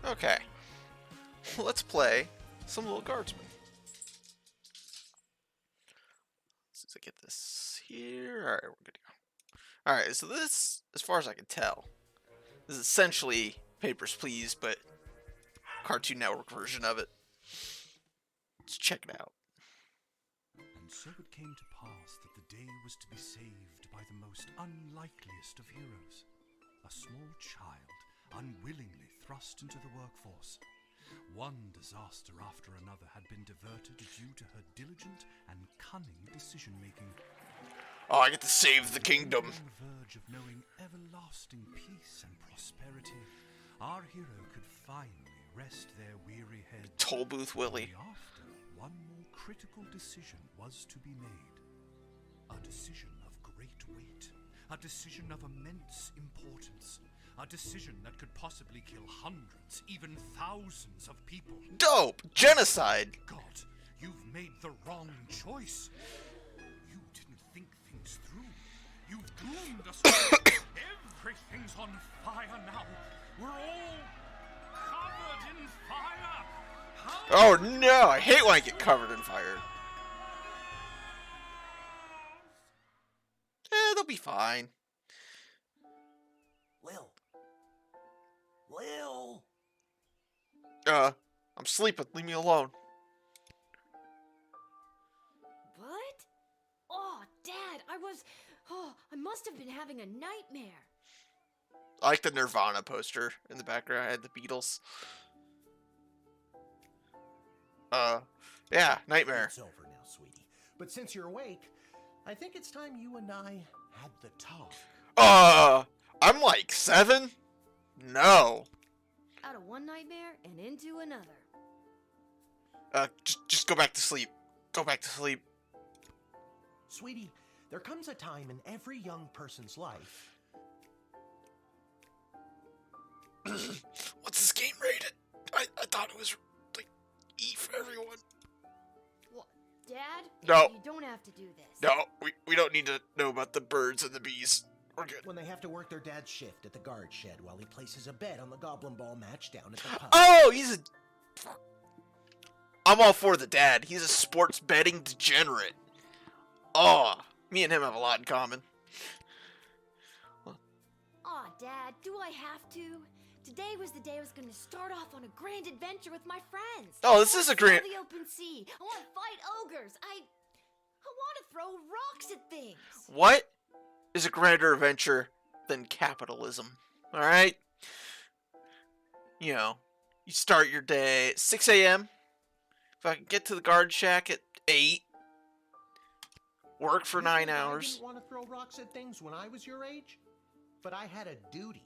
Okay. Let's play some Lil Guardsman. As soon as I get this here. Alright, we're good to go. Alright, so this, as far as I can tell, is essentially Papers, Please, but Cartoon Network version of it. Let's check it out. And so it came to pass that the day was to be saved by the most unlikeliest of heroes. A small child, unwillingly thrust into the workforce. One disaster after another had been diverted due to her diligent and cunning decision-making. Oh, I get to save the kingdom. On the verge of knowing everlasting peace and prosperity, our hero could finally rest their weary heads. Toll Booth Willie. After, one more critical decision was to be made. A decision of great weight. A decision of immense importance. A decision that could possibly kill hundreds, even thousands of people. Dope! Genocide! God, you've made the wrong choice. You didn't think things through. You've doomed us all. Everything's on fire now. We're all covered in fire. How Oh no! I hate when I get covered in fire. They'll be fine. Lil! I'm sleeping. Leave me alone. What? Oh, Dad, I must have been having a nightmare. I like the Nirvana poster in the background. I had the Beatles. Yeah, nightmare. It's over now, sweetie. But since you're awake, I think it's time you and I had the talk. I'm like 7? No. Out of one nightmare and into another. Just go back to sleep. Go back to sleep. Sweetie, there comes a time in every young person's life. What's this game rated? I thought it was like E for everyone. What, Dad? No. You don't have to do this. No, we don't need to know about the birds and the bees. We're good. When they have to work their dad's shift at the guard shed while he places a bet on the goblin ball match down at the pub. Oh, I'm all for the dad. He's a sports betting degenerate. Oh, me and him have a lot in common. Aw, Dad, do I have to? Today was the day I was going to start off on a grand adventure with my friends. Oh, this is a grand... The open sea. I want to fight ogres. I want to throw rocks at things. What is a grander adventure than capitalism? Alright? You know, you start your day at 6 a.m. If I can get to the guard shack at 8. Work for 9 I hours. didn't want to throw rocks at things when I was your age, but I had a duty.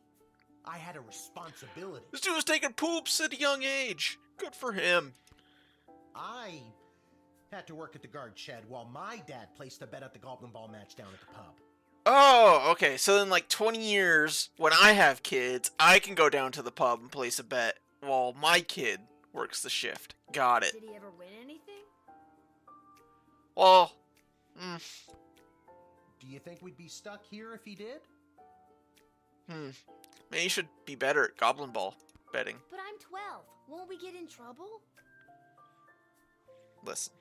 I had a responsibility. This dude was taking poops at a young age. Good for him. I had to work at the guard shed while my dad placed a bet at the goblin ball match down at the pub. Oh, okay. So in like 20 years, when I have kids, I can go down to the pub and place a bet while my kid works the shift. Got it. Did he ever win anything? Well, Do you think we'd be stuck here if he did? man, you should be better at goblin ball betting. But I'm 12. Won't we get in trouble? Listen.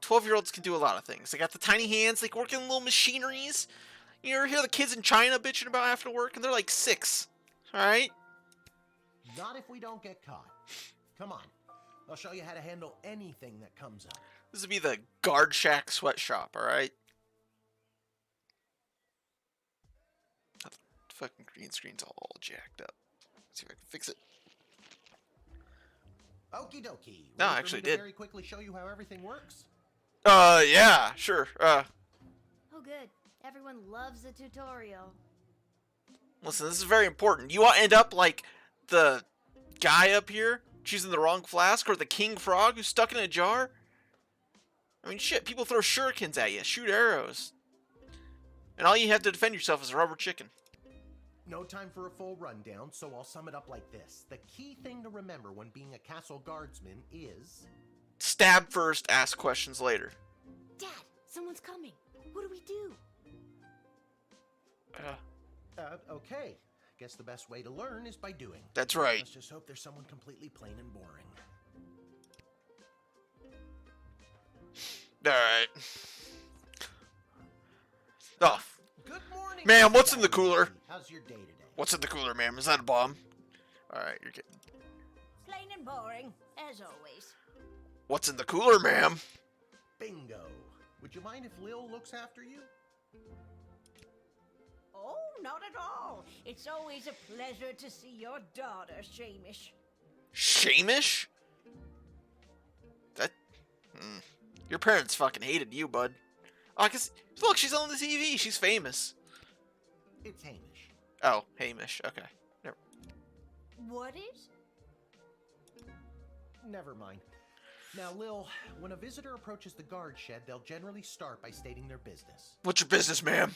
12-year-olds can do a lot of things. They got the tiny hands. They can work in little machineries. You ever hear the kids in China bitching about having to work? And they're like 6. Alright? Not if we don't get caught. Come on. I'll show you how to handle anything that comes up. This would be the guard shack sweatshop, alright? The fucking green screen's all jacked up. Let's see if I can fix it. Okie dokie. No, I Ready for actually me to did. very quickly show you how everything works. Yeah, sure. Oh, good. Everyone loves a tutorial. Listen, this is very important. You want to end up like the guy up here choosing the wrong flask, or the king frog who's stuck in a jar? I mean, shit, people throw shurikens at you, shoot arrows. And all you have to defend yourself is a rubber chicken. No time for a full rundown, so I'll sum it up like this. The key thing to remember when being a castle guardsman is... Stab first, ask questions later. Dad, someone's coming. What do we do? Okay. Guess the best way to learn is by doing. That's right. Let's just hope there's someone completely plain and boring. Alright. Oh, Good morning, ma'am, what's in the Mrs. cooler? Adamski. How's your day today? what's in the cooler, ma'am? Is that a bomb? Alright, you're kidding. Plain and boring, as always. What's in the cooler, ma'am? Bingo. Would you mind if Lil looks after you? Oh, not at all. It's always a pleasure to see your daughter, Shamish. Shamish? That... Your parents fucking hated you, bud. Oh, I guess... Look, she's on the TV. She's famous. It's Hamish. Oh, Hamish. Okay. Never... What is? Never mind. Now, Lil, when a visitor approaches the guard shed, they'll generally start by stating their business. What's your business, ma'am?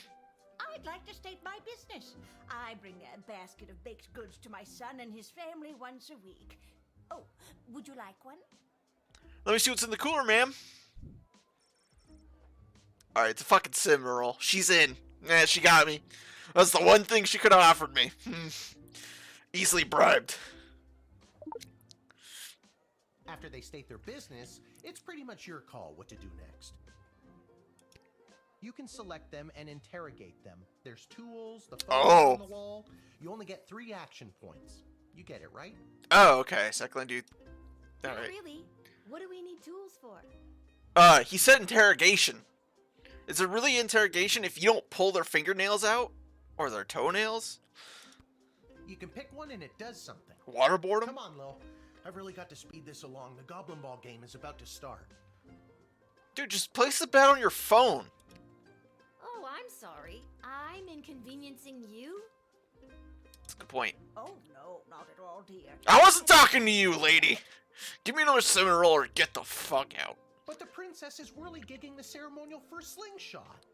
I'd like to state my business. I bring a basket of baked goods to my son and his family once a week. Oh, would you like one? Let me see what's in the cooler, ma'am. Alright, it's a fucking Cimarron. She's in. Yeah, she got me. That's the one thing she could have offered me. Easily bribed. After they state their business, it's pretty much your call what to do next. You can select them and interrogate them. There's tools, the photos on the wall. You only get 3 action points. You get it, right? Oh, okay. Second dude. Not Alright. really. What do we need tools for? He said interrogation. Is it really interrogation if you don't pull their fingernails out? Or their toenails? You can pick one and it does something. Waterboard them? Come on, Lil. I've really got to speed this along. The Goblin Ball game is about to start. Dude, just place the bet on your phone. Oh, I'm sorry. I'm inconveniencing you? That's a good point. Oh, no, not at all, dear. I wasn't talking to you, lady. Give me another cinnamon roll or get the fuck out. But the princess is really gigging the ceremonial for slingshot.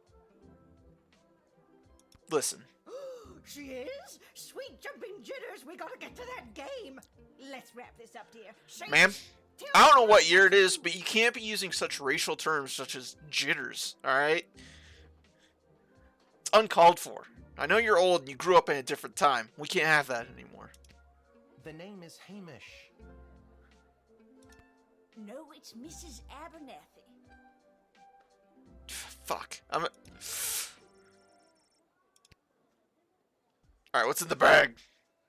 Listen. She is? Sweet jumping jitters, we gotta get to that game. Let's wrap this up, dear. Shamish, Ma'am, tell I don't know me what year it is, but you can't be using such racial terms such as jitters, alright? It's uncalled for. I know you're old and you grew up in a different time. We can't have that anymore. The name is Hamish. No, it's Mrs. Abernathy. Fuck. Alright, what's in the bag?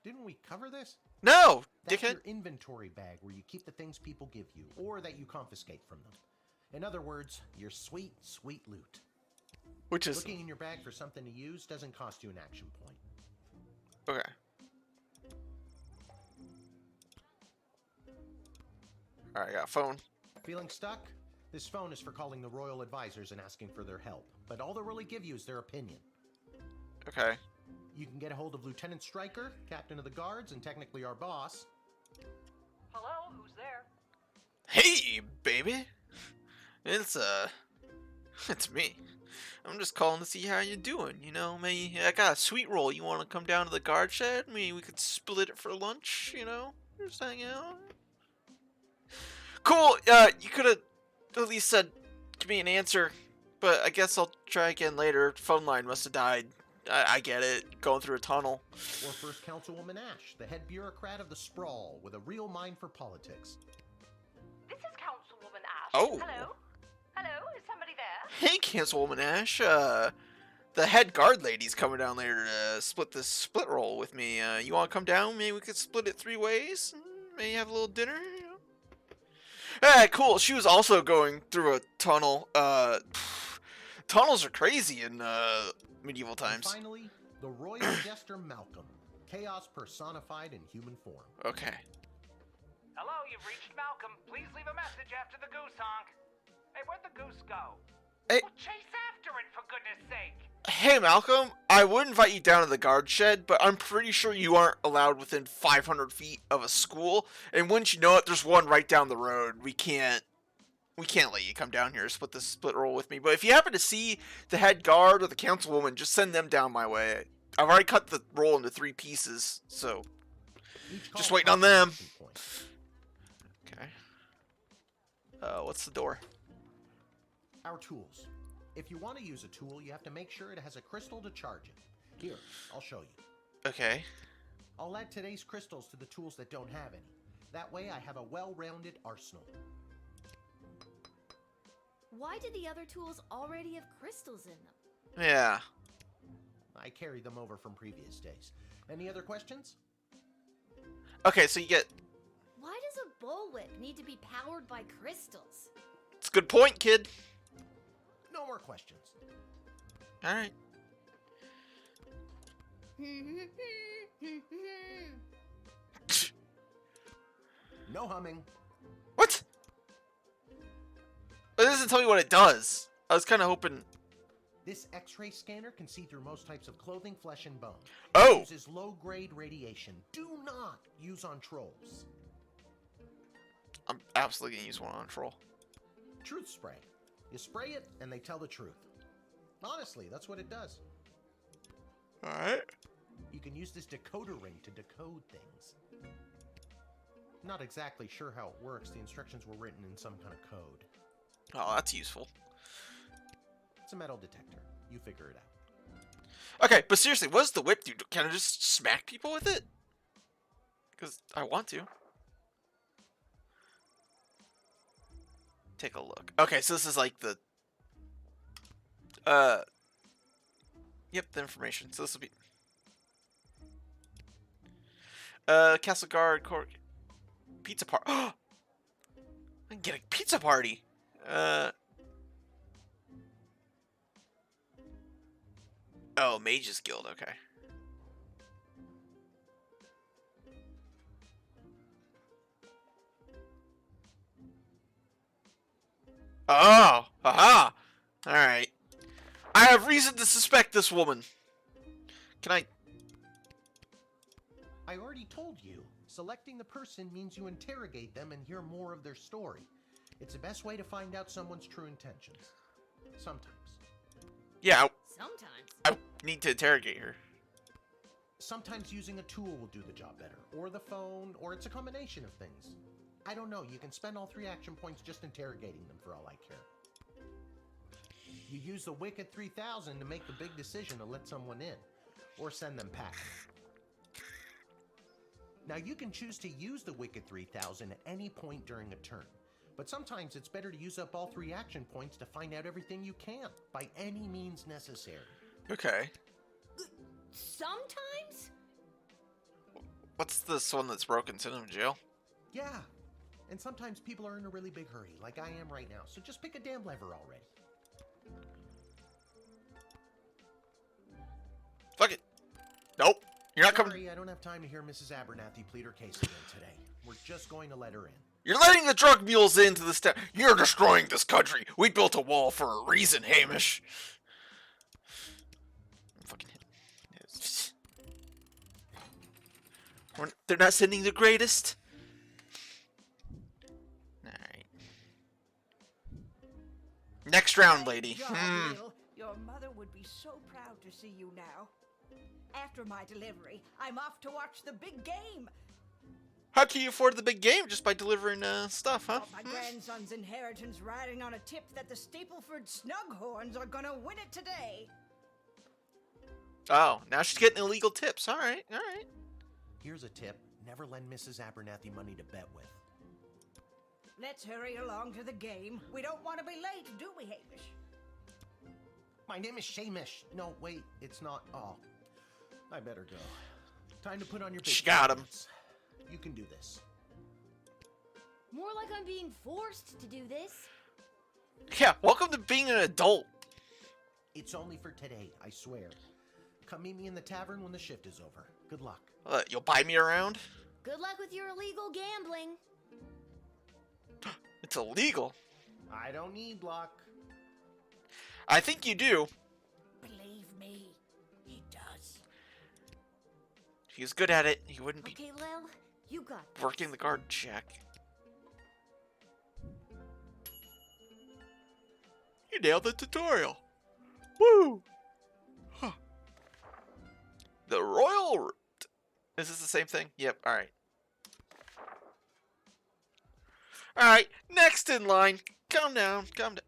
Didn't we cover this? No, That's dickhead. your inventory bag where you keep the things people give you, or that you confiscate from them. In other words, your sweet, sweet loot. Which is... Looking in your bag for something to use doesn't cost you an action point. Okay. Alright, I got a phone. Feeling stuck? This phone is for calling the royal advisors and asking for their help, but all they'll really give you is their opinion. Okay. You can get a hold of Lieutenant Stryker, captain of the guards, and technically our boss. Hello, who's there? Hey, baby. It's me. I'm just calling to see how you're doing. You know, maybe I got a sweet roll. You want to come down to the guard shed? Maybe we could split it for lunch. You know, just hang out. Cool. You could have at least said, give me an answer, but I guess I'll try again later. Phone line must have died. I get it. Going through a tunnel. Or First Councilwoman Ash, the head bureaucrat of the Sprawl, with a real mind for politics. This is Councilwoman Ash. Oh. Hello? Hello? Is somebody there? Hey, Councilwoman Ash. The head guard lady's coming down later to split this split roll with me. You want to come down? Maybe we could split it 3 ways. Maybe have a little dinner. You know? Hey, cool. She was also going through a tunnel. Tunnels are crazy in medieval times. And finally, the royal jester Malcolm, chaos personified in human form. Okay. Hello, you've reached Malcolm. Please leave a message after the goose honk. Hey, where'd the goose go? Hey. Well, chase after it, for goodness sake. Hey, Malcolm. I would invite you down to the guard shed, but I'm pretty sure you aren't allowed within 500 feet of a school. And wouldn't you know it, there's one right down the road. We can't let you come down here and split this split roll with me. But if you happen to see the head guard or the councilwoman, just send them down my way. I've already cut the roll into 3 pieces, so just waiting on them. Okay. What's the door? Our tools. If you want to use a tool, you have to make sure it has a crystal to charge it. Here, I'll show you. Okay. I'll add today's crystals to the tools that don't have any. That way I have a well-rounded arsenal. Why did the other tools already have crystals in them? Yeah. I carried them over from previous days. Any other questions? Okay, so you get... Why does a bullwhip need to be powered by crystals? It's a good point, kid. No more questions. Alright. No humming. What? It doesn't tell me what it does. I was kind of hoping... This X-ray scanner can see through most types of clothing, flesh, and bone. Oh! It uses low-grade radiation. Do not use on trolls. I'm absolutely gonna use one on troll. Truth spray. You spray it, and they tell the truth. Honestly, that's what it does. Alright. You can use this decoder ring to decode things. Not exactly sure how it works. The instructions were written in some kind of code. Oh, that's useful. It's a metal detector. You figure it out. Okay, but seriously, what does the whip do? Can I just smack people with it? Because I want to. Take a look. Okay, so this is like the... Yep, the information. So this will be... Castle Guard, Cork... Pizza party. I can get a pizza party. Oh, Mage's Guild. Okay. Oh, aha. All right. I have reason to suspect this woman. Can I? I already told you. Selecting the person means you interrogate them and hear more of their story. It's the best way to find out someone's true intentions. Sometimes. Yeah, Sometimes. I need to interrogate her. Sometimes using a tool will do the job better. Or the phone, or it's a combination of things. I don't know, you can spend all 3 action points just interrogating them for all I care. You use the Wicked 3000 to make the big decision to let someone in. Or send them packing. Now you can choose to use the Wicked 3000 at any point during a turn. But sometimes it's better to use up all 3 action points to find out everything you can, by any means necessary. Okay. Sometimes? What's this one that's broken? Send him to jail? Yeah, and sometimes people are in a really big hurry, like I am right now, so just pick a damn lever already. Fuck it. Nope. You're not coming. Sorry, I don't have time to hear Mrs. Abernathy plead her case again today. We're just going to let her in. You're letting the drug mules into this town. You're destroying this country. We built a wall for a reason, Hamish. Fucking hit. They're not sending the greatest. Alright. Next round, lady. John, Will, your mother would be so proud to see you now. After my delivery, I'm off to watch the big game. How can you afford the big game? Just by delivering stuff, huh? Got my grandson's inheritance riding on a tip that the Stapleford Snughorns are gonna win it today. Oh, now she's getting illegal tips. Alright, alright. Here's a tip. Never lend Mrs. Abernathy money to bet with. Let's hurry along to the game. We don't want to be late, do we, Hamish? My name is Shamish. No, wait, it's not. Oh, I better go. Time to put on your big She got him. pants. You can do this. More like I'm being forced to do this. Yeah, welcome to being an adult. It's only for today, I swear. Come meet me in the tavern when the shift is over. Good luck. You'll buy me around? Good luck with your illegal gambling. It's illegal. I don't need luck. I think you do. Believe me, he does. If he was good at it, he wouldn't be Okay, Lil, you got this. working the guard check. You nailed the tutorial. Woo! Huh. The Royal Route. Is this the same thing? Yep, alright. Alright, next in line. Calm down, calm down.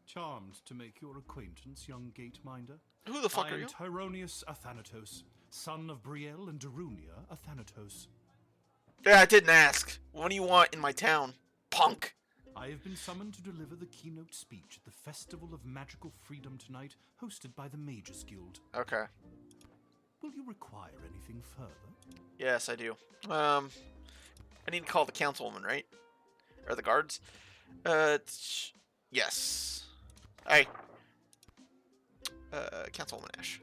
Charmed to make your acquaintance, young gate minder. Who the fuck I are am you? Tyronius Athanatos, son of Brielle and Darunia, a Thanatos. Yeah, I didn't ask. What do you want in my town, punk? I have been summoned to deliver the keynote speech at the Festival of Magical Freedom tonight, hosted by the Mages Guild. Okay. Will you require anything further? Yes, I do. I need to call the councilwoman, right? Or the guards? Yes. Hey. Councilwoman Ash.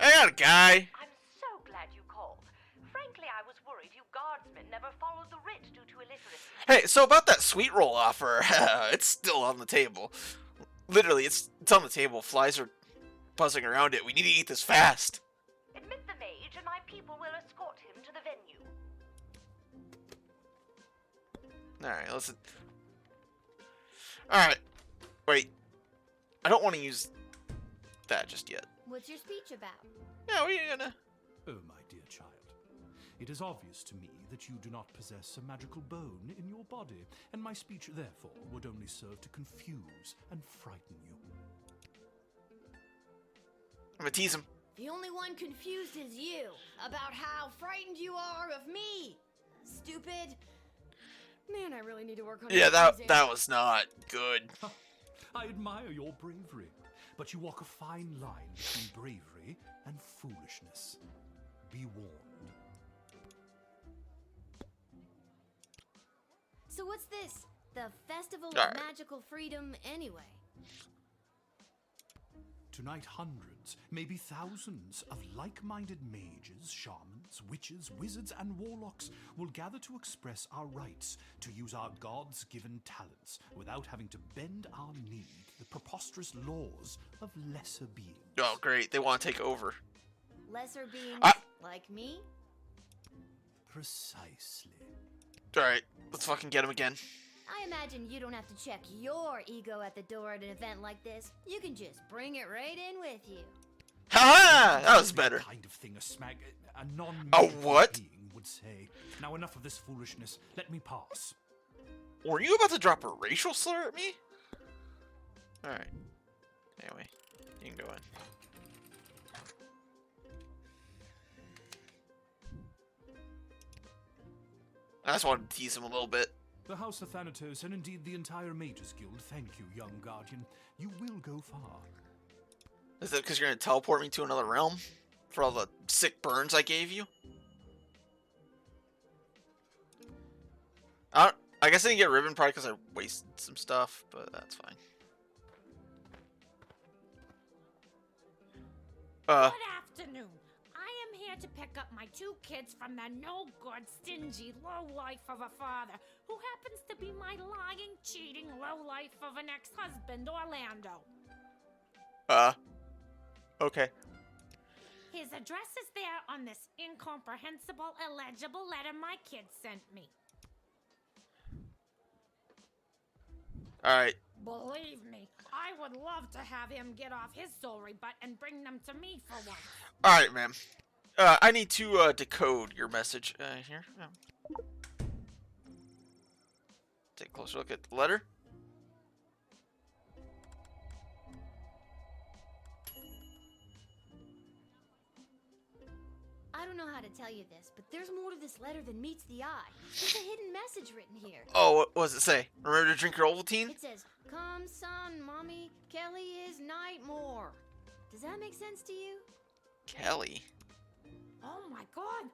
I got a guy. I'm so glad you called. Frankly, I was worried you guardsmen never followed the writ due to illiteracy. Hey, so about that sweet roll offer, it's still on the table. Literally, it's on the table. Flies are buzzing around it. We need to eat this fast. Admit the mage, and my people will escort him to the venue. Alright, listen. Alright. Wait. I don't want to use that just yet. What's your speech about? Yeah, what are you gonna... Oh, my dear child. It is obvious to me that you do not possess a magical bone in your body, and my speech, therefore, would only serve to confuse and frighten you. I'm gonna tease him. The only one confused is you about how frightened you are of me. Stupid. Man, I really need to work on Yeah, my teasing. that was not good. I admire your bravery, but you walk a fine line between bravery and foolishness. Be warned. So what's this? The Festival of Alright. Magical Freedom anyway. Tonight, hundreds, maybe thousands of like-minded mages, shamans, witches, wizards, and warlocks will gather to express our rights to use our gods-given talents without having to bend our knee to the preposterous laws of lesser beings. Oh, great. They want to take over. Lesser beings like me? Precisely. Alright, let's fucking get him again. I imagine you don't have to check your ego at the door at an event like this. You can just bring it right in with you. Ha! That was better. The kind of thing a non A what? being would say. Now enough of this foolishness. Let me pass. Were you about to drop a racial slur at me? Alright. Anyway, you can go in. I just wanted to tease him a little bit. The House of Thanatos, and indeed the entire Mages Guild, thank you, young guardian. You will go far. Is that because you're going to teleport me to another realm? For all the sick burns I gave you? I guess I didn't get ribbon probably because I wasted some stuff, but that's fine. Good afternoon. I am here to pick up my two kids from the no-good, stingy lowlife of a father who happens to be my lying, cheating lowlife of an ex-husband, Orlando. Okay. His address is there on this incomprehensible, illegible letter my kids sent me. Alright. Believe me, I would love to have him get off his sorry butt and bring them to me for once. Alright, man. I need to decode your message. Here. Take a closer look at the letter. I don't know how to tell you this, but there's more to this letter than meets the eye. There's a hidden message written here. Oh, what does it say? Remember to drink your Ovaltine? It says, "Come, son, mommy, Kelly is Nightmare." Does that make sense to you? Kelly. Oh my god,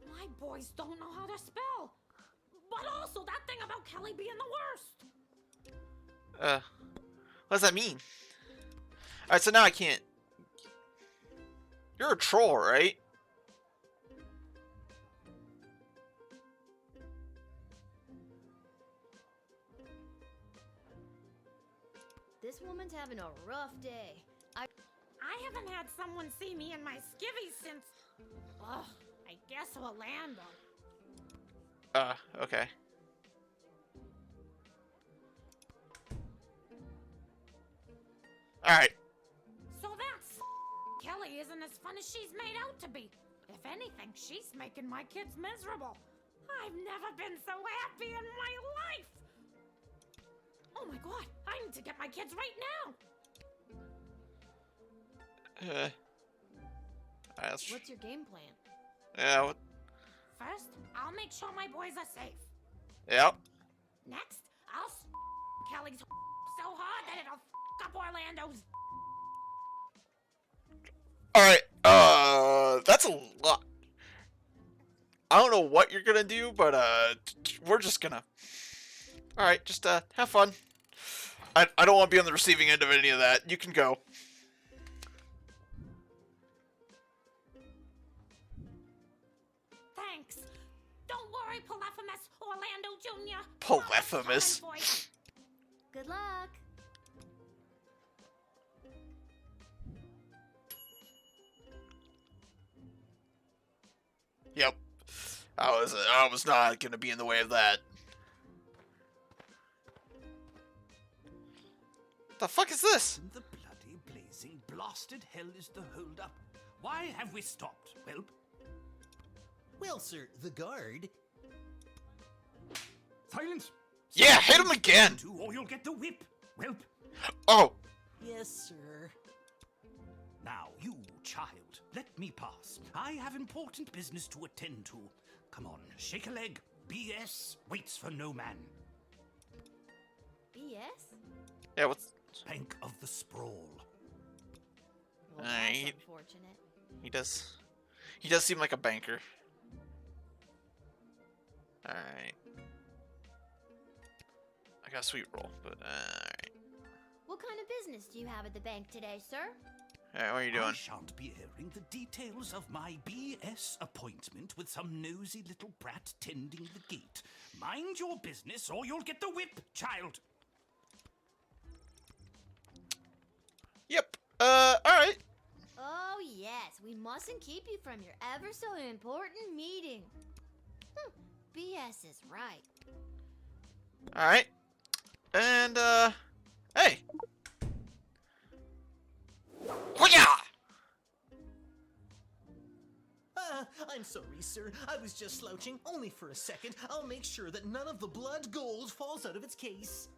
my boys don't know how to spell. But also that thing about Kelly being the worst. What does that mean? Alright, so now I can't... You're a troll, right? This woman's having a rough day. I haven't had someone see me in my skivvies since... Ugh, I guess Orlando. Okay. Alright. So that's... Kelly isn't as fun as she's made out to be. If anything, she's making my kids miserable. I've never been so happy in my life! Oh my god, I need to get my kids right now! What's your game plan? Yeah. What? First, I'll make sure my boys are safe. Yep. Next, I'll Kelly's so hard that it'll up Orlando's. All right. That's a lot. I don't know what you're gonna do, but we're just gonna. All right, just have fun. I don't want to be on the receiving end of any of that. You can go. Thanks. Don't worry, Polyphemus, Orlando Jr. Polyphemus. Good luck. Yep. I was not gonna be in the way of that. The fuck is this? In the bloody blazing blasted hell is the hold-up? Why have we stopped, Whelp? Well, sir, the guard. Silence! Yeah, hit him again! Or you'll get the whip, Whelp. Oh, Yes, sir. Now, you child, let me pass. I have important business to attend to. Come on, shake a leg. BS waits for no man. BS? yeah. What's Bank of the Sprawl. Well, Alright. that's unfortunate. he does? He does seem like a banker. All right. I got a sweet roll, but all right. What kind of business do you have at the bank today, sir? All right, what are you I doing? shan't be airing the details of my BS appointment with some nosy little brat tending the gate. Mind your business or you'll get the whip, child. Yep. All right. Oh, yes. We mustn't keep you from your ever so important meeting. BS is right. All right. And hey. Hoo-yah! I'm sorry, sir. I was just slouching, only for a second. I'll make sure that none of the blood gold falls out of its case.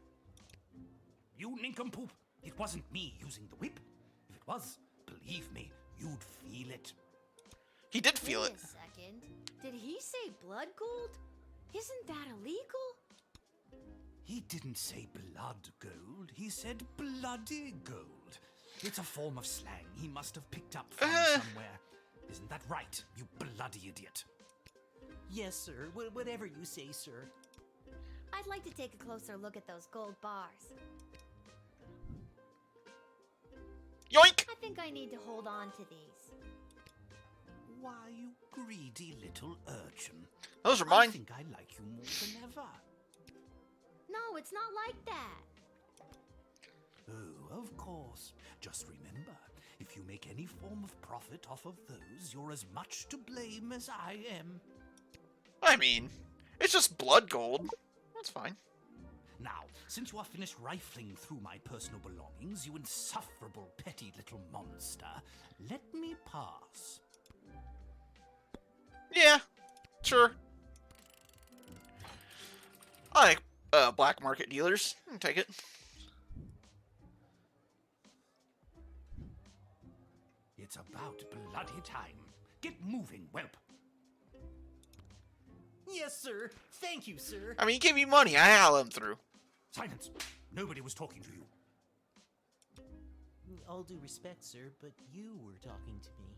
You nincompoop. It wasn't me using the whip. If it was, believe me, you'd feel it. He did feel Wait it. a second. Did he say blood gold? Isn't that illegal? He didn't say blood gold. He said bloody gold. It's a form of slang he must have picked up from somewhere. Isn't that right, you bloody idiot? Yes, sir. Whatever you say, sir. I'd like to take a closer look at those gold bars. Yoink! I think I need to hold on to these. Why, you greedy little urchin. Those are I mine. think I like you more than ever. No, it's not like that. Oh, of course. Just remember, if you make any form of profit off of those, you're as much to blame as I am. I mean, it's just blood gold. That's fine. Now, since you are finished rifling through my personal belongings, you insufferable petty little monster, let me pass. Yeah, sure. I like black market dealers. I can take it. It's about bloody time. Get moving, whelp. Yes, sir. Thank you, sir. I mean, he gave me money. I had to let him through. Silence. Nobody was talking to you. All due respect, sir, but you were talking to me.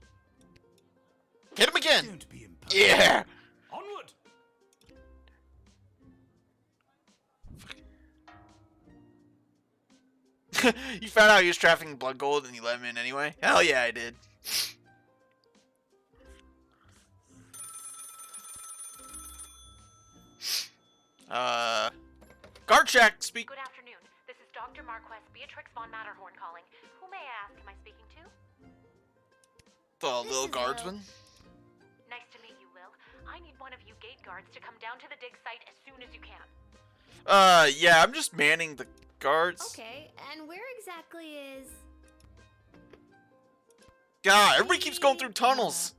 Hit him again. Don't be impertinent. Yeah. Onward. You found out he was trafficking blood gold and you let him in anyway? Hell yeah, I did. Guard check, speak. Good afternoon. This is Dr. Marquez Beatrix von Matterhorn calling. Who may I ask am I speaking to? The This Lil is Guardsman. Nice to meet you, Lil. I need one of you gate guards to come down to the dig site as soon as you can. Yeah, I'm just manning the guards. Okay, and where exactly is... God, everybody keeps going through tunnels.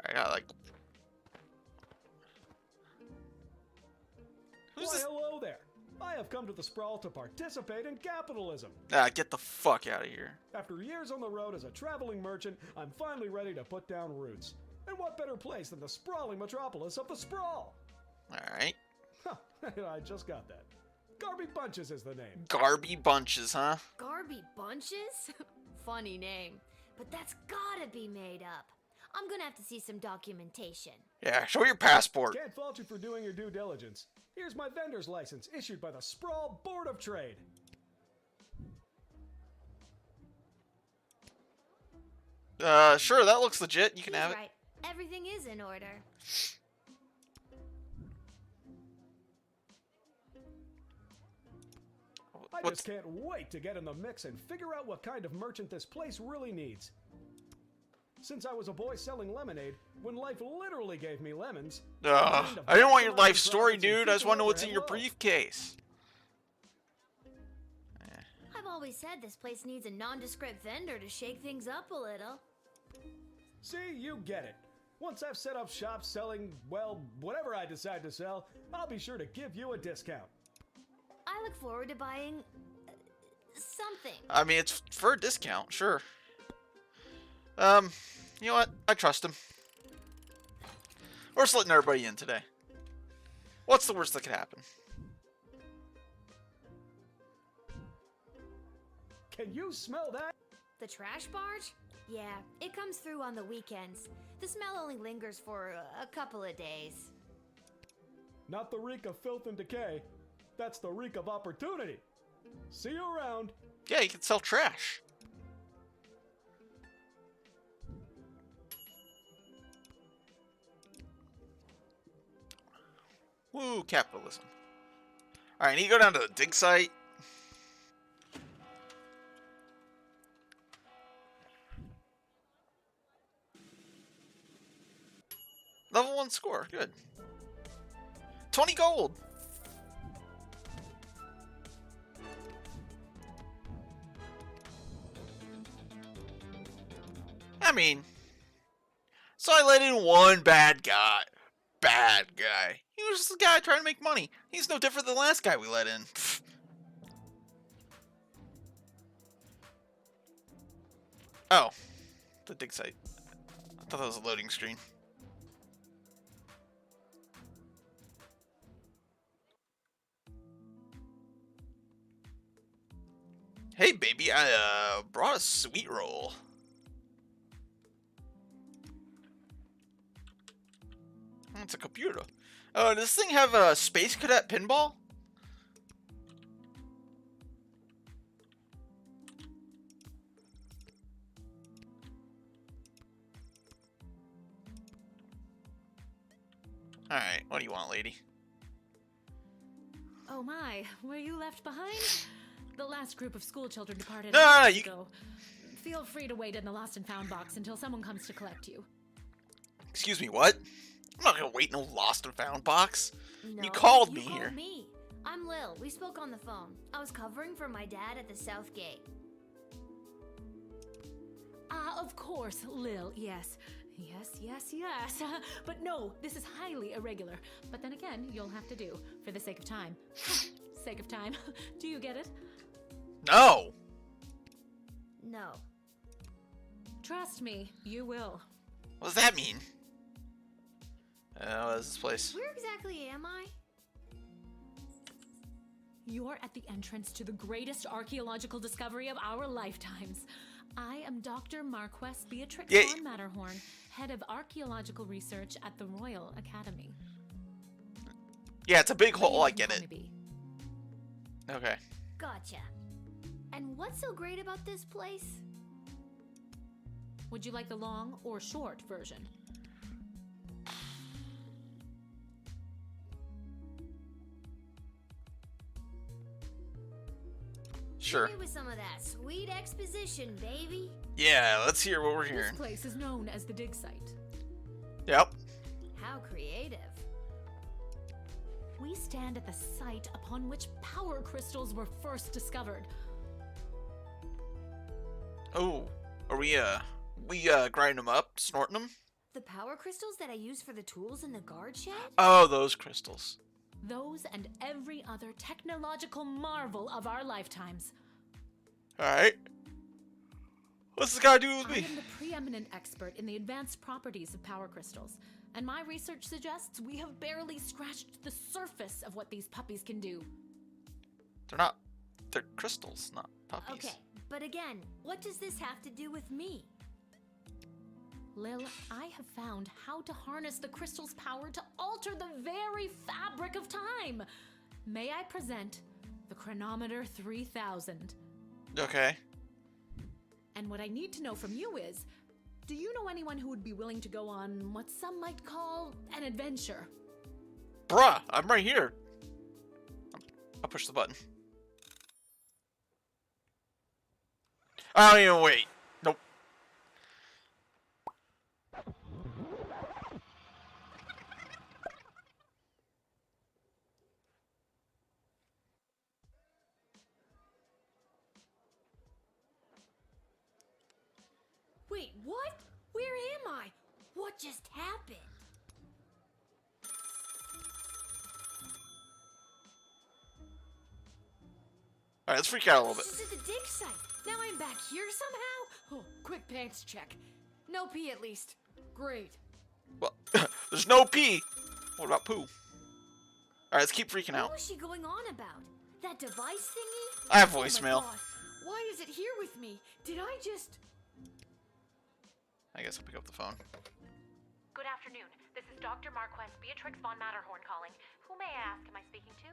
I got like... Who's Why, this? hello there. I have come to the Sprawl to participate in capitalism. Ah, get the fuck out of here. After years on the road as a traveling merchant, I'm finally ready to put down roots. And what better place than the sprawling metropolis of the Sprawl? Alright. Huh, I just got that. Garby Bunches is the name. Garby Bunches, huh? Garby Bunches? Funny name. But that's gotta be made up. I'm gonna have to see some documentation. Yeah, show your passport. Can't fault you for doing your due diligence. Here's my vendor's license, issued by the Sprawl Board of Trade. Sure, that looks legit. You can He's have it. right. Everything is in order. I What's... just can't wait to get in the mix and figure out what kind of merchant this place really needs. Since I was a boy selling lemonade, when life literally gave me lemons... I didn't want your life story, dude. I just want to know what's in your briefcase. I've always said this place needs a nondescript vendor to shake things up a little. See, you get it. Once I've set up shop selling, well, whatever I decide to sell, I'll be sure to give you a discount. I look forward to buying... something. I mean, it's for a discount, sure. You know what? I trust him. We're just letting everybody in today. What's the worst that could happen? Can you smell that? The trash barge? Yeah, it comes through on the weekends. The smell only lingers for a couple of days. Not the reek of filth and decay. That's the reek of opportunity. See you around. Yeah, you can sell trash. Woo, capitalism. Alright, I need to go down to the dig site. Level 1 score, good. 20 gold! I mean, so I let in one bad guy. Bad guy. He was just a guy trying to make money. He's no different than the last guy we let in. Oh, the dig site. I thought that was a loading screen. Hey baby, I brought a sweet roll. It's a computer. Oh, does this thing have a Space Cadet pinball? Alright, what do you want, lady? Oh my, were you left behind? The last group of school children departed No, hours you... ago. Feel free to wait in the lost and found box until someone comes to collect you. Excuse me, what? I'm not gonna wait in no lost and found box. No, you called me you here. Called me. I'm Lil. We spoke on the phone. I was covering for my dad at the South Gate. Ah, of course, Lil, yes. Yes. But no, this is highly irregular. But then again, you'll have to do, for the sake of time. Sake of time. Do you get it? No! No. Trust me, you will. What does that mean? What is this place? Where exactly am I? You're at the entrance to the greatest archaeological discovery of our lifetimes. I am Dr. Marquess Beatrix von Matterhorn, head of archaeological research at the Royal Academy. Yeah, it's a big hole, I get it. Okay. Gotcha. And what's so great about this place? Would you like the long or short version? Sure. Hit me with some of that sweet exposition, baby. Yeah, let's hear what we're hearing. This place is known as the dig site. Yep. How creative. We stand at the site upon which power crystals were first discovered. Oh, are we grinding them up, snorting them? The power crystals that I use for the tools in the guard shed? Oh, those crystals. Those and every other technological marvel of our lifetimes. Alright. What's this got to do with I me? am the preeminent expert in the advanced properties of power crystals, and my research suggests we have barely scratched the surface of what these puppies can do. They're crystals, not puppies. Okay, but again, what does this have to do with me? Lil, I have found how to harness the crystal's power to alter the very fabric of time. May I present the Chronometer 3000? Okay. And what I need to know from you is, do you know anyone who would be willing to go on what some might call an adventure? Bruh, I'm right here. I'll push the button. I don't even wait. Nope. Wait, what? Where am I? What just happened? Alright, let's freak out a little bit. This is at the dig site. Now I'm back here somehow? Oh, quick pants check. No pee at least. Great. Well, there's no pee. What about poo? Alright, let's keep freaking out. What was she going on about? That device thingy? I have Oh my voicemail. God. Why is it here with me? Did I just... I guess I'll pick up the phone. Good afternoon. This is Dr. Marquess Beatrix von Matterhorn calling. Who may I ask am I speaking to?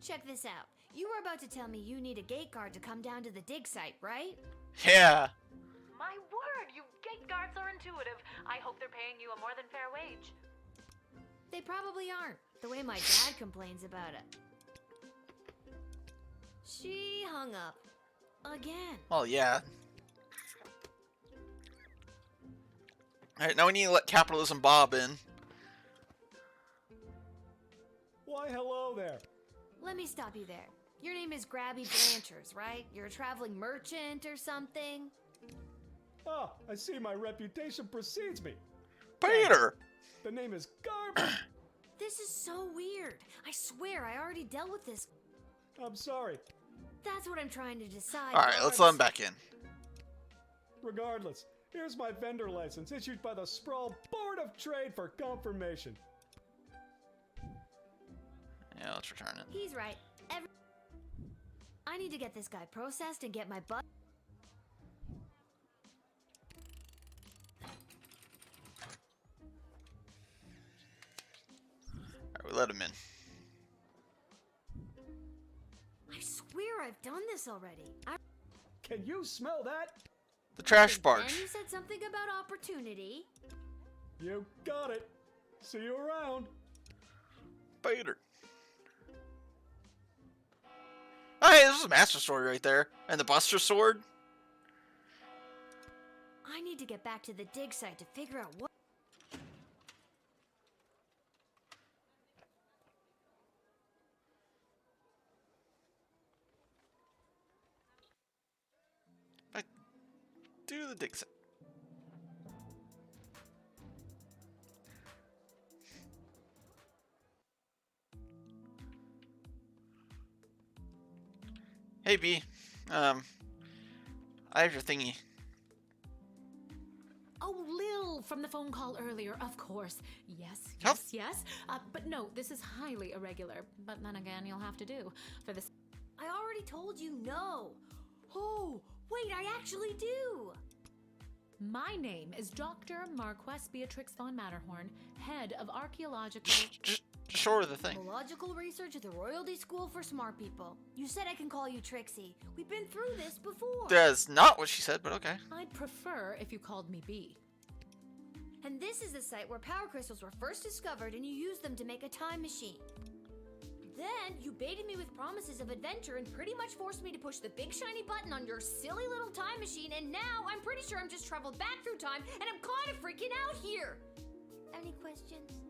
Check this out. You were about to tell me you need a gate guard to come down to the dig site, right? Yeah. My word, you gate guards are intuitive. I hope they're paying you a more than fair wage. They probably aren't, the way my dad complains about it. She hung up. Again. Well, yeah. Alright, now we need to let Capitalism Bob in. Why, hello there. Let me stop you there. Your name is Grabby Blanchers, right? You're a traveling merchant or something? Ah, I see my reputation precedes me. Peter! The name is Garbage. This is so weird. I swear I already dealt with this. I'm sorry. That's what I'm trying to decide. Alright, let's let him back in. Regardless, here's my vendor license issued by the Sprawl Board of Trade for confirmation. Yeah, let's return it. He's right. I need to get this guy processed and get my butt. Alright, we let him in. I swear I've done this already. Can you smell that? The trash And barge. you said something about opportunity. You got it. See you around. Peter. Oh, hey, this is a Master Sword right there. And the Buster Sword. I need to get back to the dig site to figure out what. Do the dig set. Hey B, I have your thingy. Oh, Lil from the phone call earlier, of course. Yes, How- yes. But no, this is highly irregular. But then again, you'll have to do for this. I already told you no. Oh, wait, I actually do. My name is Dr. Marquess Beatrix von Matterhorn, head of archaeological. Just show her the thing. Biological research at the Royalty School for Smart People. You said I can call you Trixie. We've been through this before. That's not what she said, but okay. I'd prefer if you called me B. And this is the site where power crystals were first discovered and you used them to make a time machine. Then you baited me with promises of adventure and pretty much forced me to push the big shiny button on your silly little time machine, and now I'm pretty sure I'm just traveled back through time and I'm kind of freaking out here. Any questions?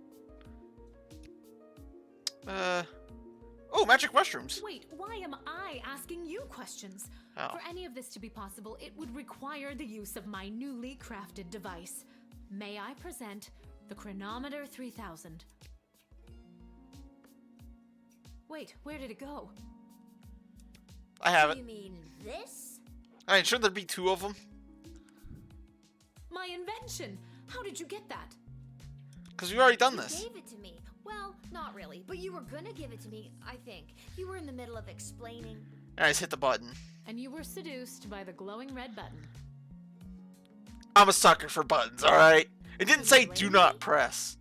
Oh, magic mushrooms. Wait, why am I asking you questions? Oh. For any of this to be possible, it would require the use of my newly crafted device. May I present The Chronometer 3000. Wait, where did it go? I have it. You mean this? I mean, shouldn't there be 2 of them? My invention! How did you get that? Because we've already done You this. gave it to me. Well, not really, but you were gonna give it to me, I think. You were in the middle of explaining. Alright, let's hit the button. And you were seduced by the glowing red button. I'm a sucker for buttons, alright? It didn't say do not press.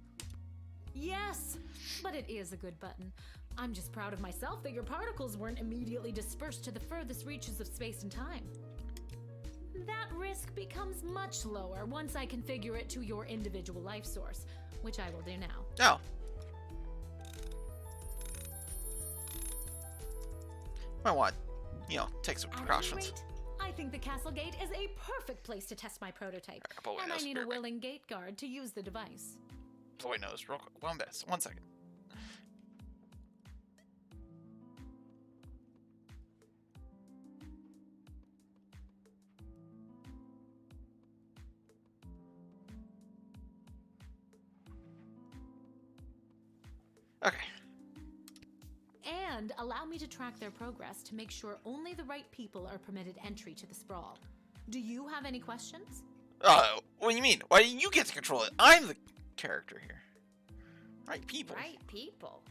Yes, but it is a good button. I'm just proud of myself that your particles weren't immediately dispersed to the furthest reaches of space and time. That risk becomes much lower once I configure it to your individual life source, which I will do now. Oh. I want, take some At any precautions. rate, I think the castle gate is a perfect place to test my prototype, Boy and I knows, need bear a with me. willing gate guard to use the device. Boy knows, real quick. One second. Okay. And allow me to track their progress to make sure only the right people are permitted entry to the sprawl. Do you have any questions? What do you mean? Why do you get to control it? I'm the character here. Right people. Right people.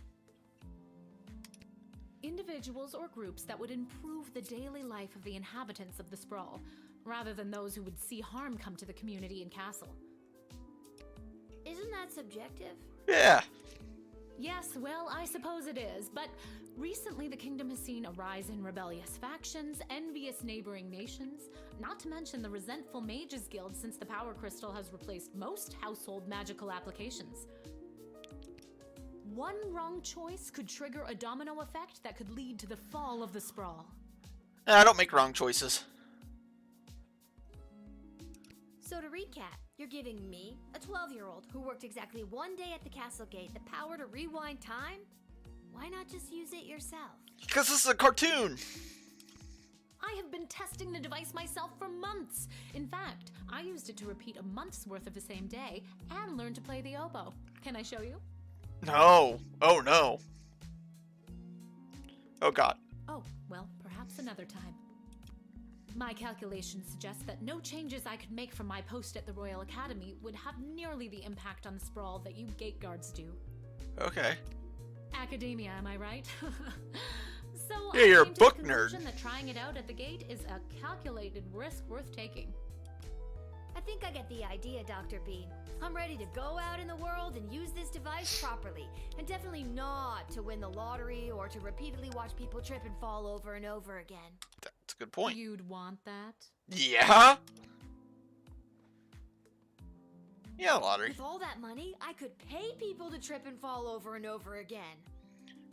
Individuals or groups that would improve the daily life of the inhabitants of the sprawl, rather than those who would see harm come to the community and castle. Isn't that subjective? Yeah. Yes, well, I suppose it is, but recently the kingdom has seen a rise in rebellious factions, envious neighboring nations, not to mention the resentful Mages Guild since the Power Crystal has replaced most household magical applications. One wrong choice could trigger a domino effect that could lead to the fall of the sprawl. I don't make wrong choices. So to recap, you're giving me, a 12-year-old who worked exactly 1 day at the castle gate, the power to rewind time? Why not just use it yourself? Because this is a cartoon. I have been testing the device myself for months. In fact, I used it to repeat a month's worth of the same day and learn to play the oboe. Can I show you? No. Oh, no. Oh, God. Oh, well, perhaps another time. My calculations suggest that no changes I could make from my post at the Royal Academy would have nearly the impact on the sprawl that you gate guards do. Okay. Academia, am I right? So Yeah, I you're a came to book the nerd. conclusion that trying it out at the gate is a calculated risk worth taking. I think I get the idea, Dr. B. I'm ready to go out in the world and use this device properly, and definitely not to win the lottery or to repeatedly watch people trip and fall over and over again. That's a good point. You'd want that? Yeah? Yeah, lottery. With all that money, I could pay people to trip and fall over and over again.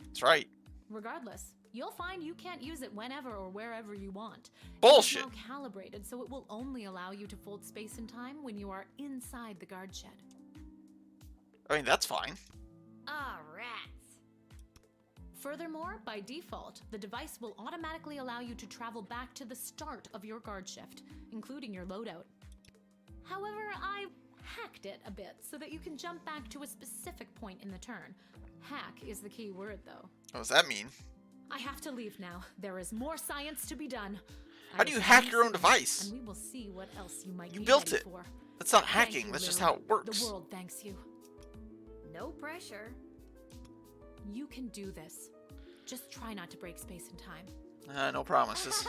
That's right. Regardless, you'll find you can't use it whenever or wherever you want. Bullshit. It's now calibrated, so it will only allow you to fold space and time when you are inside the guard shed. I mean, that's fine. Ah, rats. Furthermore, by default, the device will automatically allow you to travel back to the start of your guard shift, including your loadout. However, I hacked it a bit so that you can jump back to a specific point in the turn. Hack is the key word, though. What does that mean? I have to leave now. There is more science to be done. How do you hack your own device? And we will see what else you might You be built ready it. for. That's not Thank hacking. you, That's just Lily. how it works. The world thanks you. No pressure. You can do this. Just try not to break space and time. No promises.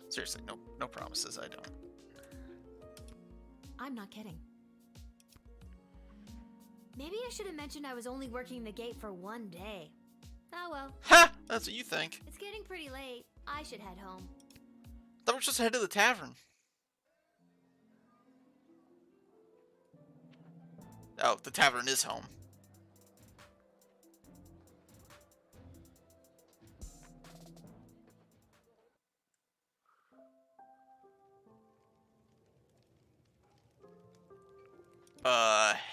Seriously, no promises. I don't. I'm not kidding. Maybe I should have mentioned I was only working the gate for 1 day. Oh well. Ha! That's what you think. It's getting pretty late. I should head home. Thought we were just head to the tavern. Oh, the tavern is home.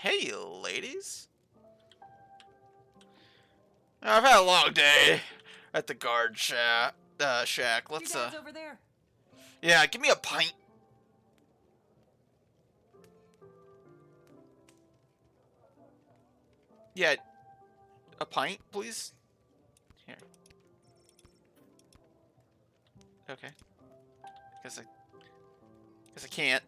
Hey, ladies. I've had a long day at the guard shack. Let's, Your dad's over there. yeah, give me a pint. Yeah, a pint, please? Here. Okay. Guess I can't.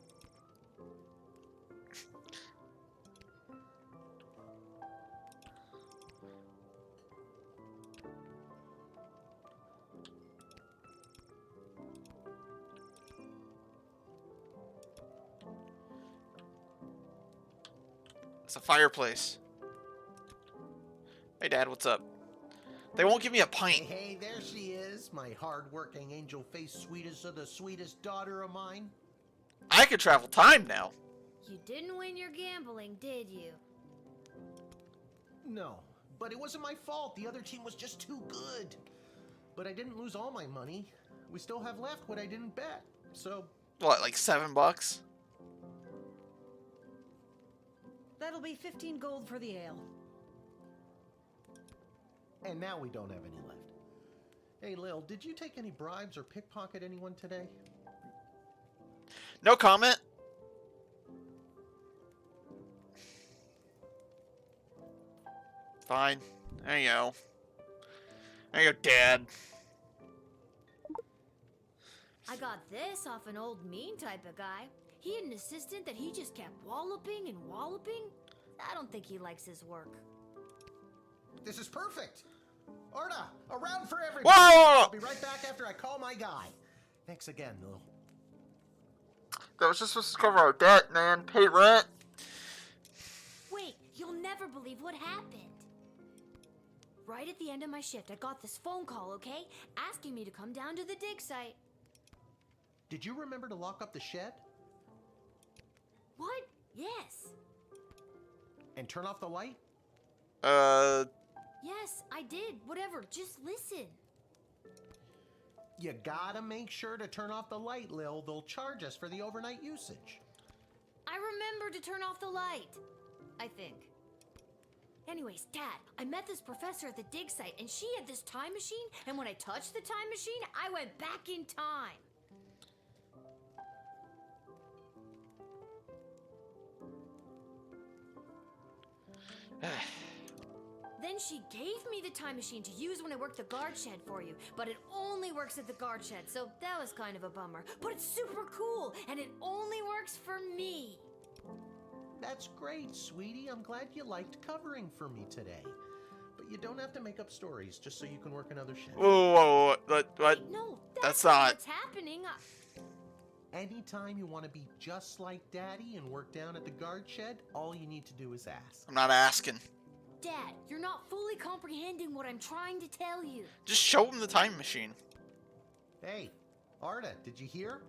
It's a fireplace. Hey, Dad, what's up? They won't give me a pint. Hey, there she is, my hard-working, angel-faced, sweetest of the sweetest daughter of mine. I could travel time now. You didn't win your gambling, did you? No, but it wasn't my fault. The other team was just too good. But I didn't lose all my money. We still have left what I didn't bet. So... What, like $7? That'll be 15 gold for the ale. And now we don't have any left. Hey, Lil, did you take any bribes or pickpocket anyone today? No comment. Fine. There you go. There you go, Dad. I got this off an old mean type of guy. He had an assistant that he just kept walloping and walloping. I don't think he likes his work. This is perfect. Arda, a round for everyone. Whoa! I'll be right back after I call my guy. Thanks again, Lil. That was just supposed to cover our debt, man. Pay rent. Wait, you'll never believe what happened. Right at the end of my shift, I got this phone call, okay? Asking me to come down to the dig site. Did you remember to lock up the shed? What? Yes. And turn off the light? Yes, I did. Whatever, just listen. You gotta make sure to turn off the light, Lil. They'll charge us for the overnight usage. I remember to turn off the light. I think. Anyways, Dad, I met this professor at the dig site, and she had this time machine, and when I touched the time machine, I went back in time. Then she gave me the time machine to use when I worked the guard shed for you, but it only works at the guard shed, so that was kind of a bummer. But it's super cool, and it only works for me. That's great, sweetie. I'm glad you liked covering for me today. But you don't have to make up stories just so you can work another shift. Whoa, what? Wait, no, That's not not. what's happening. Anytime you want to be just like Daddy and work down at the guard shed, all you need to do is ask. I'm not asking. Dad, you're not fully comprehending what I'm trying to tell you. Just show him the time machine. Hey, Arda, did you hear?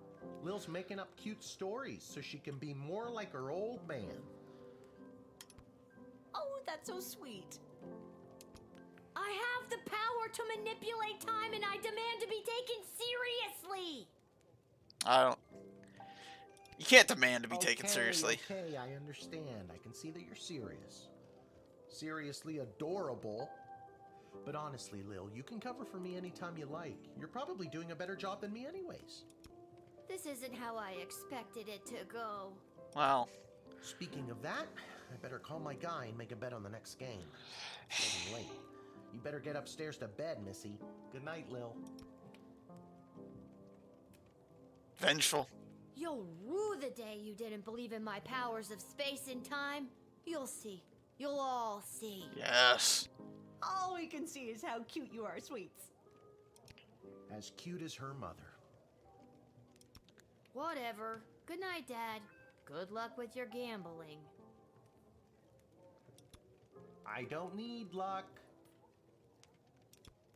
Lil's making up cute stories so she can be more like her old man. Oh, that's so sweet. I have the power to manipulate time, and I demand to be taken seriously. I don't. You can't demand to be taken seriously. Okay, I understand. I can see that you're serious. Seriously adorable. But honestly, Lil, you can cover for me anytime you like. You're probably doing a better job than me anyways. This isn't how I expected it to go. Wow. Speaking of that, I better call my guy and make a bet on the next game. It's getting late. You better get upstairs to bed, Missy. Good night, Lil. Vengeful. You'll rue the day you didn't believe in my powers of space and time. You'll see. You'll all see. Yes. All we can see is how cute you are, sweets. As cute as her mother. Whatever. Good night, Dad. Good luck with your gambling. I don't need luck.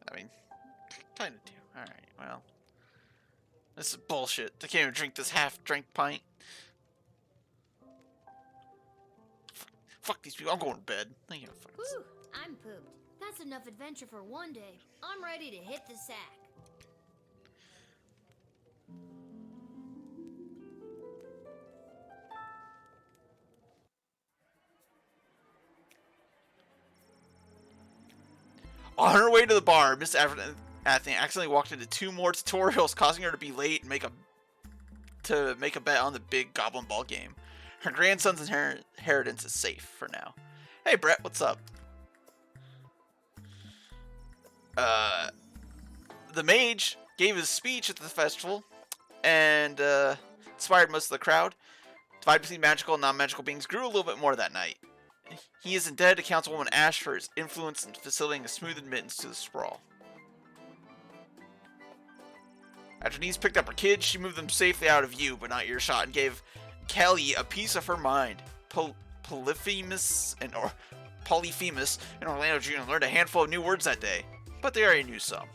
I mean, kind of do. Alright, well. This is bullshit. I can't even drink this half-drink pint. Fuck these people. I'm going to bed. Thank you. Whew, I'm pooped. That's enough adventure for one day. I'm ready to hit the sack. On her way to the bar, Miss Anthony accidentally walked into 2 more tutorials, causing her to be late and make a bet on the big Goblin Ball game. Her grandson's inheritance is safe for now. Hey, Brett, what's up? The mage gave his speech at the festival and inspired most of the crowd. Divide between magical and non-magical beings grew a little bit more that night. He is indebted to Councilwoman Ash for his influence in facilitating a smooth admittance to the sprawl. After Denise picked up her kids, she moved them safely out of view, but not earshot, and gave Kelly a piece of her mind. Polyphemus and Orlando Jr. learned a handful of new words that day, but they already knew some.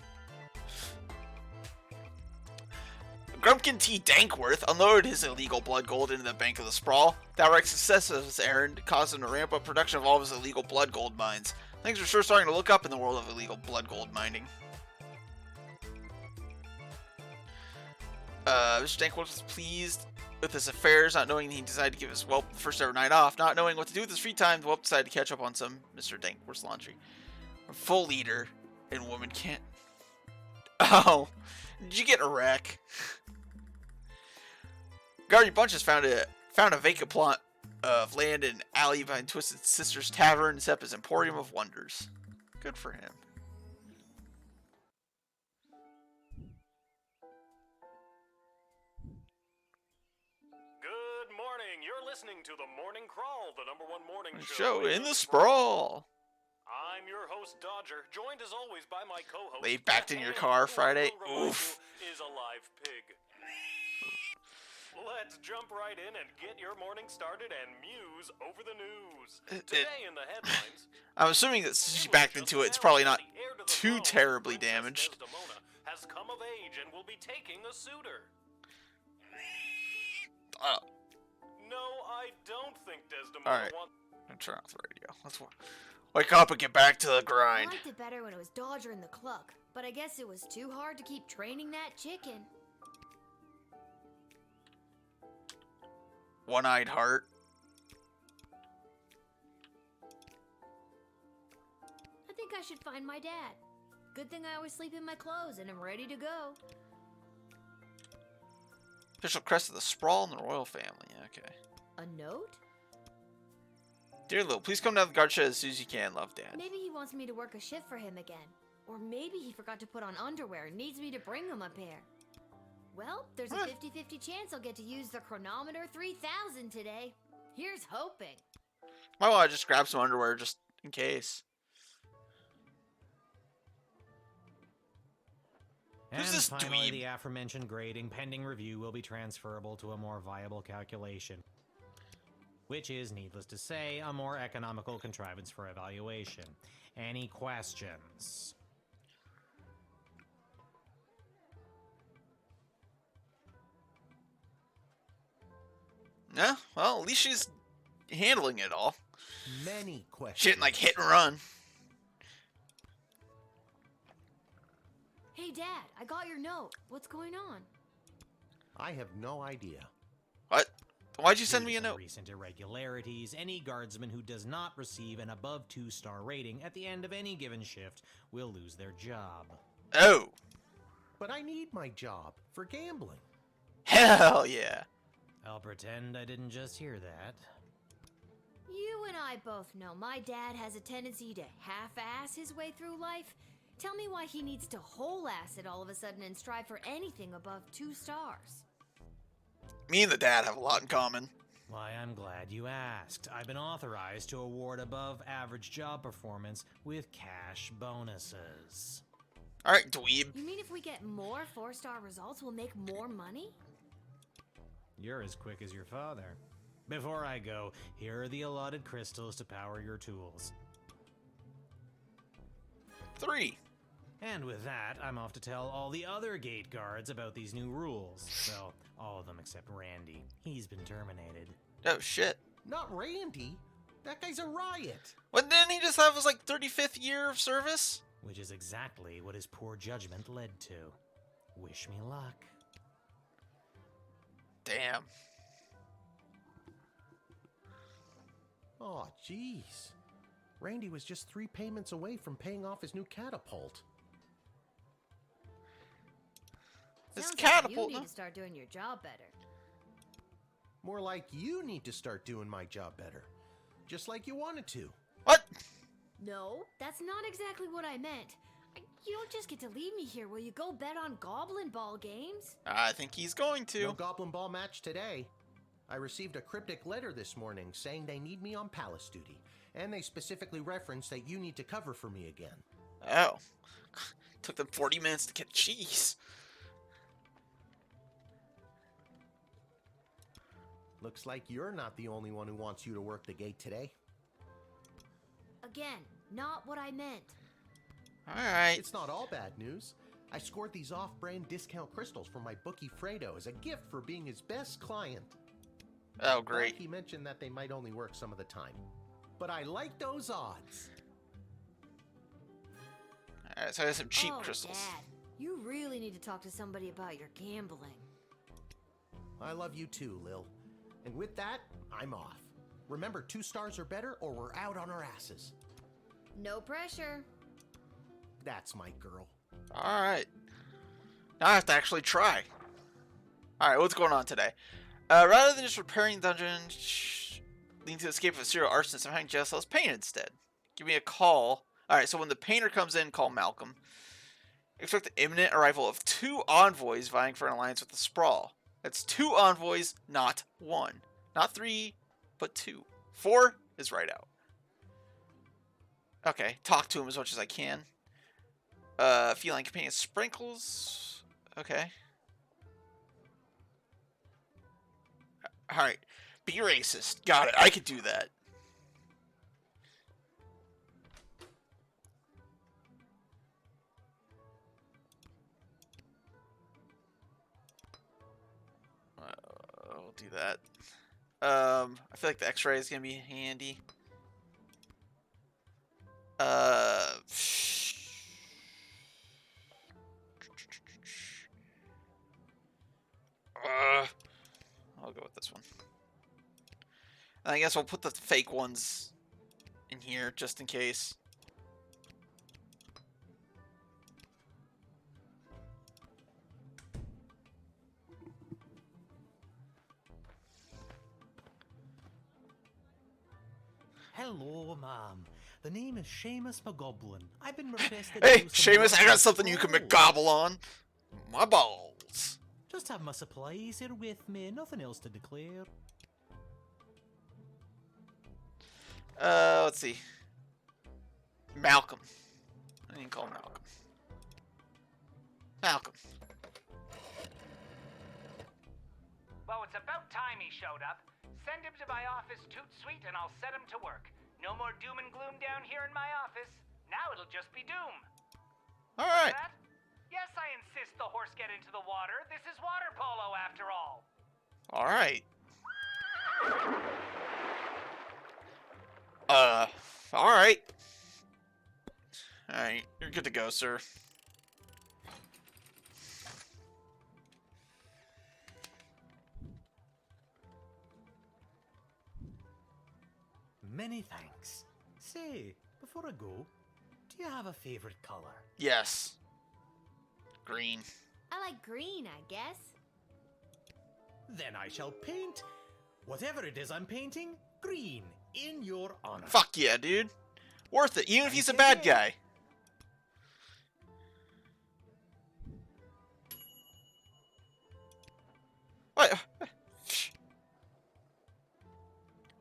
Grumpkin T. Dankworth unloaded his illegal blood gold into the bank of the sprawl. The outright success of his errand caused him to ramp up production of all of his illegal blood gold mines. Things are sure starting to look up in the world of illegal blood gold mining. Mr. Dankworth was pleased with his affairs, not knowing he decided to give his whelp the first ever night off. Not knowing what to do with his free time, the whelp decided to catch up on some Mr. Dankworth's laundry. A full leader and woman can't... Oh, did you get a wreck? Guardian Bunches found a vacant plot of land in an alley behind Twisted Sister's Tavern and set up his Emporium of Wonders. Good for him. Good morning. You're listening to the Morning Crawl, the #1 morning Show in the sprawl. I'm your host Dodger, joined as always by my co-host. Laid back in your car Friday. Oof. Is a live pig. Let's jump right in and get your morning started and muse over the news. Today in the headlines. I'm assuming that since she backed into it, it's probably not too terribly damaged. Desdemona has come of age and will be taking a suitor. No, I don't think Desdemona Alright, I'm turning off the radio. Let's wake up and get back to the I grind. liked it better when it was Dodger and the Cluck, but I guess it was too hard to keep training that chicken. One-eyed heart. I think I should find my dad. Good thing I always sleep in my clothes and I'm ready to go. Official crest of the sprawl and the royal family. Okay. A note? Dear Lil, please come down to the guard shed as soon as you can. Love, Dad. Maybe he wants me to work a shift for him again. Or maybe he forgot to put on underwear and needs me to bring him a pair. Well, there's a 50-50 chance I'll get to use the Chronometer 3000 today. Here's hoping. Might want to just grab some underwear just in case. And Who's this finally, dweeb? the aforementioned grading pending review will be transferable to a more viable calculation, which is, needless to say, a more economical contrivance for evaluation. Any questions? Yeah, well, at least she's handling it all. Many questions. She didn't like hit and run. Hey, Dad, I got your note. What's going on? I have no idea. What? Why'd you send Due me to a some note? Recent irregularities, any guardsman who does not receive an above 2-star rating at the end of any given shift will lose their job. Oh. But I need my job for gambling. Hell yeah. I'll pretend I didn't just hear that. You and I both know my dad has a tendency to half-ass his way through life. Tell me why he needs to whole-ass it all of a sudden and strive for anything above 2 stars. Me and the dad have a lot in common. Why, I'm glad you asked. I've been authorized to award above-average job performance with cash bonuses. Alright, dweeb. You mean if we get more 4-star results, we'll make more money? You're as quick as your father. Before I go, here are the allotted crystals to power your tools. 3. And with that, I'm off to tell all the other gate guards about these new rules. Well, all of them except Randy. He's been terminated. Oh, shit. Not Randy. That guy's a riot. What, didn't he just have his, 35th year of service? Which is exactly what his poor judgment led to. Wish me luck. Damn. Oh, jeez. Randy was just 3 payments away from paying off his new catapult. This Sounds catapult, like you huh? need to start doing your job better. More like you need to start doing my job better. Just like you wanted to. What? No, that's not exactly what I meant. You don't just get to leave me here. Will you go bet on Goblin Ball games? I think he's going to. No Goblin Ball match today. I received a cryptic letter this morning saying they need me on palace duty, and they specifically referenced that you need to cover for me again. Oh. Took them 40 minutes to get cheese. Looks like you're not the only one who wants you to work the gate today. Again, not what I meant. Alright. It's not all bad news. I scored these off-brand discount crystals from my bookie Fredo as a gift for being his best client. Oh, great. But he mentioned that they might only work some of the time. But I like those odds. Alright, so I have some cheap Oh, crystals. Dad, you really need to talk to somebody about your gambling. I love you too, Lil. And with that, I'm off. Remember, 2 stars or better, or we're out on our asses. No pressure. That's my girl. Alright. Now I have to actually try. Alright, what's going on today? Rather than just repairing the dungeon, leading to the escape of a serial arsonist, I'm having Jessel's paint instead. Give me a call. Alright, so when the painter comes in, call Malcolm. Expect the imminent arrival of 2 envoys vying for an alliance with the Sprawl. That's 2 envoys, not 1. Not 3, but 2. 4 is right out. Okay, talk to him as much as I can. Feline companion sprinkles. Okay. Alright. Be racist. Got it. I could do that. We'll do that. I feel like the X-ray is gonna be handy. I'll go with this one. And I guess I'll put the fake ones in here just in case. Hello, ma'am. The name is Seamus McGoblin. I've been requested. Hey, Seamus, I got something you can McGobble on. My balls. Just have my supplies here with me. Nothing else to declare. Let's see. Malcolm. I didn't call him Malcolm. Malcolm. Well, it's about time he showed up. Send him to my office toot sweet and I'll set him to work. No more doom and gloom down here in my office. Now it'll just be doom. Alright. Yes, I insist the horse get into the water. This is water polo after all. Alright. Alright. Alright, you're good to go, sir. Many thanks. Say, before I go, do you have a favorite color? Yes. Green. I like green, I guess. Then I shall paint whatever it is I'm painting green in your honor. Fuck yeah, dude. Worth it, even if he's a bad guy. What?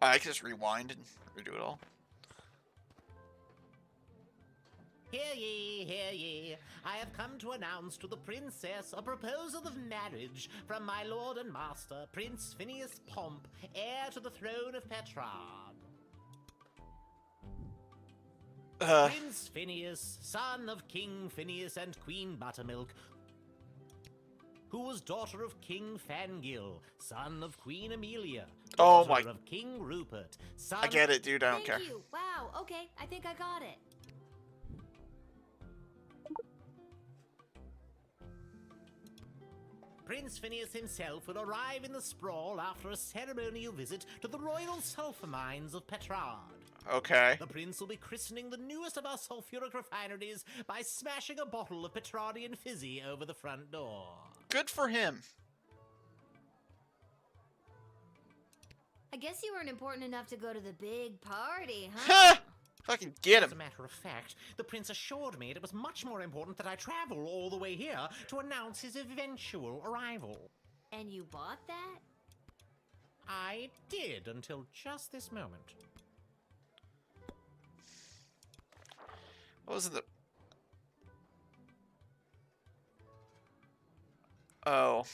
I can just rewind and redo it all. Hear ye, hear ye. I have come to announce to the princess a proposal of marriage from my lord and master, Prince Phineas Pomp, heir to the throne of Petrarch. Prince Phineas, son of King Phineas and Queen Buttermilk, who was daughter of King Fangil, son of Queen Amelia, Oh daughter my- of King Rupert, son I get it, dude. I don't Thank care. you. Wow, okay, I think I got it. Prince Phineas himself will arrive in the Sprawl after a ceremonial visit to the royal sulfur mines of Petrard. Okay. The prince will be christening the newest of our sulfuric refineries by smashing a bottle of Petrardian fizzy over the front door. Good for him. I guess you weren't important enough to go to the big party, huh? Fucking get As a him. matter of fact, the prince assured me it was much more important that I travel all the way here to announce his eventual arrival. And you bought that? I did until just this moment. What was the... Oh.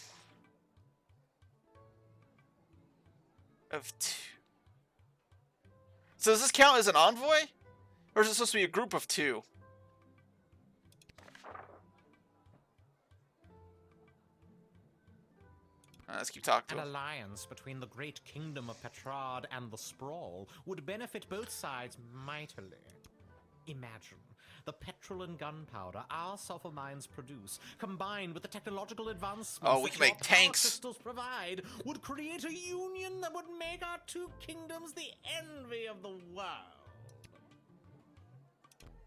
Of two. So does this count as an envoy? Or is it supposed to be a group of two? Let's keep talking to An him. alliance between the great kingdom of Petrard and the Sprawl would benefit both sides mightily. Imagine the petrol and gunpowder our sulfur mines produce, combined with the technological advancements Oh, we that can make your power tanks. crystals provide, would create a union that would make our two kingdoms the envy of the world.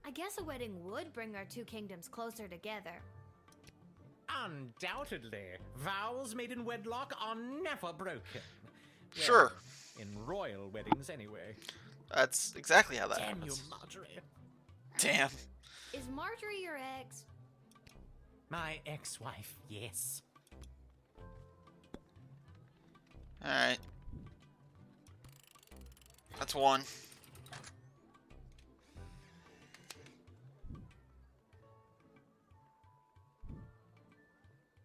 I guess a wedding would bring our two kingdoms closer together. Undoubtedly, vows made in wedlock are never broken. Well, Sure. in royal weddings, anyway. That's exactly how that Damn happens. you, Marjorie. Damn. Is Marjorie your ex? My ex-wife, yes. Alright. That's one.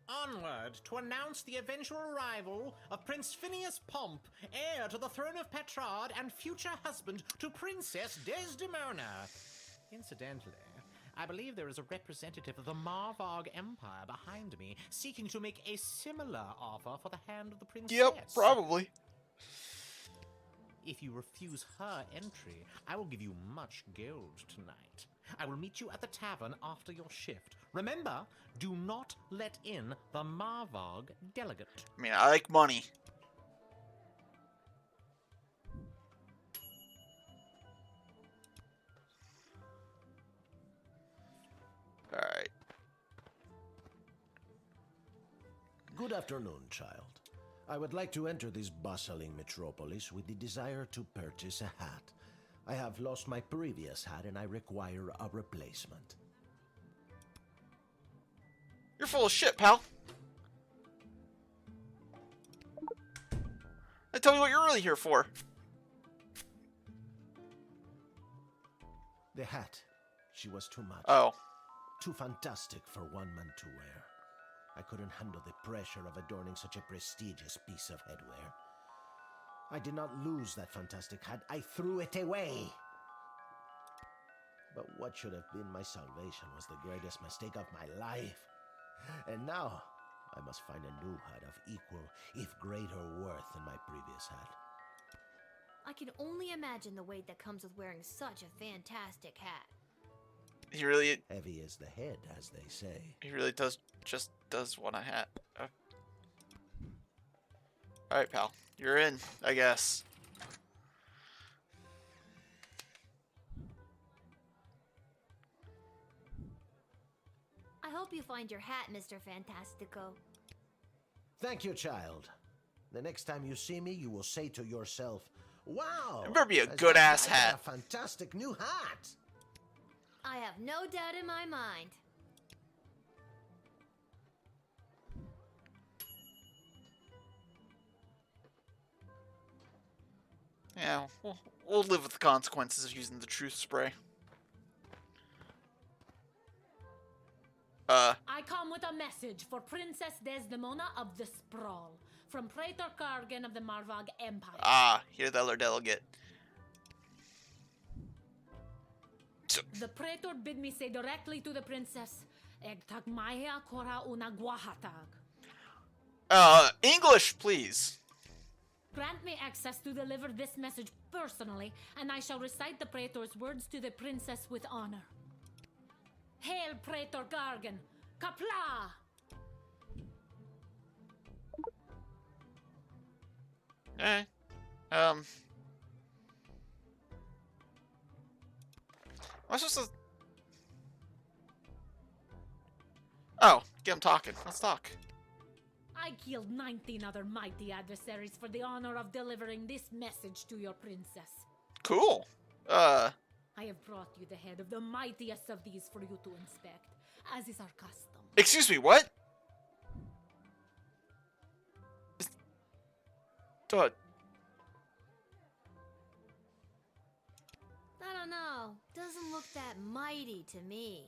Onward to announce the eventual arrival of Prince Phineas Pomp, heir to the throne of Petrard and future husband to Princess Desdemona. Incidentally, I believe there is a representative of the Marvarg Empire behind me, seeking to make a similar offer for the hand of the princess. Yep, probably. If you refuse her entry, I will give you much gold tonight. I will meet you at the tavern after your shift. Remember, do not let in the Marvarg delegate. I mean, I like money. Alright. Good afternoon, child. I would like to enter this bustling metropolis with the desire to purchase a hat. I have lost my previous hat and I require a replacement. You're full of shit, pal. Now tell me what you're really here for. The hat. She was too much. Oh. Too fantastic for one man to wear. I couldn't handle the pressure of adorning such a prestigious piece of headwear. I did not lose that fantastic hat. I threw it away. But what should have been my salvation was the greatest mistake of my life. And now, I must find a new hat of equal, if greater worth than my previous hat. I can only imagine the weight that comes with wearing such a fantastic hat. He really... Heavy is the head, as they say. He really does want a hat. Alright, pal. You're in, I guess. I hope you find your hat, Mr. Fantastico. Thank you, child. The next time you see me, you will say to yourself, "Wow! It better be a has good-ass that guy got hat." A fantastic new hat." I have no doubt in my mind. Yeah, we'll live with the consequences of using the truth spray. I come with a message for Princess Desdemona of the Sprawl, from Praetor Kargan of the Marvarg Empire. Ah, you're the other delegate. So, The Praetor bid me say directly to the princess, Egtag Maya Kora una Guahatag. English, please. Grant me access to deliver this message personally, and I shall recite the Praetor's words to the princess with honor. Hail, Praetor Gargan! Kapla! Okay. Am I supposed to... Oh, get him talking. Let's talk. I killed 19 other mighty adversaries for the honor of delivering this message to your princess. Cool. I have brought you the head of the mightiest of these for you to inspect, as is our custom. Excuse me, what? Duh. I don't know. Doesn't look that mighty to me.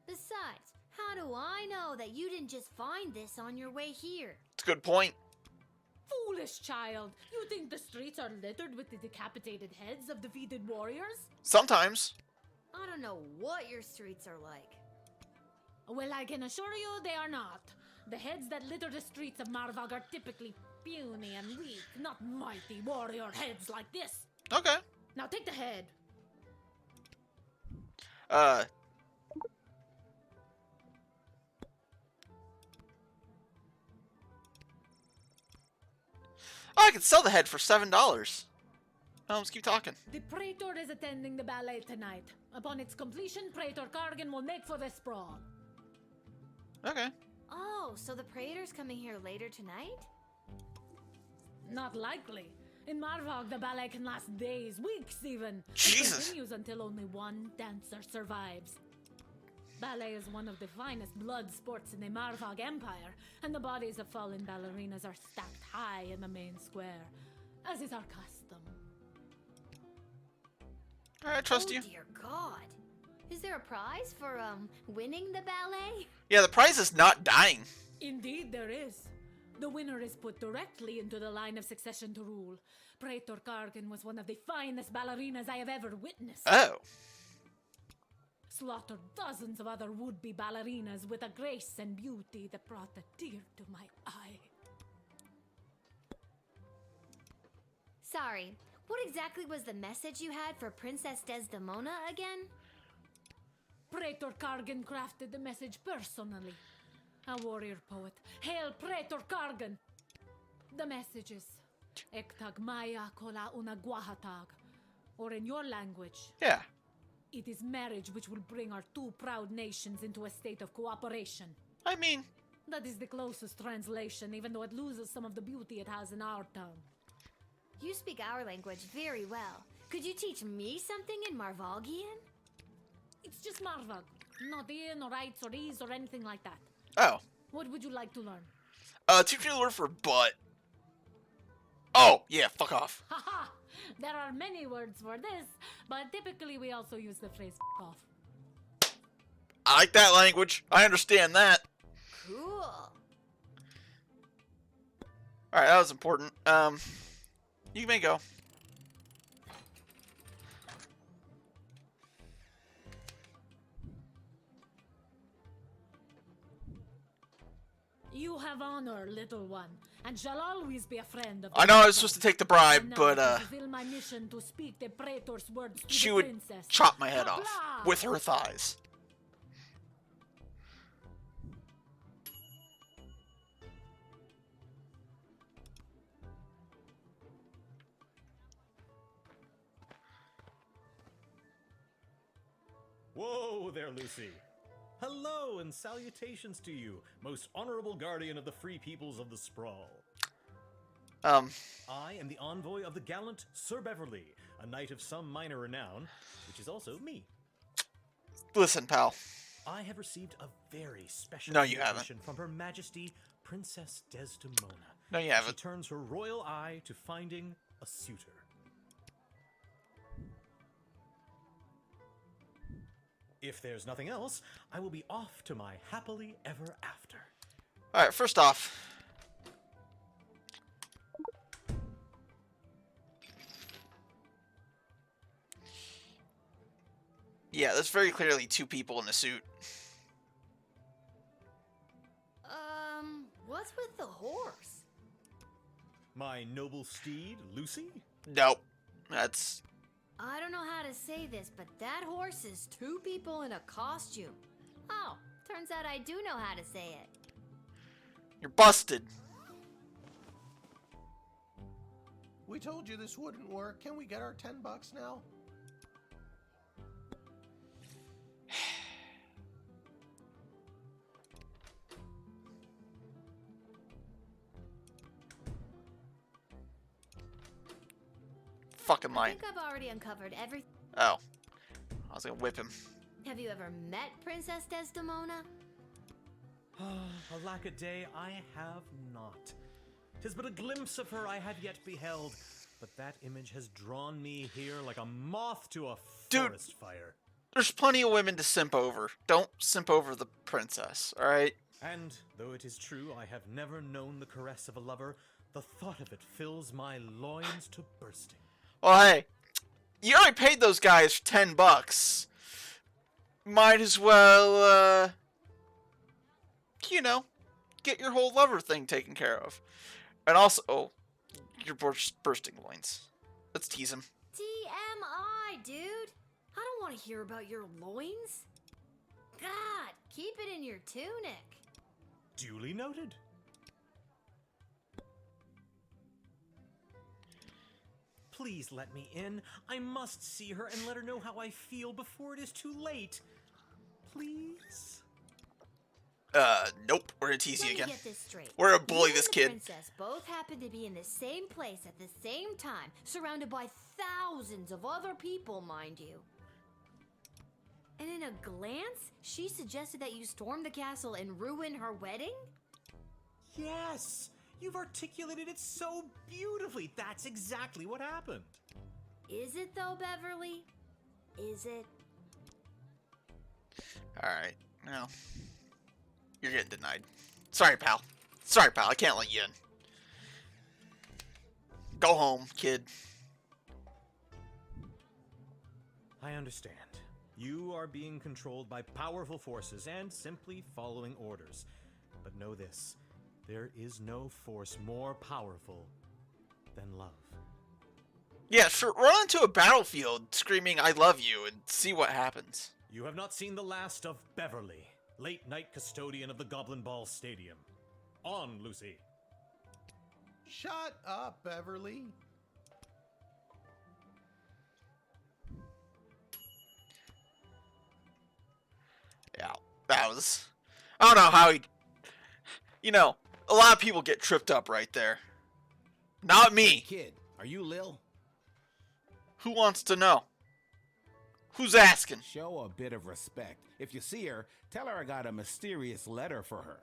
Besides, how do I know that you didn't just find this on your way here? It's a good point. Foolish child! You think the streets are littered with the decapitated heads of defeated warriors? Sometimes. I don't know what your streets are like. Well, I can assure you they are not. The heads that litter the streets of Marvog are typically puny and weak, not mighty warrior heads like this. Okay. Now take the head. Oh, I could sell the head for $7. Oh, let's keep talking. The Praetor is attending the ballet tonight. Upon its completion, Praetor Kargan will make for the sprawl. Okay. Oh, so the Praetor's coming here later tonight? Not likely. In Marvog, the ballet can last days, weeks even. Jesus. It continues until only one dancer survives. Ballet is one of the finest blood sports in the Marvog Empire, and the bodies of fallen ballerinas are stacked high in the main square, as is our custom. I trust you. Oh dear God. Is there a prize for, winning the ballet? Yeah, the prize is not dying. Indeed there is. The winner is put directly into the line of succession to rule. Praetor Kargan was one of the finest ballerinas I have ever witnessed. Oh. Slaughtered dozens of other would-be ballerinas with a grace and beauty that brought a tear to my eye. Sorry, what exactly was the message you had for Princess Desdemona again? Praetor Kargan crafted the message personally. A warrior poet. Hail Praetor Kargan! The message is Ektag Maya Kola Unaguahatag. Or in your language. Yeah. It is marriage which will bring our two proud nations into a state of cooperation. I mean... That is the closest translation, even though it loses some of the beauty it has in our tongue. You speak our language very well. Could you teach me something in Marvogian? It's just Marvog. Not in or rights or ease or anything like that. Oh. What would you like to learn? Teach me the word for butt. Oh, yeah, fuck off. Haha! There are many words for this, but typically we also use the phrase f off. I like that language. I understand that. Cool. Alright, that was important. You may go. You have honor, little one, and shall always be a friend of the I know I was Praetor. supposed to take the bribe, And now but, to fulfill my mission to speak the Praetor's words to she the would princess. chop my head Habla! off with her thighs. Whoa there, Lucy. Hello and salutations to you, most honorable guardian of the free peoples of the Sprawl. I am the envoy of the gallant Sir Beverly, a knight of some minor renown, which is also me. Listen, pal. I have received a very special No, you invitation haven't. from Her Majesty Princess Desdemona. No, you She haven't. turns her royal eye to finding a suitor. If there's nothing else, I will be off to my happily ever after. Alright, first off. Yeah, there's very clearly two people in a suit. What's with the horse? My noble steed, Lucy? Nope. That's... I don't know how to say this, but that horse is two people in a costume. Oh, turns out I do know how to say it. You're busted. We told you this wouldn't work. Can we get our $10 now? Fucking I line. think I've already uncovered everything. Oh. I was gonna whip him. Have you ever met Princess Desdemona? Alack a day, I have not. 'Tis but a glimpse of her I have yet beheld, but that image has drawn me here like a moth to a forest fire. There's plenty of women to simp over. Don't simp over the princess, alright? And, though it is true I have never known the caress of a lover, the thought of it fills my loins to bursting. Well, hey, you already paid those guys $10. Might as well, you know, get your whole lover thing taken care of. And also, oh, you're bursting loins. Let's tease him. TMI, dude. I don't want to hear about your loins. God, keep it in your tunic. Duly noted. Please let me in. I must see her and let her know how I feel before it is too late. Please? Nope. We're gonna tease you Let me again. get this straight. We're gonna bully You this and kid. the princess both happen to be in the same place at the same time, surrounded by thousands of other people, mind you. And in a glance, she suggested that you storm the castle and ruin her wedding? Yes! You've articulated it so beautifully. That's exactly what happened. Is it though, Beverly? Is it? Alright, well, you're getting denied. Sorry, pal. Sorry, pal, I can't let you in. Go home, kid. I understand. You are being controlled by powerful forces and simply following orders. But know this, there is no force more powerful than love. Yeah, sure, run into a battlefield screaming, I love you, and see what happens. You have not seen the last of Beverly, late night custodian of the Goblin Ball Stadium. On, Lucy. Shut up, Beverly. Yeah, that was... I don't know how he... You know, a lot of people get tripped up right there. Not me. Hey kid, are you Lil? Who wants to know? Who's asking? Show a bit of respect. If you see her, tell her I got a mysterious letter for her.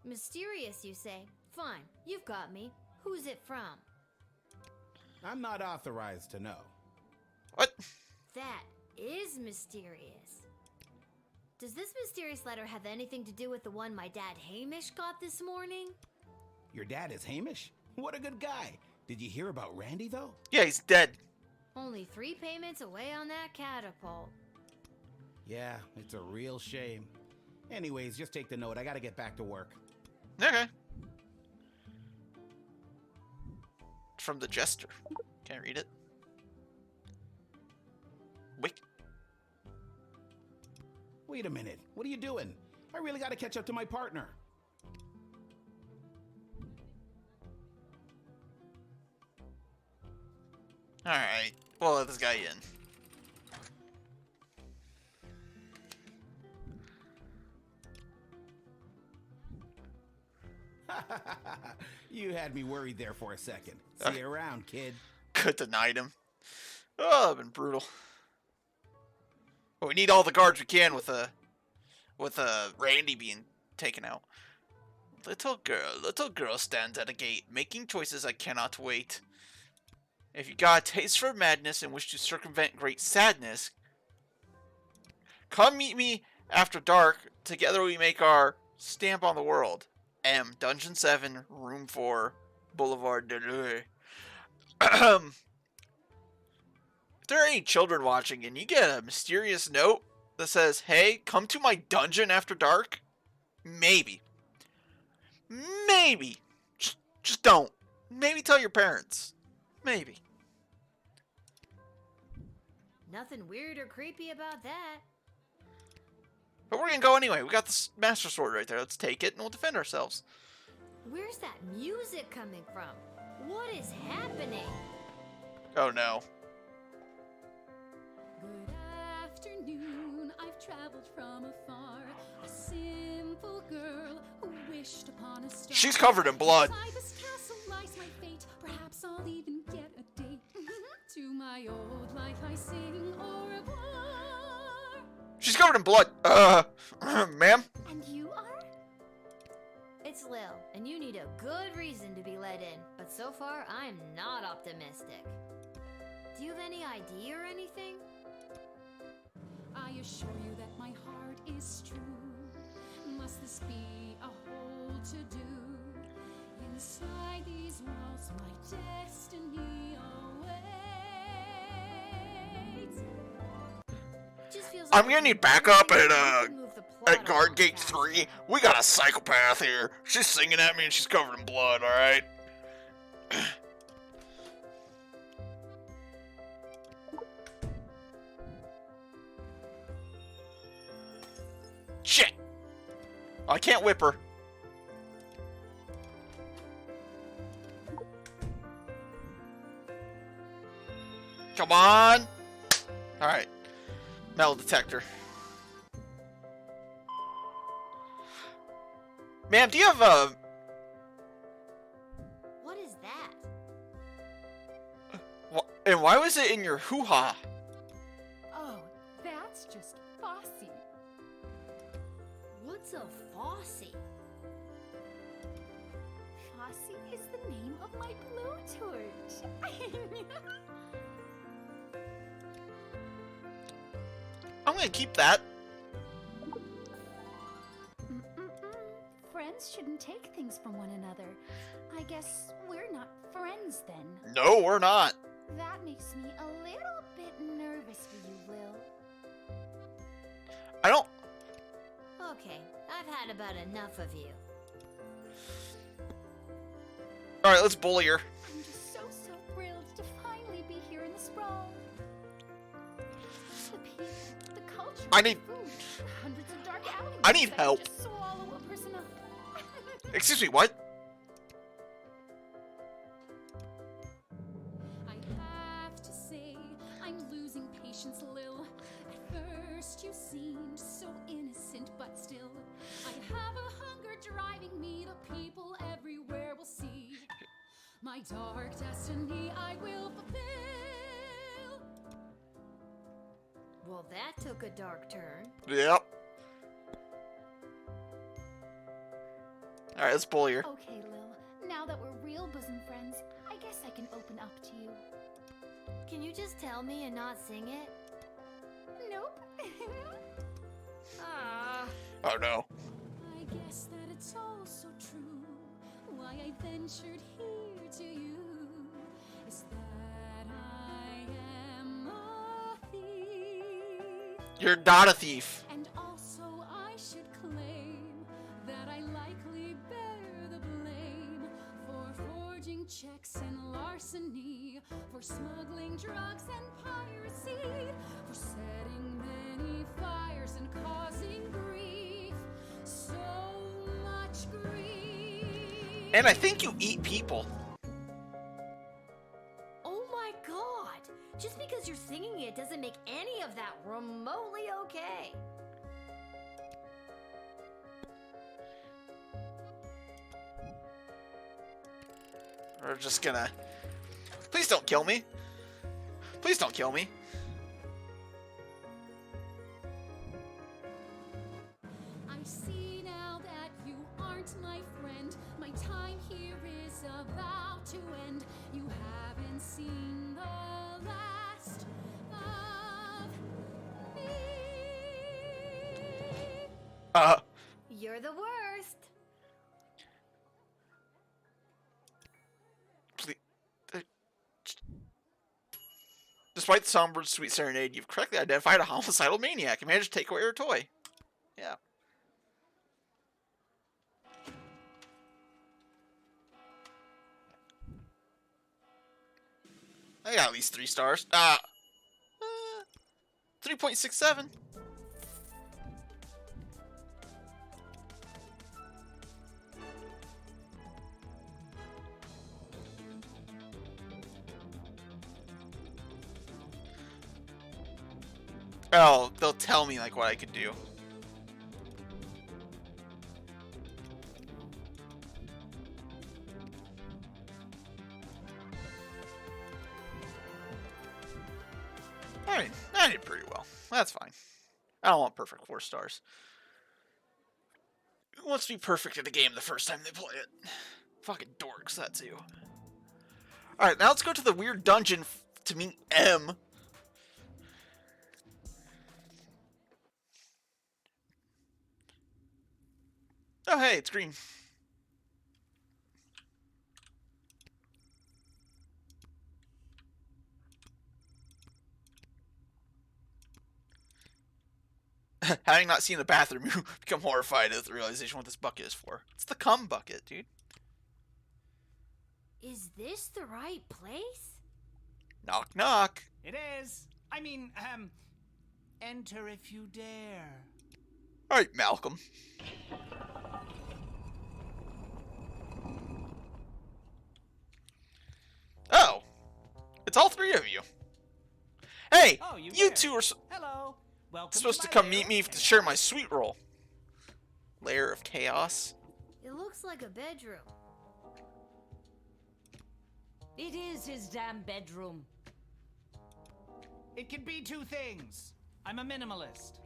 Mysterious, you say? Fine, you've got me. Who's it from? I'm not authorized to know. What? That is mysterious. Does this mysterious letter have anything to do with the one my dad Hamish got this morning? Your dad is Hamish? What a good guy. Did you hear about Randy, though? Yeah, he's dead. Only 3 payments away on that catapult. Yeah, it's a real shame. Anyways, just take the note. I gotta get back to work. Okay. From the Jester. Can't read it. Wait a minute. What are you doing? I really gotta catch up to my partner. Alright. We'll let this guy in. You had me worried there for a second. See you around, kid. Could denied him. Oh, that'd been brutal. But we need all the guards we can with Randy being taken out. Little girl stands at a gate, making choices I cannot wait. If you got a taste for madness and wish to circumvent great sadness, come meet me after dark. Together we make our stamp on the world. M. Dungeon 7, Room 4, Boulevard de Lure. If there are any children watching and you get a mysterious note that says, hey, come to my dungeon after dark, maybe. Maybe. Just don't. Maybe tell your parents. Maybe. Nothing weird or creepy about that. But we're gonna go anyway. We got this Master Sword right there. Let's take it and we'll defend ourselves. Where's that music coming from? What is happening? Oh no. Good afternoon, I've traveled from afar. A simple girl who wished upon a star. She's covered in blood. Inside this castle lies my fate. Perhaps I'll even get a date to my my old life I sing au revoir. She's covered in blood. Ma'am? And you are? It's Lil, and you need a good reason to be let in. But so far, I'm not optimistic. Do you have any ID or anything? I assure you that my heart is true. Must this be a hole to do? Inside these walls, my destiny awaits. Just feels I'm like gonna need backup at guard gate 3. We got a psychopath here. She's singing at me and she's covered in blood, alright? Shit! I can't whip her. Come on! Alright. Metal detector. Ma'am, do you have a... What is that? And why was it in your hoo-ha? Oh, that's just bossy. What's a Fossy? Fossy is the name of my blowtorch. I'm gonna keep that. Friends shouldn't take things from one another. I guess we're not friends then. No, we're not. That makes me a little bit nervous for you, Lil. I don't... Okay, I've had about enough of you. Alright, let's bully her. I'm just so thrilled to finally be here in the sprawl. The people, the culture, I need... the food, hundreds of dark alleyways I need that help. Just swallow a person up. Excuse me, what? I have to say, I'm losing patience, Lil. At first you seemed so innocent, but still, I have a hunger driving me. The people everywhere will see. My dark destiny I will fulfill. Well, that took a dark turn. Yep. Alright, let's bully her. Okay, Lil. Now that we're real bosom friends, I guess I can open up to you. Can you just tell me and not sing it? Nope. Ah. Oh no. I guess that it's all so true. Why I ventured here to you is that I am a thief. You're not a thief. And also I should claim that I likely bear the blame for forging checks and larceny, for smuggling drugs and piracy, for setting many fires and causing grief, so much grief. And I think you eat people. Oh my god! Just because you're singing it doesn't make any of that remotely okay. We're just gonna... Please don't kill me. Please don't kill me. I see now that you aren't my friend. My time here is about to end. You haven't seen the last of me. You're the worst. Despite the Songbird's sweet serenade, you've correctly identified a homicidal maniac and managed to take away her toy. Yeah. I got at least 3 stars. 3.67. Oh, they'll tell me like what I could do. I did pretty well. That's fine. I don't want perfect 4 stars. Who wants to be perfect at a game the first time they play it? Fucking dorks, that too. Alright, now let's go to the weird dungeon to meet M. Oh, hey, it's green. Having not seen the bathroom, you become horrified at the realization what this bucket is for. It's the cum bucket, dude. Is this the right place? Knock, knock. It is. I mean, enter if you dare. Alright, Malcolm. Oh. It's all 3 of you. Hey, Oh, you two are Hello. Welcome supposed to my come lair meet me of to share my sweet roll. Lair of chaos. It looks like a bedroom. It is his damn bedroom. It can be 2 things. I'm a minimalist.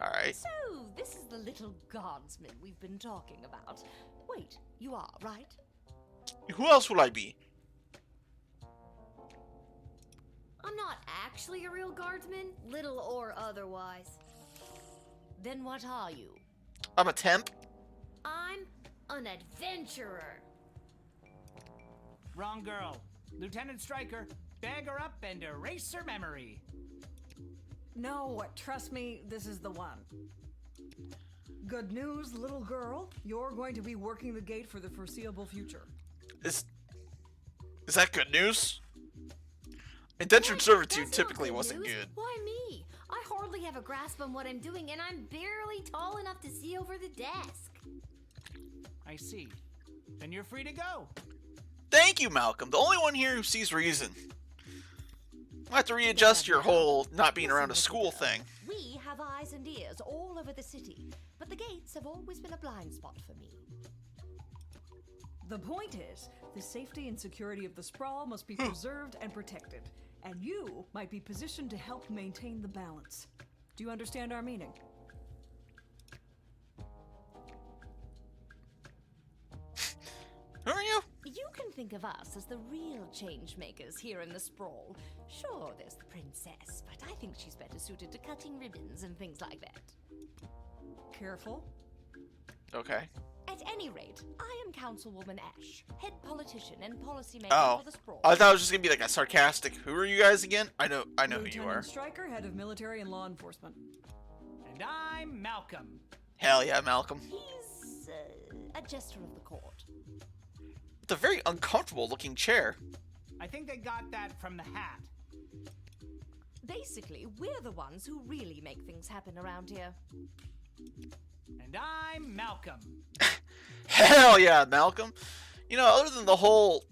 Alright. So, this is the little guardsman we've been talking about. Wait, you are, right? Who else will I be? I'm not actually a real guardsman, little or otherwise. Then what are you? I'm a temp. I'm an adventurer. Wrong girl. Lieutenant Stryker, bag her up and erase her memory. No, trust me, this is the one. Good news, little girl. You're going to be working the gate for the foreseeable future. Is that good news? Indentured servitude That's typically not wasn't news. good. Why me? I hardly have a grasp on what I'm doing, and I'm barely tall enough to see over the desk. I see. Then you're free to go. Thank you, Malcolm. The only one here who sees reason. I'll have to readjust your whole not being around a school thing. We have eyes and ears all over the city, but the gates have always been a blind spot for me. The point is, the safety and security of the sprawl must be preserved and protected, and you might be positioned to help maintain the balance. Do you understand our meaning? Who are you? You can think of us as the real change makers here in the sprawl. Sure, there's the princess, but I think she's better suited to cutting ribbons and things like that. Careful. Okay. At any rate, I am Councilwoman Ash, head politician and policymaker Oh, for the sprawl. I thought it was just gonna be like a sarcastic. Who are you guys again? I know who you Lieutenant are. Stryker, head of military and law enforcement. And I'm Malcolm. Hell yeah, Malcolm. He's a jester of the court. It's a very uncomfortable looking chair. I think they got that from the hat. Basically, we're the ones who really make things happen around here. And I'm Malcolm. Hell yeah, Malcolm. You know, other than the whole,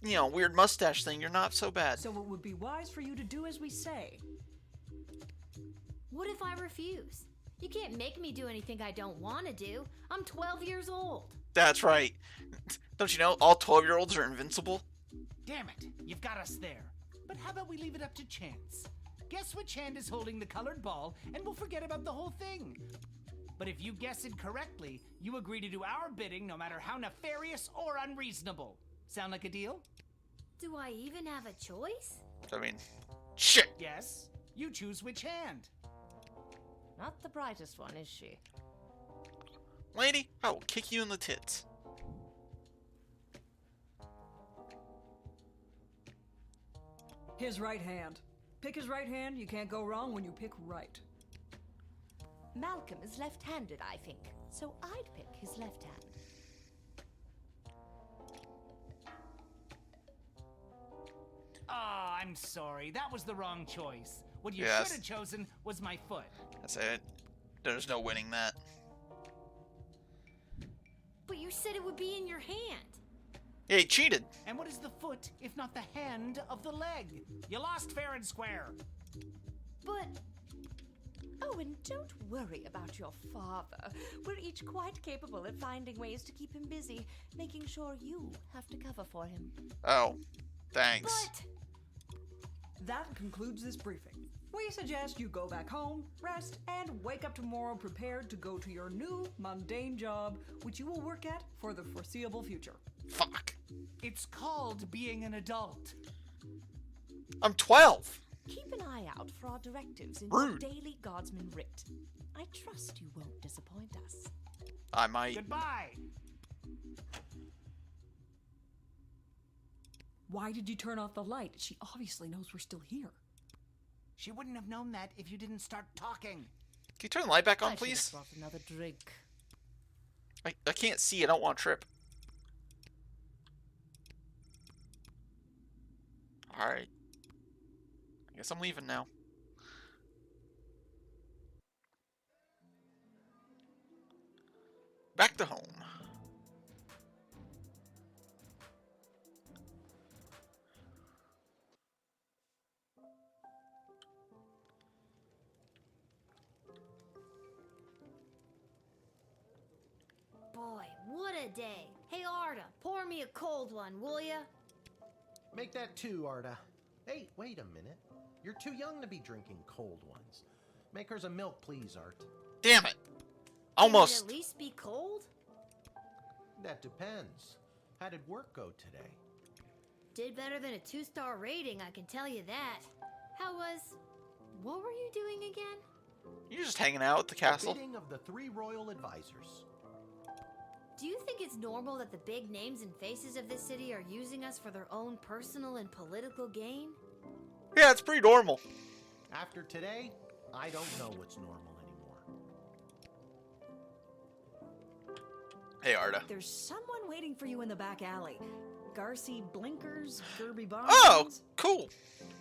weird mustache thing, you're not so bad. So it would be wise for you to do as we say. What if I refuse? You can't make me do anything I don't want to do. I'm 12 years old. That's right. Don't you know, all 12-year-olds are invincible? Damn it, you've got us there. But how about we leave it up to chance? Guess which hand is holding the colored ball, and we'll forget about the whole thing. But if you guess it correctly, you agree to do our bidding no matter how nefarious or unreasonable. Sound like a deal? Do I even have a choice? I mean, shit. Yes. You choose which hand. Not the brightest one, is she? Lady, I will kick you in the tits. His right hand. Pick his right hand, you can't go wrong when you pick right. Malcolm is left-handed, I think, so I'd pick his left hand. Ah, I'm sorry. That was the wrong choice. What you Yes. should have chosen was my foot. That's it. There's no winning that. But you said it would be in your hand. Yeah, he cheated. And what is the foot if not the hand of the leg? You lost fair and square. But... Oh, and don't worry about your father. We're each quite capable of finding ways to keep him busy, making sure you have to cover for him. Oh, thanks. But... That concludes this briefing. We suggest you go back home, rest, and wake up tomorrow prepared to go to your new mundane job, which you will work at for the foreseeable future. Fuck. It's called being an adult. I'm 12. Keep an eye out for our directives in Rude. your daily Guardsman writ. I trust you won't disappoint us. I might. Goodbye. Why did you turn off the light? She obviously knows we're still here. She wouldn't have known that if you didn't start talking. Can you turn the light back on, I please? should have brought another drink. I can't see. I don't want to trip. Alright. I guess I'm leaving now. Back to home. Boy, what a day. Hey, Arda, pour me a cold one, will ya? Make that 2, Arda. Hey, wait a minute. You're too young to be drinking cold ones. Make hers a milk, please, Art. Damn it. Can Almost. it at least be cold? That depends. How did work go today? Did better than a 2-star rating, I can tell you that. How was... What were you doing again? You're just hanging out at the castle. Bidding of the 3 royal advisors. Do you think it's normal that the big names and faces of this city are using us for their own personal and political gain? Yeah, it's pretty normal. After today, I don't know what's normal anymore. Hey, Arda. There's someone waiting for you in the back alley. Garcy Blinkers, Gerby Bonds. Oh, cool.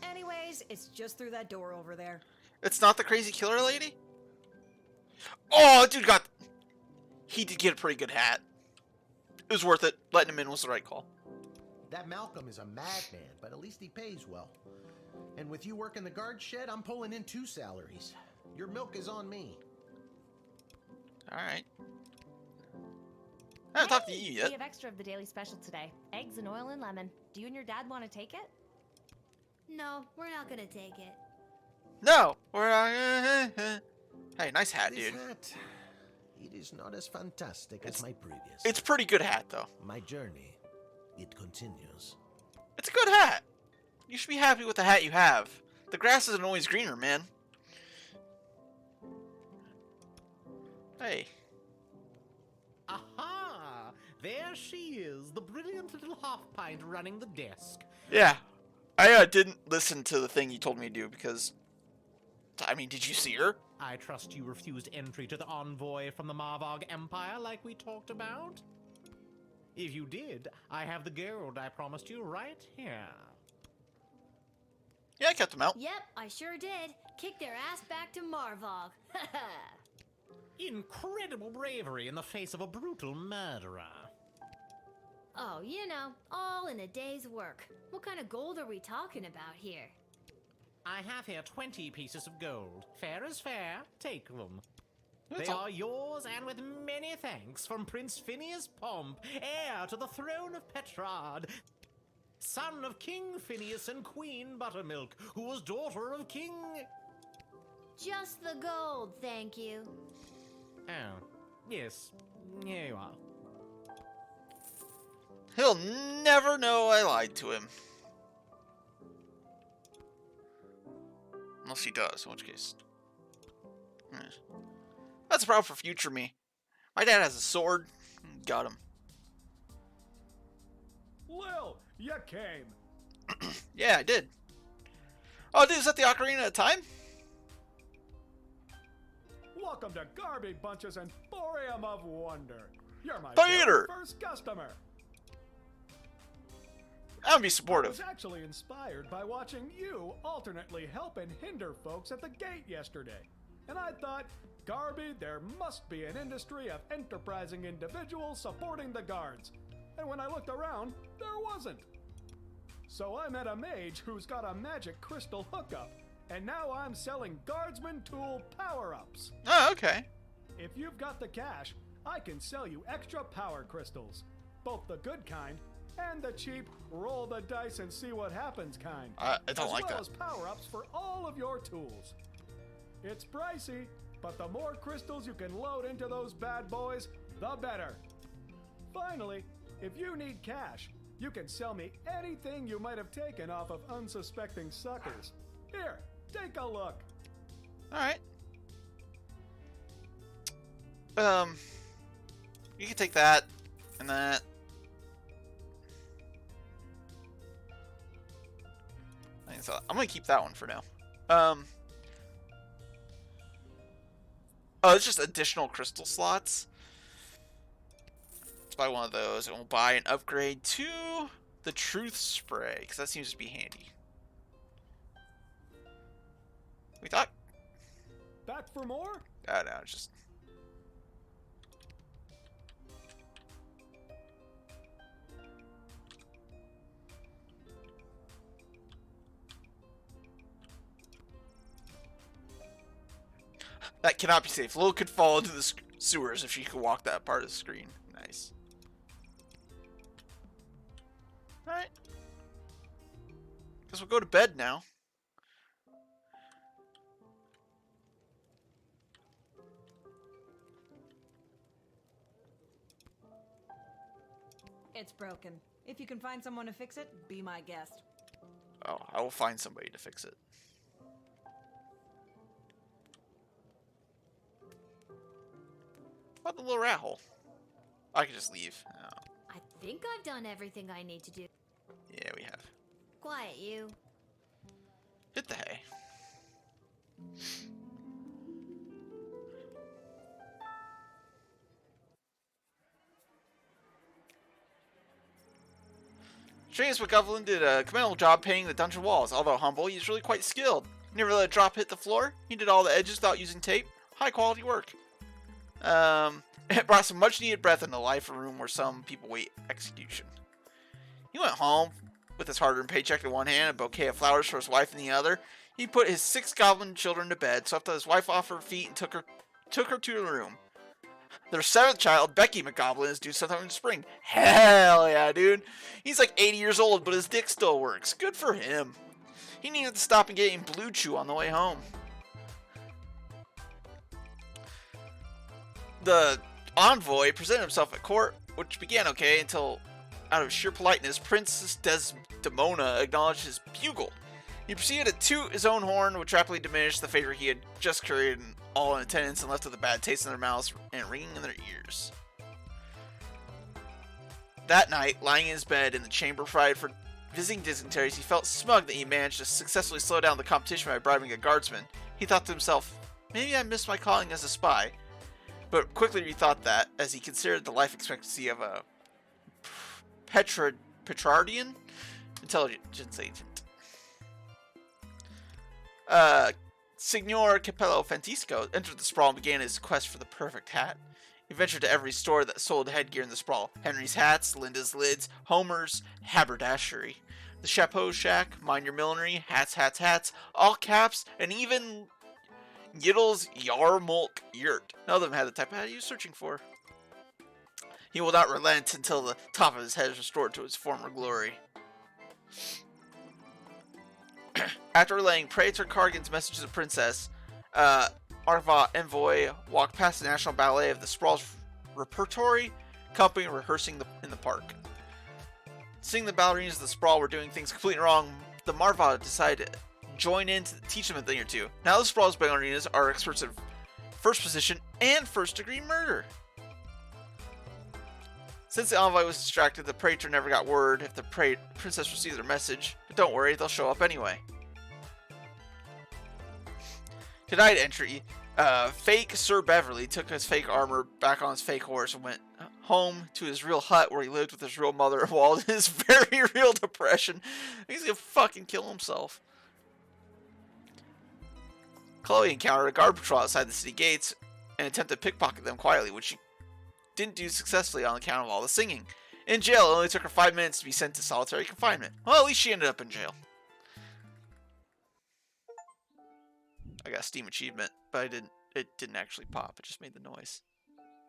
Anyways, it's just through that door over there. It's not the crazy killer lady? Oh, dude got... He did get a pretty good hat. It was worth it. Letting him in was the right call. That Malcolm is a madman, but at least he pays well. And with you working the guard shed, I'm pulling in 2 salaries. Your milk is on me. Alright. I haven't talked to you yet. We have extra of the daily special today. Eggs and oil and lemon. Do you and your dad want to take it? No, we're not gonna take it. No, we're not. Hey, nice hat, This dude. hat, it is not as fantastic as my previous. It's a pretty good hat, though. My journey, it continues. It's a good hat. You should be happy with the hat you have. The grass isn't always greener, man. Hey. Aha! There she is, the brilliant little half-pint running the desk. Yeah. I didn't listen to the thing you told me to do because... I mean, did you see her? I trust you refused entry to the envoy from the Marvog Empire like we talked about? If you did, I have the gold I promised you right here. Yeah, I kept him out. Yep, I sure did. Kick their ass back to Marvog. Incredible bravery in the face of a brutal murderer. Oh, you know, all in a day's work. What kind of gold are we talking about here? I have here 20 pieces of gold. Fair is fair. Take them. That's They all- are yours, and with many thanks from Prince Phineas Pomp, heir to the throne of Petrard, son of King Phineas and Queen Buttermilk, who was daughter of King... Just the gold, thank you. Oh, yes. Here you are. He'll never know I lied to him. Unless he does, in which case... That's a problem for future me. My dad has a sword. Got him. Lil, you came. Yeah, I did. Oh, dude, is that the Ocarina of Time? Welcome to Garby Bunches and Emporium of Wonder. You're my Peter! very first customer. I'm gonna be I supportive. was actually inspired by watching you alternately help and hinder folks at the gate yesterday. And I thought, Garby, there must be an industry of enterprising individuals supporting the guards. And when I looked around, there wasn't. So I met a mage who's got a magic crystal hookup, and now I'm selling Guardsman tool power-ups. Oh, okay. If you've got the cash, I can sell you extra power crystals, both the good kind and the cheap roll the dice and see what happens kind. I don't like as well that. as power-ups for all of your tools. It's pricey, but the more crystals you can load into those bad boys, the better. Finally, if you need cash, you can sell me anything you might have taken off of unsuspecting suckers. Here, take a look. Alright. You can take that and that. So I'm gonna keep that one for now. Oh, it's just additional crystal slots. Let's buy one of those, and we'll buy an upgrade to the Truth Spray, because that seems to be handy. We thought. Back for more? Oh no, just. That cannot be safe. Lil could fall into the sewers if she could walk that part of the screen. Nice. Alright. Guess we'll go to bed now. It's broken. If you can find someone to fix it, be my guest. Oh, I will find somebody to fix it. What about the little rat hole? I can just leave. Oh. I think I've done everything I need to do. Yeah, we have. Quiet, you. Hit the hay. James McGovern did a commendable job painting the dungeon walls. Although humble, he's really quite skilled. He never let a drop hit the floor. He did all the edges without using tape. High quality work. It brought some much needed breath into life, a room where some people wait execution. He went home with his hard-earned paycheck in one hand, a bouquet of flowers for his wife in the other. He put his 6 goblin children to bed, swept his wife off her feet, and took her to the room. Their 7th child, Becky McGoblin, is due sometime in spring. Hell yeah, dude. He's like 80 years old, but his dick still works. Good for him. He needed to stop and get Blue Chew on the way home. The envoy presented himself at court, which began okay until, out of sheer politeness, Princess Desdemona acknowledged his bugle. He proceeded to toot his own horn, which rapidly diminished the favor he had just created in all in attendance and left with a bad taste in their mouths and ringing in their ears. That night, lying in his bed in the chamber fried for visiting dignitaries, he felt smug that he managed to successfully slow down the competition by bribing a guardsman. He thought to himself, maybe I missed my calling as a spy. But quickly rethought that, as he considered the life expectancy of a Petrardian intelligence agent. Signor Capello Fantisco entered the sprawl and began his quest for the perfect hat. He ventured to every store that sold headgear in the sprawl. Henry's Hats, Linda's Lids, Homer's Haberdashery, the Chapeau Shack, Mind Your Millinery, Hats, all caps, and even Yiddle's Yarmulke Yurt. None of them had the type of hat he was searching for. He will not relent until the top of his head is restored to its former glory. After relaying Praetor Cargan's message to the princess, Arva Envoy walked past the National Ballet of the Sprawl's repertory company rehearsing in the park. Seeing the ballerinas of the Sprawl were doing things completely wrong, the Marva decided to join in to teach them a thing or two. Now the Sprawl's ballerinas are experts in first position and first-degree murder. Since the envoy was distracted, the Praetor never got word if the princess received their message. But don't worry, they'll show up anyway. Tonight entry, fake Sir Beverly took his fake armor back on his fake horse and went home to his real hut where he lived with his real mother while in his very real depression. He's gonna fucking kill himself. Chloe encountered a guard patrol outside the city gates and attempted to pickpocket them quietly, which she didn't do successfully on account of all the singing. In jail, it only took her 5 minutes to be sent to solitary confinement. Well, at least she ended up in jail. I got a Steam achievement, but it didn't actually pop. It just made the noise.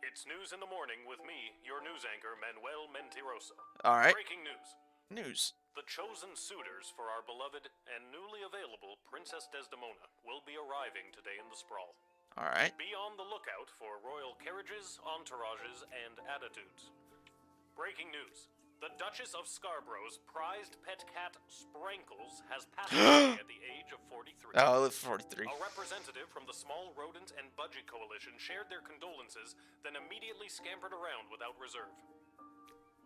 In It's News in the Morning with me, your news anchor, Manuel Mentiroso. Alright. Breaking news. News. The chosen suitors for our beloved and newly available Princess Desdemona will be arriving today in the Sprawl. Alright. Be on the lookout for royal carriages, entourages, and attitudes. Breaking news. The Duchess of Scarborough's prized pet cat, Sprankles, has passed away at the age of 43. Oh, I live 43. A representative from the Small Rodent and Budget Coalition shared their condolences, then immediately scampered around without reserve.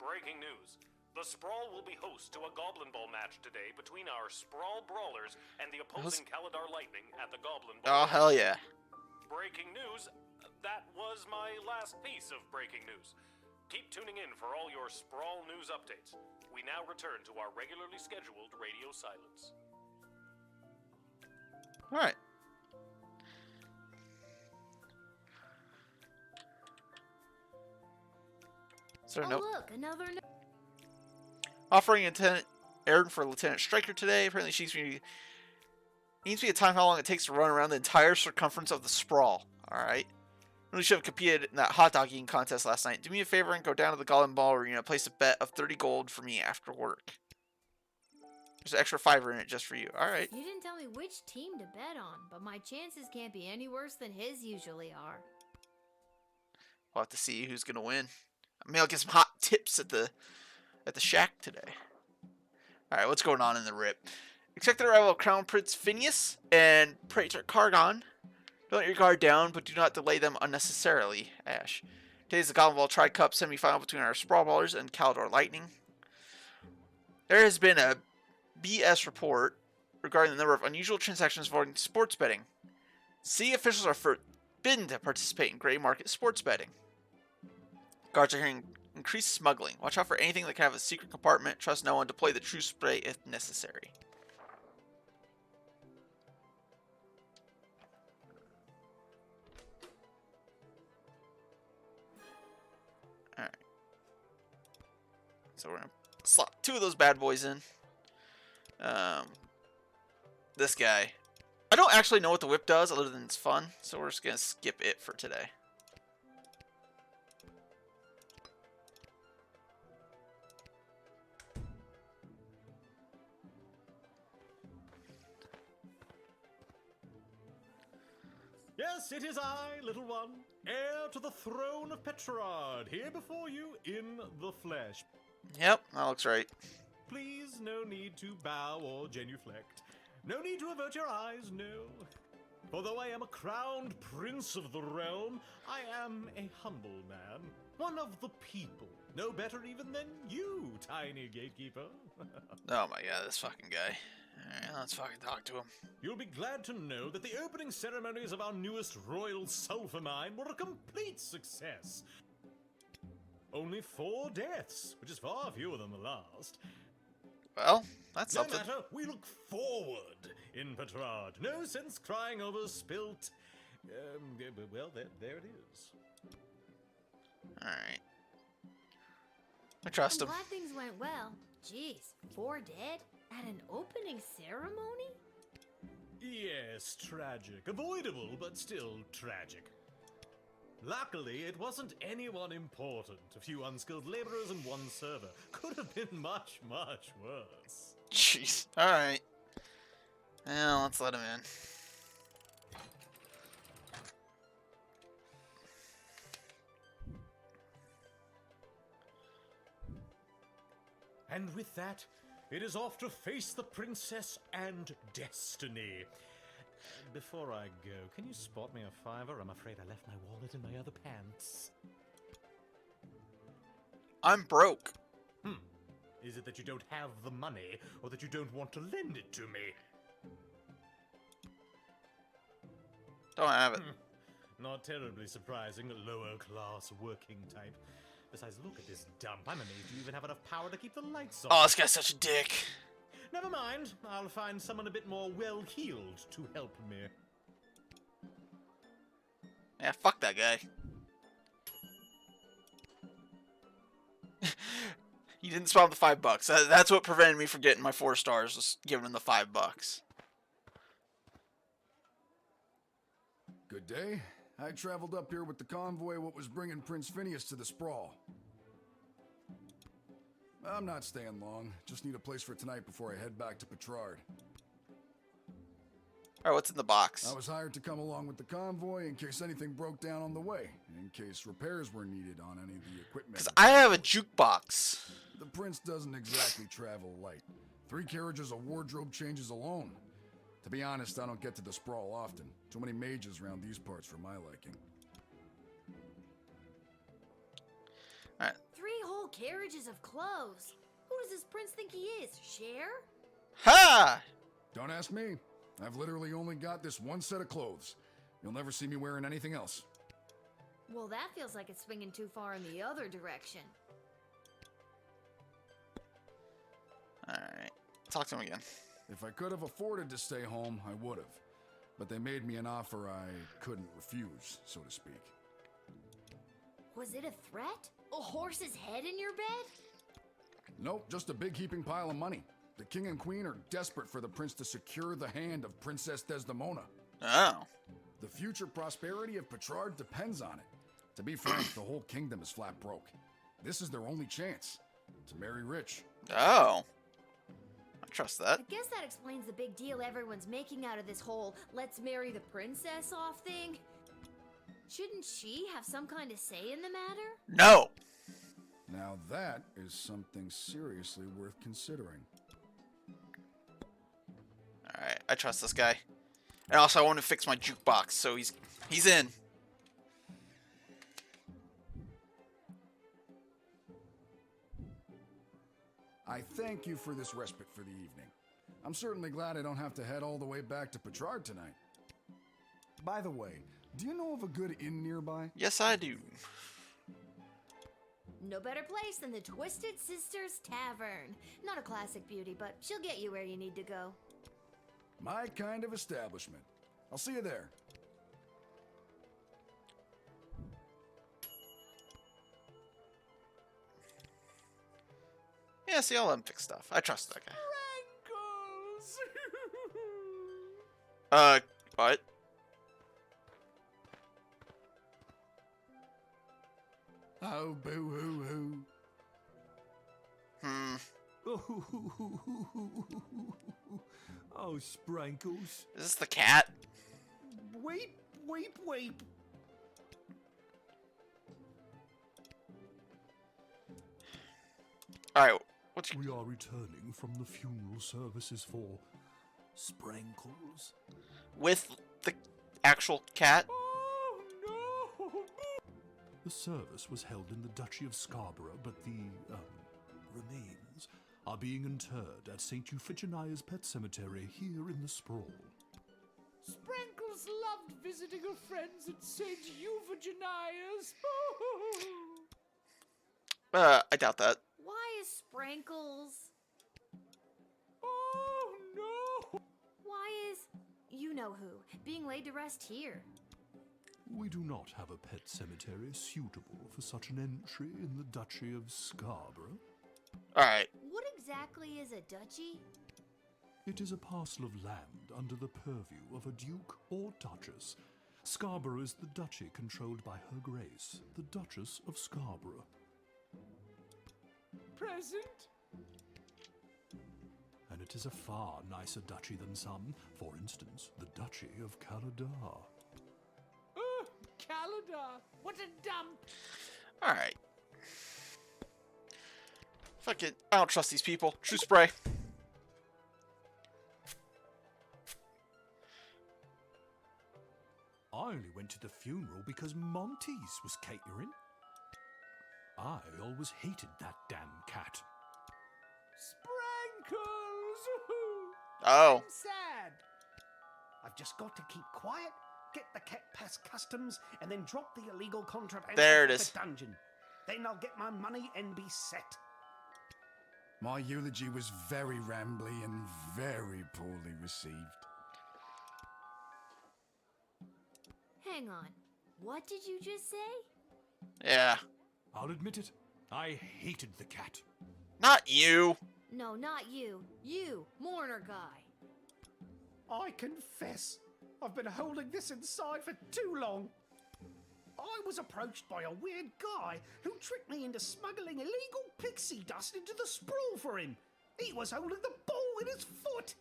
Breaking news. The Sprawl will be host to a Goblin Ball match today between our Sprawl Brawlers and the opposing Caladar Lightning at the Goblin Oh, Ball. hell yeah. Breaking news. That was my last piece of breaking news. Keep tuning in for all your Sprawl news updates. We now return to our regularly scheduled radio silence. Alright. Is there a note? Look, another note. Offering a Lieutenant Aaron for Lieutenant Striker today. Apparently she needs me a time how long it takes to run around the entire circumference of the Sprawl. Alright. Really should have competed in that hot dog eating contest last night. Do me a favor and go down to the Goblin Ball Arena. Place a bet of 30 gold for me after work. There's an extra $5 in it just for you. Alright. You didn't tell me which team to bet on, but my chances can't be any worse than his usually are. We'll have to see who's gonna win. Maybe I'll get some hot tips at the shack today. Alright, what's going on in the rip? Expect the arrival of Crown Prince Phineas and Praetor Cargon. Don't let your guard down, but do not delay them unnecessarily, Ash. Today's the Goblin Ball Tri-Cup semi-final between our Sprawl Ballers and Caladar Lightning. There has been a BS report regarding the number of unusual transactions involving sports betting. City officials are forbidden to participate in gray market sports betting. Guards are hearing increased smuggling. Watch out for anything that can have a secret compartment. Trust no one. Deploy the true spray if necessary. Alright. So we're going to slot 2 of those bad boys in. This guy. I don't actually know what the whip does other than it's fun. So we're just going to skip it for today. Yes, it is I, little one, heir to the throne of Petrarch, here before you in the flesh. Yep, that looks right. Please, no need to bow or genuflect. No need to avert your eyes, no. For though I am a crowned prince of the realm, I am a humble man, one of the people. No better even than you, tiny gatekeeper. Oh my god, this fucking guy. Alright, let's fucking talk to him. You'll be glad to know that the opening ceremonies of our newest royal sulfur mine were a complete success. Only 4 deaths, which is far fewer than the last. Well, that's something. No matter, we look forward in Petrarch. No sense crying over spilt. Well, there it is. Alright. I trust him. I'm glad things went well. Jeez, 4 dead? At an opening ceremony? Yes, tragic. Avoidable, but still tragic. Luckily, it wasn't anyone important. A few unskilled laborers and 1 server. Could have been much, much worse. Jeez. Alright. Well, let's let him in. And with that, it is off to face the princess and destiny. Before I go, can you spot me a $5? I'm afraid I left my wallet in my other pants. I'm broke. Is it that you don't have the money, or that you don't want to lend it to me? Don't have it. Not terribly surprising, a lower-class working type. Besides, look at this dump. I'm amazed you even have enough power to keep the lights on. Oh, this guy's such a dick. Never mind. I'll find someone a bit more well-heeled to help me. Yeah, fuck that guy. He didn't spend the $5. That's what prevented me from getting my 4 stars, was giving him the $5. Good day. I traveled up here with the convoy what was bringing Prince Phineas to the Sprawl. I'm not staying long. Just need a place for tonight before I head back to Petrard. Alright, what's in the box? I was hired to come along with the convoy in case anything broke down on the way, in case repairs were needed on any of the equipment. Because I have a jukebox. The prince doesn't exactly travel light. 3 carriages of wardrobe changes alone. To be honest, I don't get to the Sprawl often. Too many mages around these parts for my liking. Alright. 3 whole carriages of clothes. Who does this prince think he is? Cher? Ha! Don't ask me. I've literally only got this one set of clothes. You'll never see me wearing anything else. Well, that feels like it's swinging too far in the other direction. Alright. Talk to him again. If I could have afforded to stay home, I would have. But they made me an offer I couldn't refuse, so to speak. Was it a threat? A horse's head in your bed? Nope, just a big heaping pile of money. The king and queen are desperate for the prince to secure the hand of Princess Desdemona. Oh. The future prosperity of Petrard depends on it. To be frank, the whole kingdom is flat broke. This is their only chance. To marry rich. Oh. I trust that. I guess that explains the big deal everyone's making out of this whole let's marry the princess off thing. Shouldn't she have some kind of say in the matter? No. Now that is something seriously worth considering. Alright, I trust this guy. And also I want to fix my jukebox, so he's in. I thank you for this respite for the evening. I'm certainly glad I don't have to head all the way back to Petrard tonight. By the way, do you know of a good inn nearby? Yes, I do. No better place than the Twisted Sisters Tavern. Not a classic beauty, but she'll get you where you need to go. My kind of establishment. I'll see you there. Yeah, see, I'll let him fix stuff. I trust that guy. What? Oh, boo-hoo-hoo. Oh, Sprankles. Is this the cat? Weep, weep, weep. Alright, We are returning from the funeral services for Sprankles. with the actual cat? The service was held in the Duchy of Scarborough, but the remains are being interred at St. Euphigenia's Pet Cemetery here in the Sprawl. Sprankles loved visiting her friends at St. Euphigenia's. I doubt that. Why is Sprankles? Oh no! Why is you know who being laid to rest here? We do not have a pet cemetery suitable for such an entry in the Duchy of Scarborough. Alright. What exactly is a duchy? It is a parcel of land under the purview of a duke or duchess. Scarborough is the duchy controlled by Her Grace, the Duchess of Scarborough. Present? And it is a far nicer duchy than some, for instance, the Duchy of Caladar. Caladar, what a dump! Alright. Fuck it. I don't trust these people. True spray. I only went to the funeral because Monty's was catering. I always hated that damn cat. Sprankles! Oh. I'm sad. I've just got to keep quiet, get the cat past customs, and then drop the illegal contraband There it into is. the dungeon. Then I'll get my money and be set. My eulogy was very rambly and very poorly received. Hang on. What did you just say? Yeah. I'll admit it. I hated the cat. Not you. No, not you. You, mourner guy. I confess, I've been holding this inside for too long. I was approached by a weird guy who tricked me into smuggling illegal pixie dust into the sprawl for him. He was holding the ball in his foot.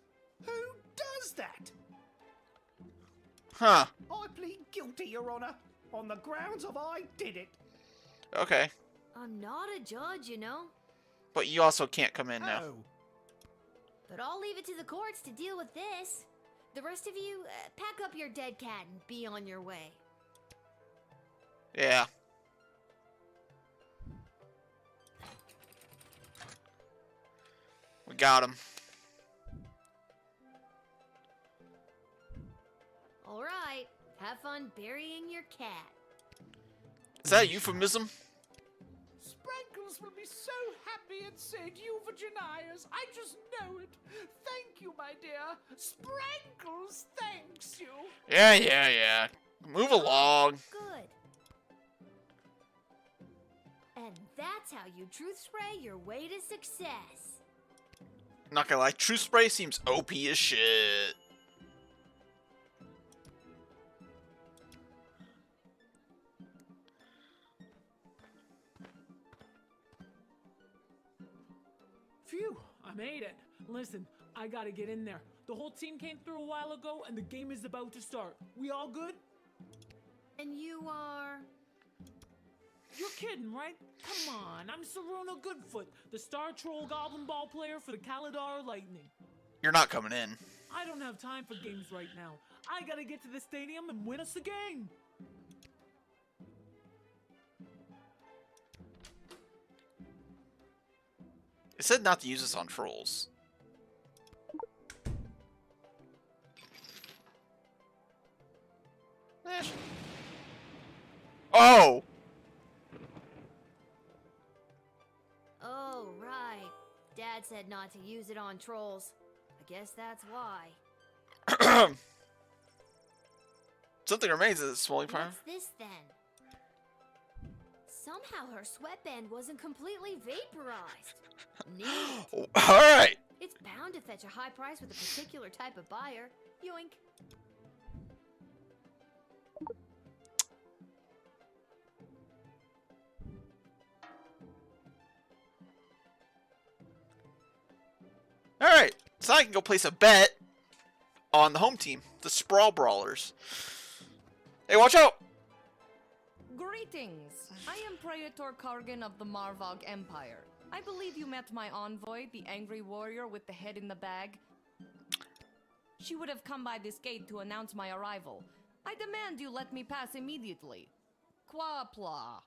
Who does that? Huh. I plead guilty, Your Honor, on the grounds of I did it. Okay. I'm not a judge, you know. But you also can't come in now. But I'll leave it to the courts to deal with this. The rest of you, pack up your dead cat and be on your way. Yeah. We got him. All right, have fun burying your cat. Is that a euphemism? Sprankles will be so happy at St. Euphogenias. I just know it. Thank you, my dear. Sprankles thanks you. Yeah. Move along. Good. And that's how you truth spray your way to success. Not gonna lie, True Spray seems OP as shit. Phew, I made it. Listen, I gotta get in there. The whole team came through a while ago and the game is about to start. We all good? And you are... You're kidding, right? Come on, I'm Saruna Goodfoot, the Star Troll Goblin Ball player for the Kaladar Lightning. You're not coming in. I don't have time for games right now. I gotta get to the stadium and win us a game. It said not to use this on trolls. Oh! Oh, right. Dad said not to use it on trolls. I guess that's why. Something remains of this swelling fire. What's this then? Somehow her sweatband wasn't completely vaporized. Neat. Alright! It's bound to fetch a high price with a particular type of buyer. Yoink. Alright, so I can go place a bet on the home team, the Sprawl Brawlers. Hey, watch out! Greetings. I am Praetor Kargan of the Marvog Empire. I believe you met my envoy, the angry warrior with the head in the bag. She would have come by this gate to announce my arrival. I demand you let me pass immediately. Quapla.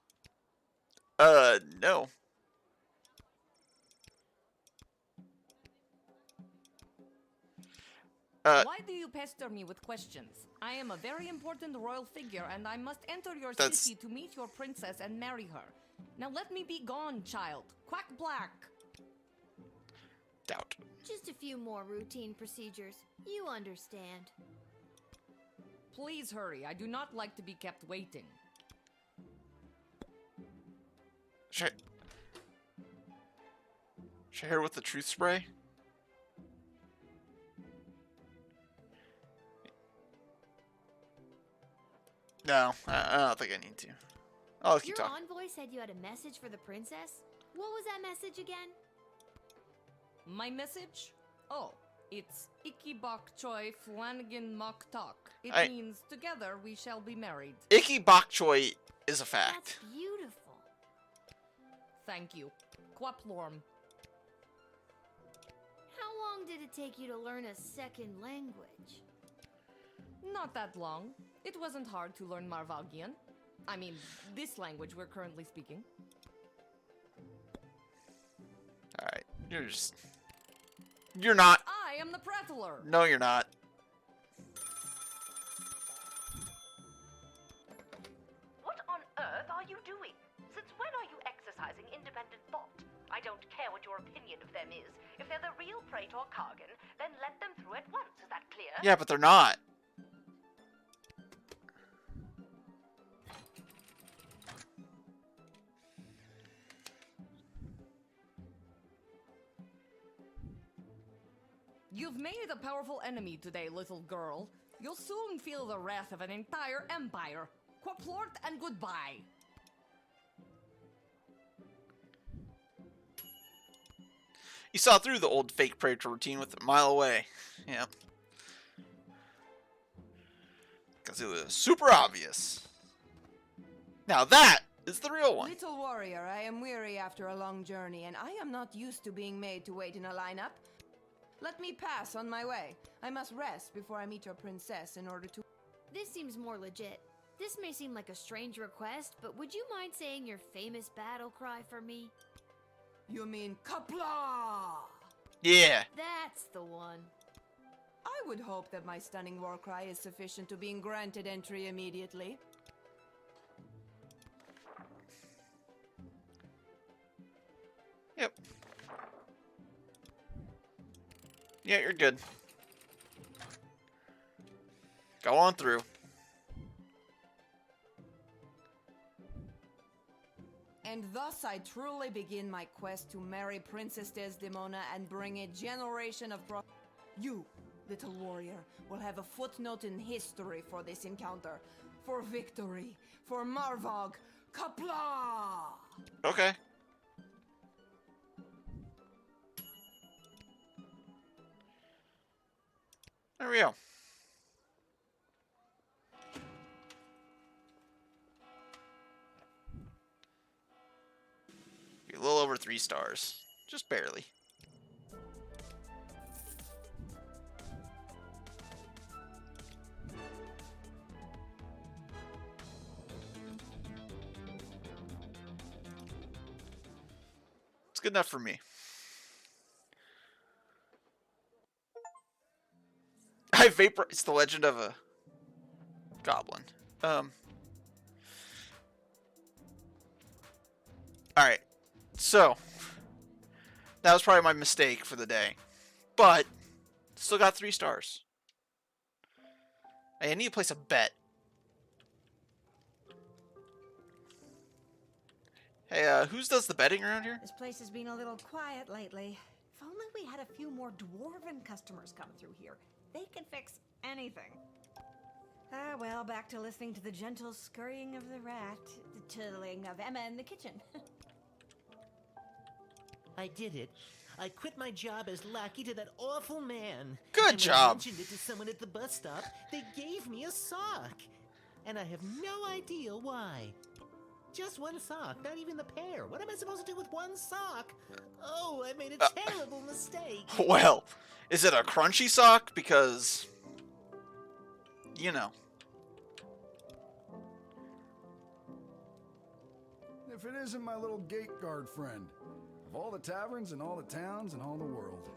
No. Why do you pester me with questions? I am a very important royal figure, and I must enter your city to meet your princess and marry her. Now let me be gone, child. Quack black. Doubt. Just a few more routine procedures. You understand. Please hurry. I do not like to be kept waiting. Should I hit her with the truth spray? No, I don't think I need to. I'll keep Your talking. envoy said you had a message for the princess? What was that message again? My message? Oh, it's Iki Bok Choi Flanagan Mok Tok. It means together we shall be married. Iki Bok Choi is a fact. That's beautiful. Thank you. Quaplorm. How long did it take you to learn a second language? Not that long. It wasn't hard to learn Marvagian. I mean, this language we're currently speaking. Alright, You're not. I am the prattler. No, you're not. What on earth are you doing? Since when are you exercising independent thought? I don't care what your opinion of them is. If they're the real Praetor Kargan, then let them through at once. Is that clear? Yeah, but they're not. You've made a powerful enemy today, little girl. You'll soon feel the wrath of an entire empire. Quaplort and goodbye. You saw through the old fake predator routine with a mile away. Yeah. Because it was super obvious. Now that is the real one. Little warrior, I am weary after a long journey, and I am not used to being made to wait in a lineup. Let me pass on my way. I must rest before I meet your princess in order to... This seems more legit. This may seem like a strange request, but would you mind saying your famous battle cry for me? You mean Kapla? Yeah. That's the one. I would hope that my stunning war cry is sufficient to being granted entry immediately. Yep. Yeah, you're good. Go on through. And thus I truly begin my quest to marry Princess Desdemona and bring a generation of You, little warrior, will have a footnote in history for this encounter. For victory. For Marvog. Kapla! Okay. There we go. You're a little over 3 stars. Just barely. It's good enough for me. I vaporize the legend of a goblin. Alright. So, that was probably my mistake for the day. But, still got 3 stars. Hey, I need to place a bet. Hey, who's does the betting around here? This place has been a little quiet lately. If only we had a few more dwarven customers come through here. They can fix anything. Ah, well, back to listening to the gentle scurrying of the rat, the twiddling of Emma in the kitchen. I did it. I quit my job as lackey to that awful man. Good and job. When I mentioned it to someone at the bus stop, they gave me a sock. And I have no idea why. Just one sock, not even the pair. What am I supposed to do with one sock? Oh, I made a terrible mistake. Well, is it a crunchy sock? Because, you know. If it isn't my little gate guard friend. Of all the taverns and all the towns and all the world.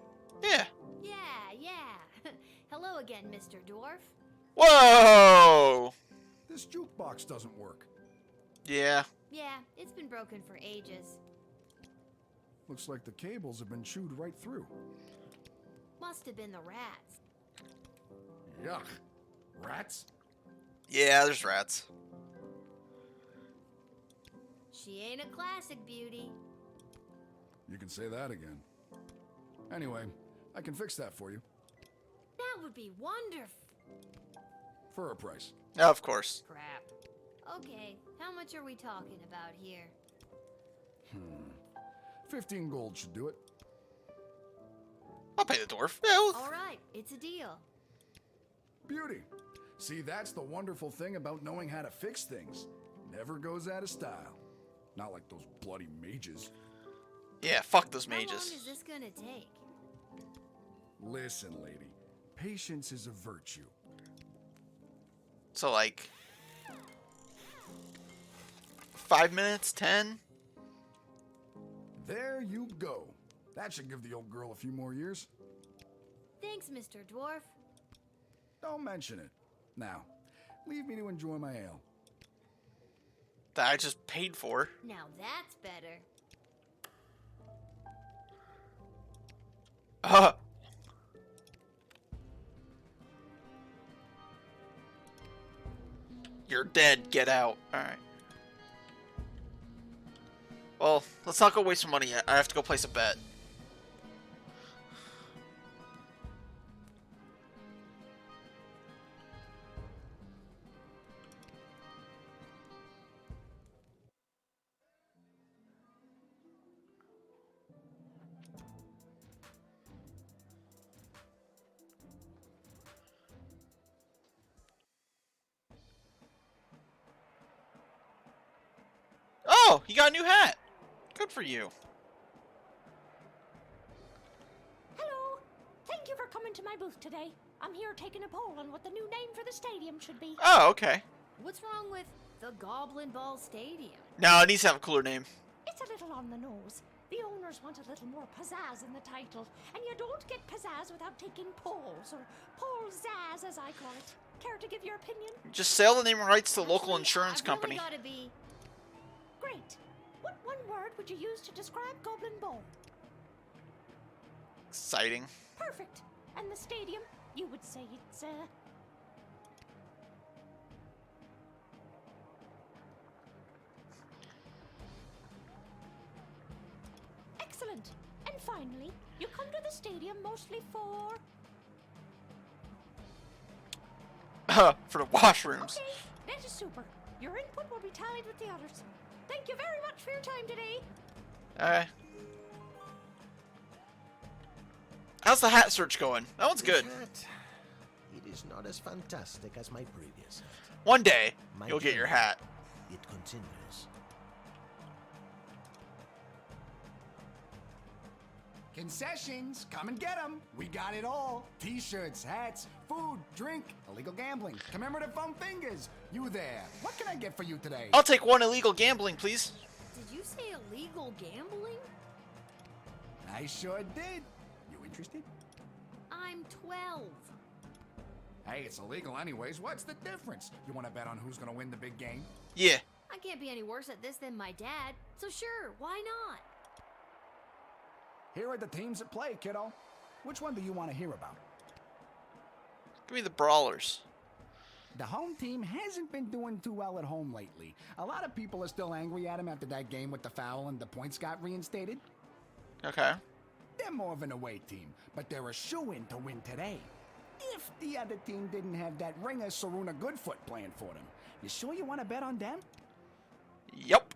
Yeah. Yeah. Hello again, Mr. Dwarf. Whoa! This jukebox doesn't work. Yeah. Yeah, it's been broken for ages. Looks like the cables have been chewed right through. Must have been the rats. Yuck. Rats? Yeah, there's rats. She ain't a classic beauty. You can say that again. Anyway, I can fix that for you. That would be wonderful. For a price. Of course. Crap. Okay, how much are we talking about here? 15 gold should do it. I'll pay the dwarf. Yeah, All right, it's a deal. Beauty. See, that's the wonderful thing about knowing how to fix things. Never goes out of style. Not like those bloody mages. Yeah, fuck those How long mages. is this gonna take? Listen, lady. Patience is a virtue. So, like, 5 minutes? 10? There you go. That should give the old girl a few more years. Thanks, Mr. Dwarf. Don't mention it. Now, leave me to enjoy my ale. That I just paid for. Now that's better. You're dead. Get out. Alright. Well, let's not go waste some money yet. I have to go place a bet. He got a new hat. Good for you. Hello. Thank you for coming to my booth today. I'm here taking a poll on what the new name for the stadium should be. Oh, okay. What's wrong with the Goblin Ball Stadium? No, it needs to have a cooler name. It's a little on the nose. The owners want a little more pizzazz in the title, and you don't get pizzazz without taking polls, or poll-zazz as I call it. Care to give your opinion? Just sell the name rights to the local insurance company. Really gotta be... Great. What one word would you use to describe Goblin Ball? Exciting. Perfect. And the stadium, you would say it's, Excellent. And finally, you come to the stadium mostly for... For the washrooms. Okay, that is super. Your input will be tallied with the others. Thank you very much for your time today. Alright. How's the hat search going? That one's good. It is not as fantastic as my previous hat. One day, My you'll get your journey, hat. It continues. Concessions, come and get them. We got it all. T-shirts, hats, food, drink, illegal gambling, commemorative foam fingers. You there. What can I get for you today? I'll take one illegal gambling, please. Did you say illegal gambling? I sure did. You interested? I'm 12. Hey, it's illegal anyways. What's the difference? You want to bet on who's going to win the big game? Yeah. I can't be any worse at this than my dad, so sure, why not? Here are the teams that play, kiddo. Which one do you want to hear about? Give me the Brawlers. The home team hasn't been doing too well at home lately. A lot of people are still angry at him after that game with the foul and the points got reinstated. Okay. They're more of an away team, but they're a shoo-in to win today. If the other team didn't have that ringer Saruna Goodfoot playing for them. You sure you want to bet on them? Yep.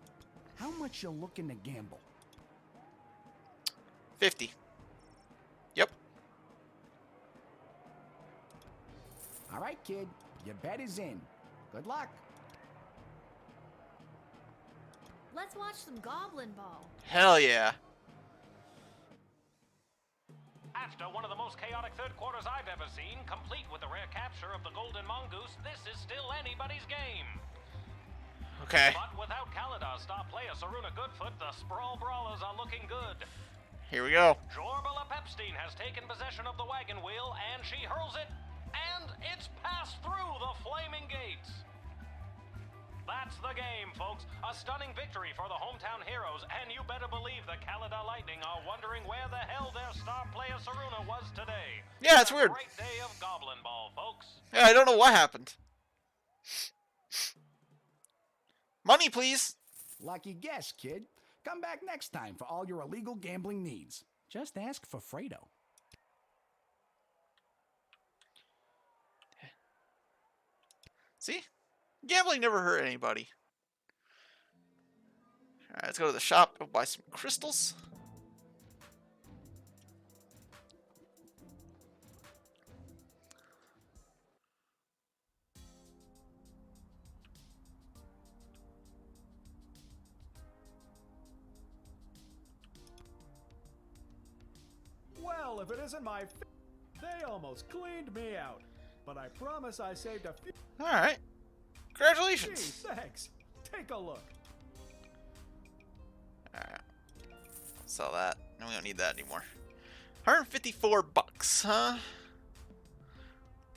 How much you looking to gamble? 50. Yep. All right, kid. Your bet is in. Good luck. Let's watch some Goblin Ball. Hell yeah. After one of the most chaotic third quarters I've ever seen, complete with the rare capture of the Golden Mongoose, this is still anybody's game. Okay. But without Kaladar's star player Saruna Goodfoot, the Sprawl Brawlers are looking good. Here we go. Jorbala Pepstein has taken possession of the wagon wheel, and she hurls it, and it's passed through the flaming gates. That's the game, folks. A stunning victory for the hometown heroes, and you better believe the Kaladar Lightning are wondering where the hell their star player Saruna was today. Yeah, it's weird. A great day of Goblin Ball, folks. Yeah, I don't know what happened. Money, please. Lucky guess, kid. Come back next time for all your illegal gambling needs. Just ask for Fredo. See? Gambling never hurt anybody. Alright, let's go to the shop and buy some crystals. Well, if it isn't my they almost cleaned me out. But I promise I saved a few. Alright. Congratulations. Gee, thanks. Take a look. Alright. Sell that. No, we don't need that anymore. 154 bucks, huh?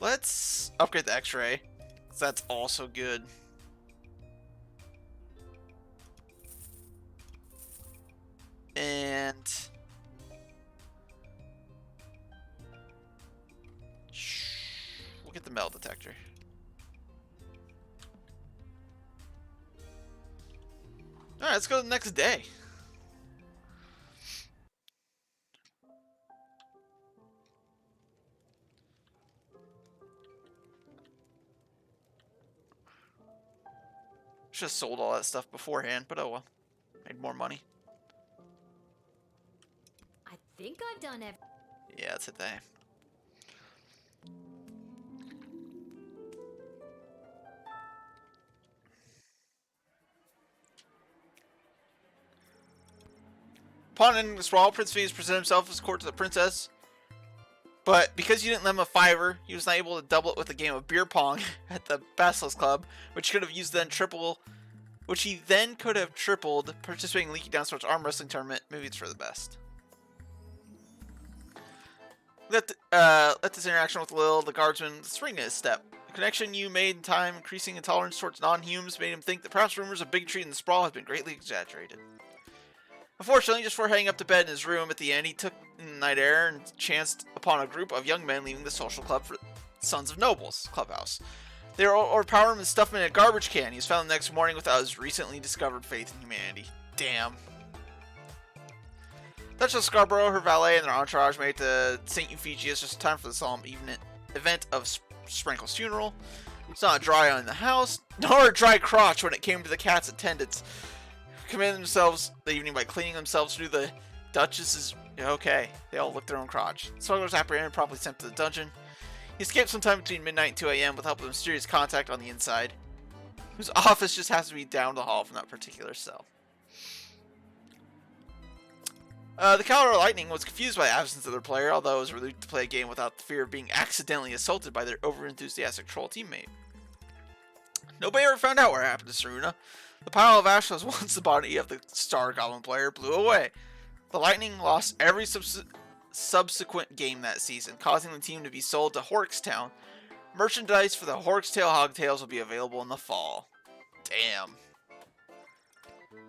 Let's upgrade the X-ray. That's also good. And we'll get the metal detector. Alright, let's go to the next day. Should have sold all that stuff beforehand, but oh well. Made more money. I think I've done everything. Yeah, that's a day. Upon ending the sprawl, Prince Phineas presented himself as court to the princess. But because you didn't lend him a $5, he was not able to double it with a game of beer pong at the Basilisk Club, which he then could have tripled participating in Leaky Downsport's arm wrestling tournament. Maybe it's for the best. Let this interaction with Lil, the guardsman, spring to his step. The connection you made in time, increasing intolerance towards non-humans, made him think that perhaps rumors of bigotry in the sprawl had been greatly exaggerated. Unfortunately, just before heading up to bed in his room at the end, he took night air and chanced upon a group of young men leaving the social club for Sons of Nobles clubhouse. They overpowered him and stuffed him in a garbage can. He was found the next morning without his recently discovered faith in humanity. Damn. Duchess Scarborough, her valet, and their entourage made it to St. Euphegius just in time for the solemn event of Sprinkle's funeral. It's not a dry eye in the house, nor a dry crotch when it came to the cat's attendants. Committed themselves the evening by cleaning themselves through the Duchess's... Okay, they all licked their own crotch. The smuggler was apprehended and promptly sent to the dungeon. He escaped sometime between midnight and 2 a.m. with help of a mysterious contact on the inside, whose office just has to be down the hall from that particular cell. The Colorado Lightning was confused by the absence of their player, although it was relieved to play a game without the fear of being accidentally assaulted by their overenthusiastic troll teammate. Nobody ever found out what happened to Saruna. The pile of ash that was once the body of the Star Goblin player blew away. The Lightning lost every subsequent game that season, causing the team to be sold to Horkstown. Merchandise for the Horkstail Hogtails will be available in the fall. Damn.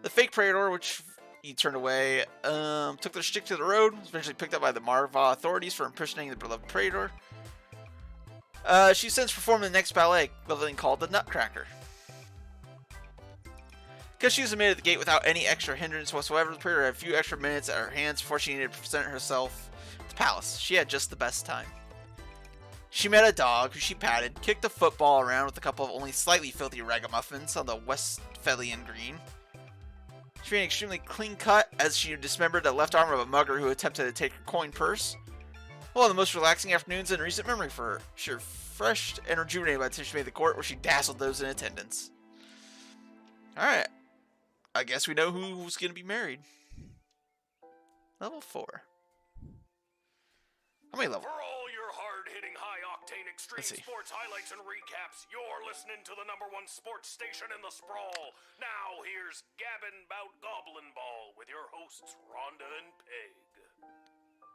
The fake Praetor, which he turned away, took their shtick to the road, was eventually picked up by the Marva authorities for impersonating the beloved Praetor. She's since performed in the next ballet, called the Nutcracker. Because she was admitted at the gate without any extra hindrance whatsoever, the Praetor had a few extra minutes at her hands before she needed to present herself at the palace. She had just the best time. She met a dog, who she patted, kicked a football around with a couple of only slightly filthy ragamuffins on the Westphalian green. She ran extremely clean cut as she dismembered the left arm of a mugger who attempted to take her coin purse. One of the most relaxing afternoons in recent memory for her. She refreshed and rejuvenated by the time she made the court, where she dazzled those in attendance. Alright. I guess we know who's going to be married. Level 4. How many levels? For all your hard-hitting, high-octane extreme sports highlights and recaps, you're listening to the #1 sports station in the sprawl. Now here's Gabbin' Bout Goblin Ball with your hosts Rhonda and Peg.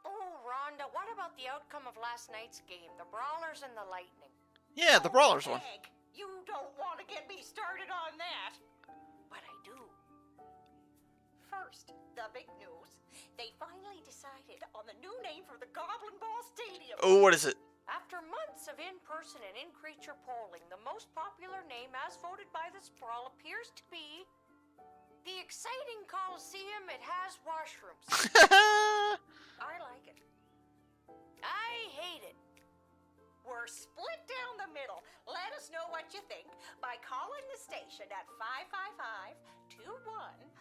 Oh, Rhonda, what about the outcome of last night's game? The Brawlers and the Lightning. Yeah, the Brawlers one. Peg, you don't want to get me started on that. But I do. First, the big news. They finally decided on the new name for the Goblin Ball Stadium. Oh, what is it? After months of in-person and in-creature polling, the most popular name as voted by the Sprawl appears to be the exciting Coliseum. It has washrooms. I like it. I hate it. We're split down the middle. Let us know what you think by calling the station at 555-21.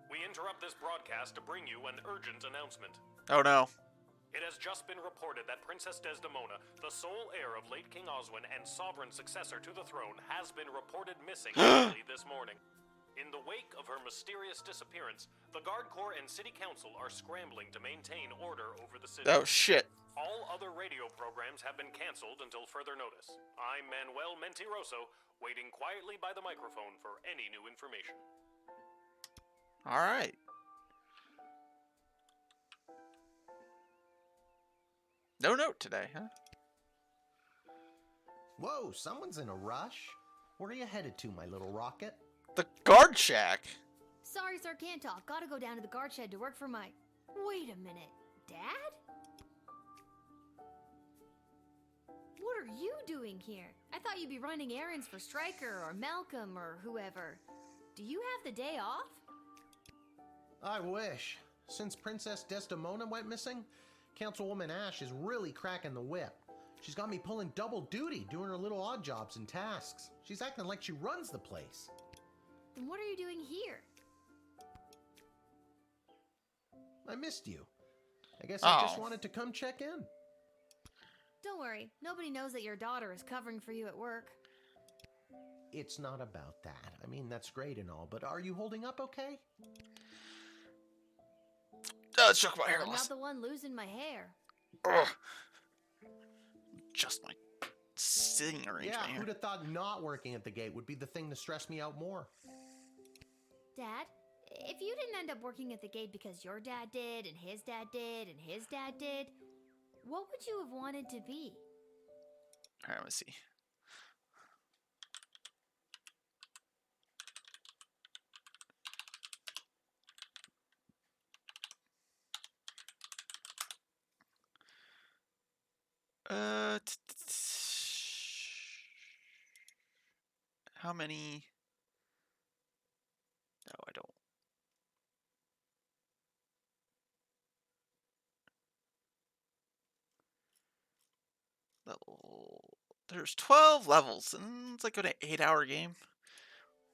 We interrupt this broadcast to bring you an urgent announcement. Oh no. It has just been reported that Princess Desdemona, the sole heir of late King Oswin and sovereign successor to the throne, has been reported missing early this morning. In the wake of her mysterious disappearance, the Guard Corps and City Council are scrambling to maintain order over the city. Oh shit. All other radio programs have been canceled until further notice. I'm Manuel Mentiroso, waiting quietly by the microphone for any new information. Alright. No note today, huh? Whoa, someone's in a rush. Where are you headed to, my little rocket? The guard shack. Sorry, sir, can't talk. Gotta go down to the guard shed to work for my... Wait a minute. Dad? What are you doing here? I thought you'd be running errands for Stryker or Malcolm or whoever. Do you have the day off? I wish. Since Princess Desdemona went missing, Councilwoman Ash is really cracking the whip. She's got me pulling double duty, doing her little odd jobs and tasks. She's acting like she runs the place. Then what are you doing here? I missed you. I guess I just wanted to come check in. Don't worry. Nobody knows that your daughter is covering for you at work. It's not about that. I mean, that's great and all, but are you holding up okay? Let's talk about hair I'm loss. not the one losing my hair. Ugh. Just my sitting arrangement Yeah, here. who'd have thought not working at the gate would be the thing to stress me out more? Dad, if you didn't end up working at the gate because your dad did, and his dad did, and his dad did, what would you have wanted to be? Alright, let's see. How many? No, I don't. Level. There's 12 levels, and it's like an 8-hour game.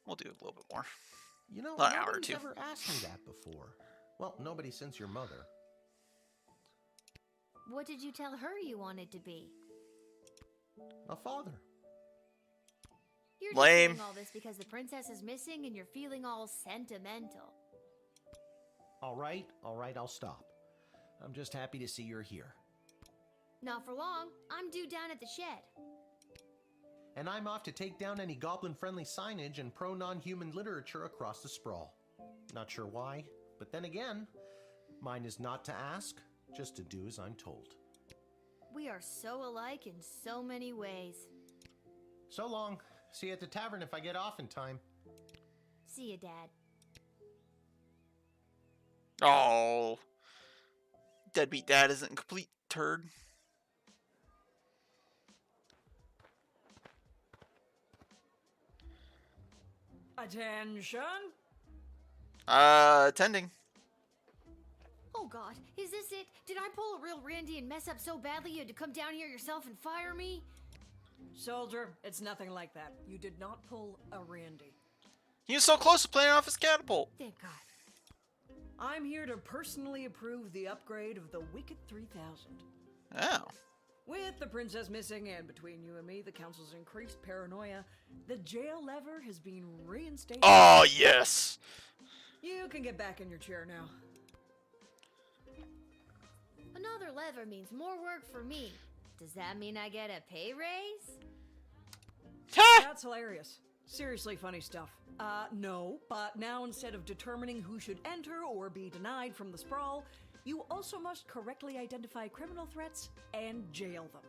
We'll do a little bit more. You know, Not an hour or nobody's two. ever asked me that before. Well, nobody since your mother. What did you tell her you wanted to be? A father. You're just Lame. saying all this because the princess is missing and you're feeling all sentimental. All right, I'll stop. I'm just happy to see you're here. Not for long. I'm due down at the shed. And I'm off to take down any goblin-friendly signage and pro-non-human literature across the sprawl. Not sure why, but then again, mine is not to ask, just to do as I'm told. We are so alike in so many ways. So long. See you at the tavern if I get off in time. See you, Dad. Oh. Deadbeat dad isn't a complete turd. Attention! Attending. Oh God, is this it? Did I pull a real Randy and mess up so badly you had to come down here yourself and fire me? Soldier, it's nothing like that. You did not pull a Randy. He was so close to playing off his catapult. Thank God. I'm here to personally approve the upgrade of the Wicked 3000. Oh. With the princess missing and between you and me, the council's increased paranoia, the jail lever has been reinstated. Oh, yes. You can get back in your chair now. Another lever means more work for me. Does that mean I get a pay raise? That's hilarious. Seriously funny stuff. No, but now instead of determining who should enter or be denied from the sprawl, you also must correctly identify criminal threats and jail them.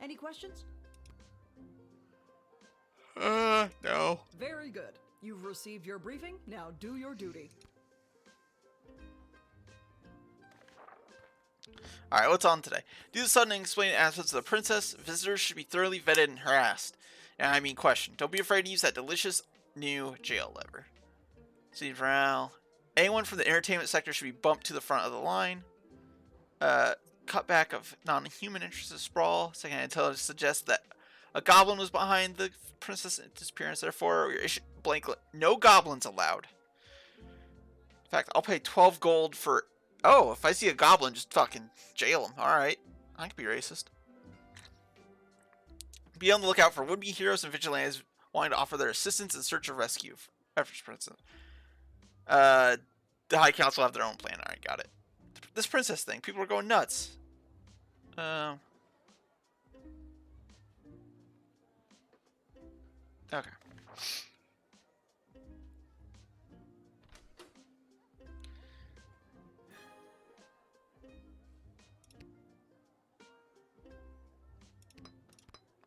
Any questions? No. Very good. You've received your briefing, now do your duty. Alright, what's on today? Due to sudden and explained aspects of the princess, visitors should be thoroughly vetted and harassed. And I mean questioned. Don't be afraid to use that delicious new jail lever. See Val. Anyone from the entertainment sector should be bumped to the front of the line. Cutback of non-human interests of sprawl. Second intelligence suggests that a goblin was behind the princess' disappearance. Therefore, we issued blank. No goblins allowed. In fact, I'll pay 12 gold for. Oh, if I see a goblin, just fucking jail him. Alright. I can be racist. Be on the lookout for would-be heroes and vigilantes wanting to offer their assistance in search of rescue efforts, for instance. The High Council have their own plan. Alright, got it. This princess thing. People are going nuts. Okay.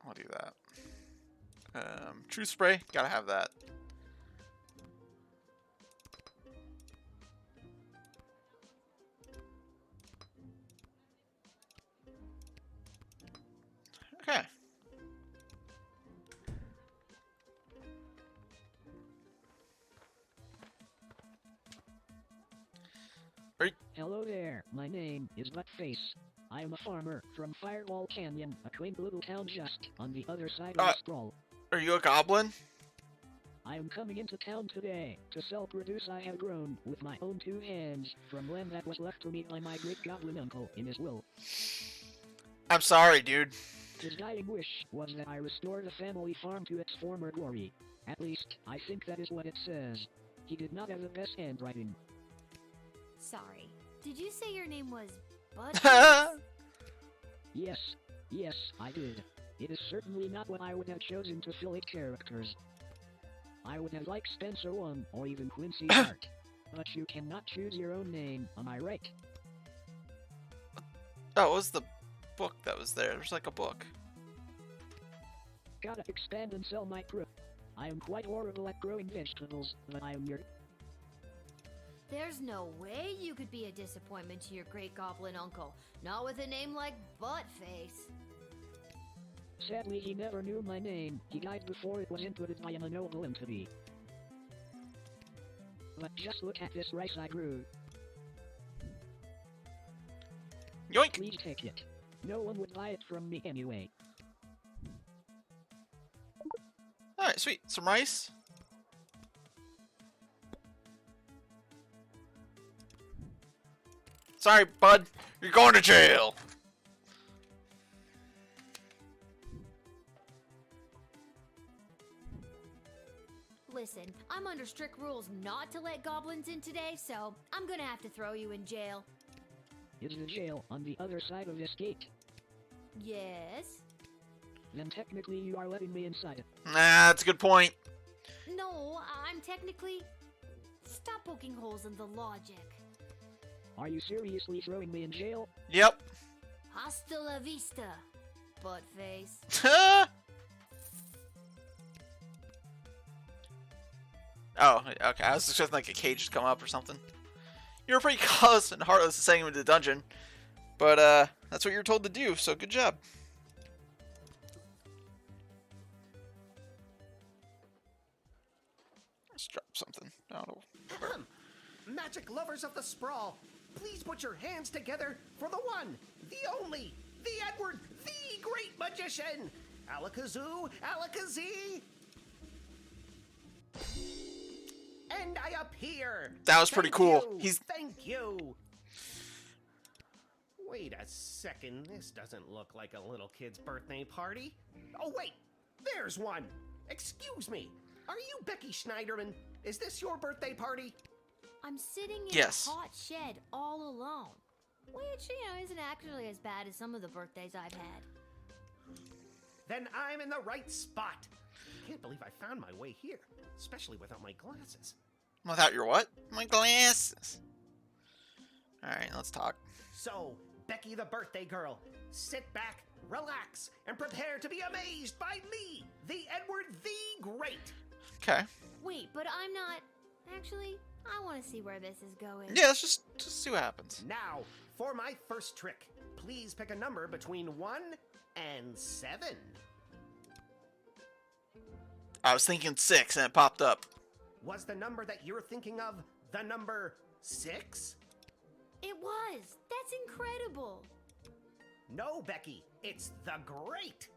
I'll do that. Truth spray, gotta have that. Okay. Hello there, my name is Buttface. I am a farmer from Firewall Canyon, a quaint little town just on the other side of the sprawl. Are you a goblin? I am coming into town today to sell produce I have grown with my own 2 hands from land that was left to me by my great goblin uncle in his will. I'm sorry, dude. His dying wish was that I restore the family farm to its former glory. At least, I think that is what it says. He did not have the best handwriting. Sorry. Did you say your name was Bud? Yes, yes, I did. It is certainly not what I would have chosen to fill its characters. I would have liked Spencer One or even Quincy Hart. But you cannot choose your own name, am I right? Oh, what was the book that was there? There's like a book. Gotta expand and sell my crew. I am quite horrible at growing vegetables, but I am your... There's no way you could be a disappointment to your great goblin uncle. Not with a name like Buttface. Sadly, he never knew my name. He died before it was inputted by an unknowable entity. But just look at this rice I grew. Yoink! Please take it. No one would buy it from me anyway. Alright, sweet. Some rice. Sorry, bud. You're going to jail. Listen, I'm under strict rules not to let goblins in today, so I'm gonna have to throw you in jail. Is the jail on the other side of this gate? Yes? Then technically you are letting me inside it. Nah, that's a good point. No, I'm technically... Stop poking holes in the logic. Are you seriously throwing me in jail? Yep. Hasta la vista, Buttface. Oh, okay. I was expecting like a cage to come up or something. You were pretty close and heartless to sending him into the dungeon. But, that's what you were told to do, so good job. Let's drop something. I don't know. Magic lovers of the sprawl, please put your hands together for the one, the only, the Edward, the great magician! Alakazoo, Alakazee! And I appear! That was pretty cool. Thank you! Wait a second, this doesn't look like a little kid's birthday party. Oh wait, there's one! Excuse me, are you Becky Schneiderman? Is this your birthday party? I'm sitting in Yes. a hot shed all alone. Which, isn't actually as bad as some of the birthdays I've had. Then I'm in the right spot. Can't believe I found my way here, especially without my glasses. Without your what? My glasses. Alright, let's talk. So, Becky the birthday girl, sit back, relax, and prepare to be amazed by me, the Edward the Great. Okay. Wait, but I'm not... Actually, I want to see where this is going. Yeah, let's just see what happens. Now, for my first trick, please pick a number between 1 and 7. I was thinking 6 and it popped up. Was the number that you're thinking of the number 6? It was! That's incredible! No, Becky, it's the Great.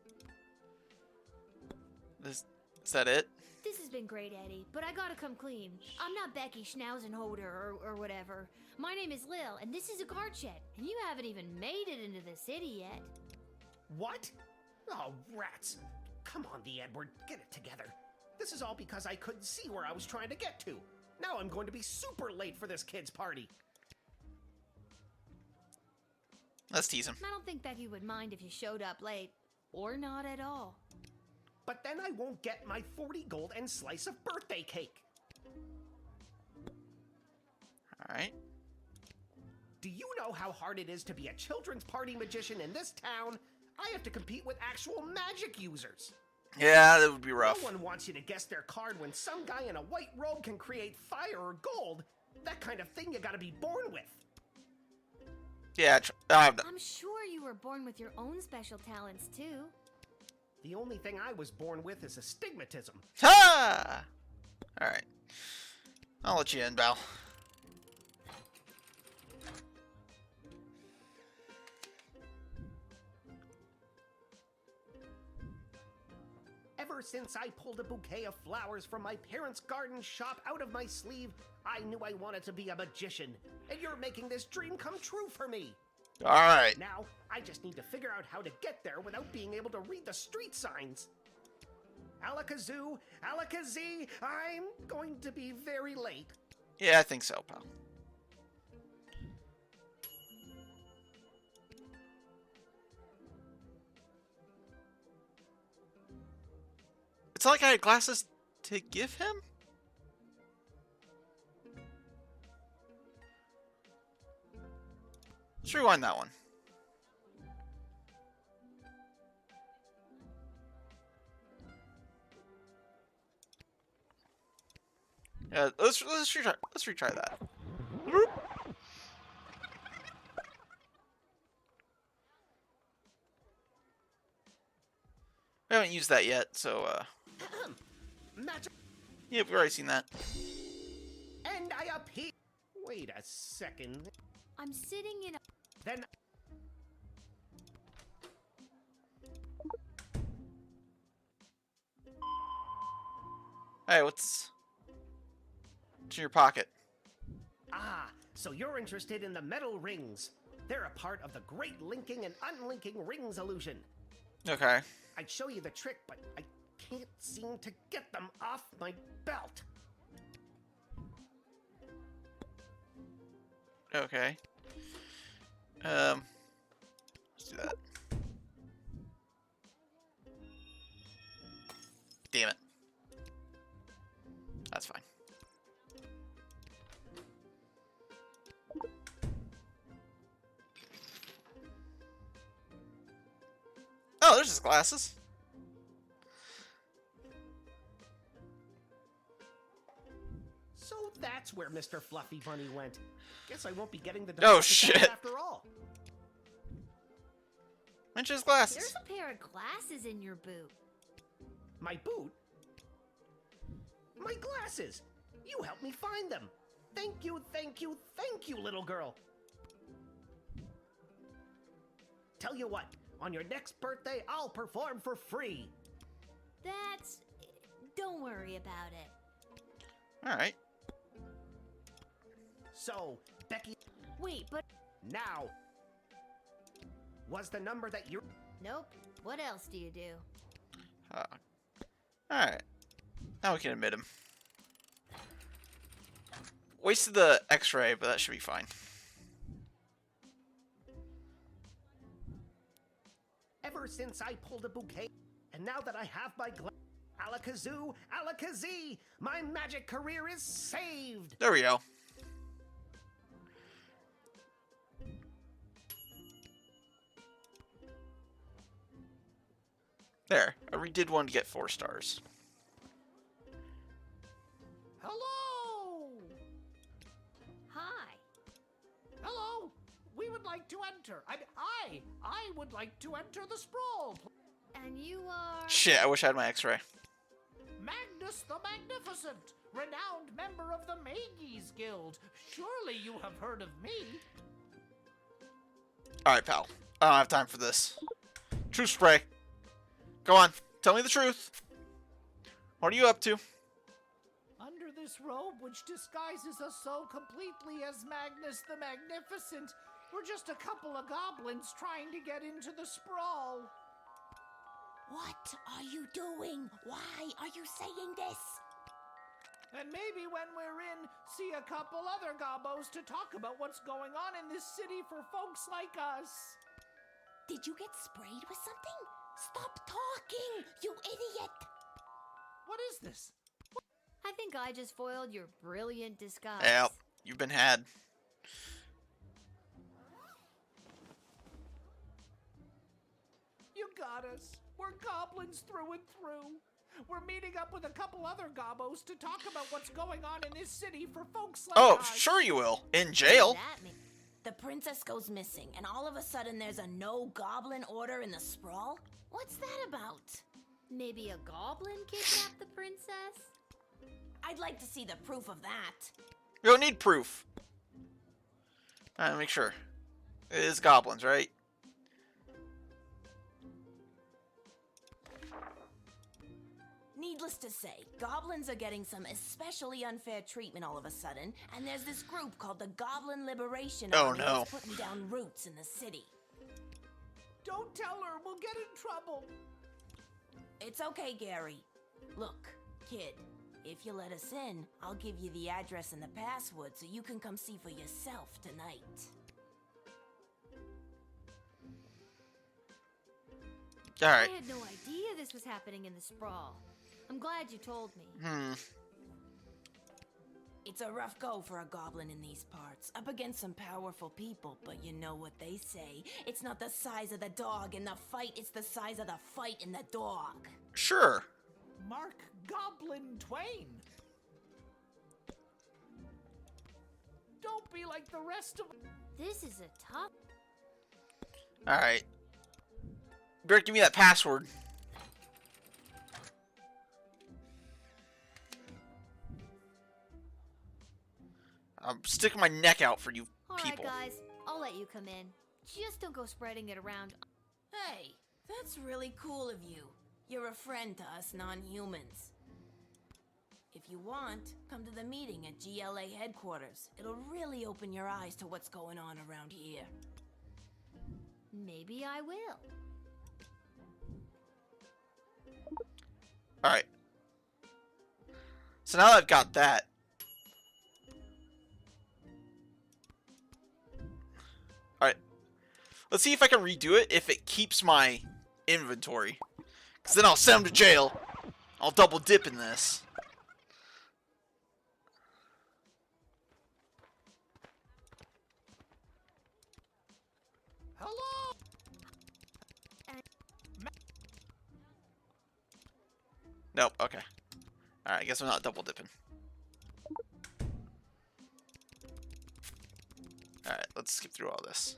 Is that it? This has been great, Eddie, but I gotta come clean. I'm not Becky Schnauzenhoder or whatever. My name is Lil, and this is a guard shed, and you haven't even made it into the city yet. What? Oh, rats. Come on, the Edward, get it together. This is all because I couldn't see where I was trying to get to. Now I'm going to be super late for this kid's party. Let's tease him. I don't think Becky would mind if you showed up late. Or not at all. But then I won't get my 40 gold and slice of birthday cake. Alright. Do you know how hard it is to be a children's party magician in this town? I have to compete with actual magic users. Yeah, that would be rough. No one wants you to guess their card when some guy in a white robe can create fire or gold. That kind of thing you gotta be born with. Yeah, I'm sure you were born with your own special talents, too. The only thing I was born with is astigmatism. Ha! Alright. I'll let you in, Val. Ever since I pulled a bouquet of flowers from my parents' garden shop out of my sleeve, I knew I wanted to be a magician, and you're making this dream come true for me. Alright. Now, I just need to figure out how to get there without being able to read the street signs. Alakazoo, Alakazee, I'm going to be very late. Yeah, I think so, pal. It's not like I had glasses to give him? Let's rewind that one. Yeah, let's retry that. We haven't used that yet, so Magic. yeah, we've already seen that. And I appear. Wait a second. I'm sitting in a. Then. Hey, what's in your pocket? Ah, so you're interested in the metal rings. They're a part of the great linking and unlinking rings illusion. Okay. I'd show you the trick, but I can't seem to get them off my belt. Okay. Let's do that. Damn it. That's fine. Oh, there's his glasses. So that's where Mr. Fluffy Bunny went. Guess I won't be getting the Oh, deposit shit. back after all. Mention his glasses. There's a pair of glasses in your boot. My boot? My glasses! You helped me find them! Thank you, thank you, thank you, little girl! Tell you what, on your next birthday, I'll perform for free! That's. Don't worry about it. Alright. So, Becky... Wait, but. Now! Was the number that you're... Nope. What else do you do? Alright. Now we can admit him. Wasted the x-ray, but that should be fine. Ever since I pulled a bouquet, and now that I have my Alakazoo, Alakazee! My magic career is saved! There we go. There. I redid one to get 4 stars. Hello! Hi. Hello! We would like to enter. I would like to enter the sprawl. And you are. Shit, I wish I had my x-ray. Magnus the Magnificent, renowned member of the Mages Guild. Surely you have heard of me. Alright, pal. I don't have time for this. Truth spray. Go on. Tell me the truth. What are you up to? Under this robe, which disguises us so completely as Magnus the Magnificent, we're just a couple of goblins trying to get into the sprawl. What are you doing? Why are you saying this? And maybe when we're in, see a couple other gobbos to talk about what's going on in this city for folks like us. Did you get sprayed with something? Stop talking, you idiot! What is this? I think I just foiled your brilliant disguise. Yep, you've been had. You got us. We're goblins through and through. We're meeting up with a couple other gobbos to talk about what's going on in this city for folks like Oh, us. sure you will. In jail. The princess goes missing, and all of a sudden there's a no-goblin order in the sprawl? What's that about? Maybe a goblin kidnapped the princess? I'd like to see the proof of that. We don't need proof. Alright, make sure. It is goblins, right? Needless to say, goblins are getting some especially unfair treatment all of a sudden, and there's this group called the Goblin Liberation Army that's putting down roots in the city. Don't tell her, we'll get in trouble. It's okay, Gary. Look, kid, if you let us in, I'll give you the address and the password so you can come see for yourself tonight. Alright. I had no idea this was happening in the sprawl. I'm glad you told me. It's a rough go for a goblin in these parts, up against some powerful people, but you know what they say. It's not the size of the dog in the fight, it's the size of the fight in the dog. Sure. Mark Goblin Twain. Don't be like the rest of them. This is a tough... Alright. Better give me that password. I'm sticking my neck out for you people. Alright, guys. I'll let you come in. Just don't go spreading it around. Hey, that's really cool of you. You're a friend to us non-humans. If you want, come to the meeting at GLA headquarters. It'll really open your eyes to what's going on around here. Maybe I will. Alright. So now that I've got that. Alright. Let's see if I can redo it if it keeps my inventory. Because then I'll send him to jail. I'll double dip in this. Hello? Nope, okay. Alright, I guess I'm not double dipping. Alright, let's skip through all this.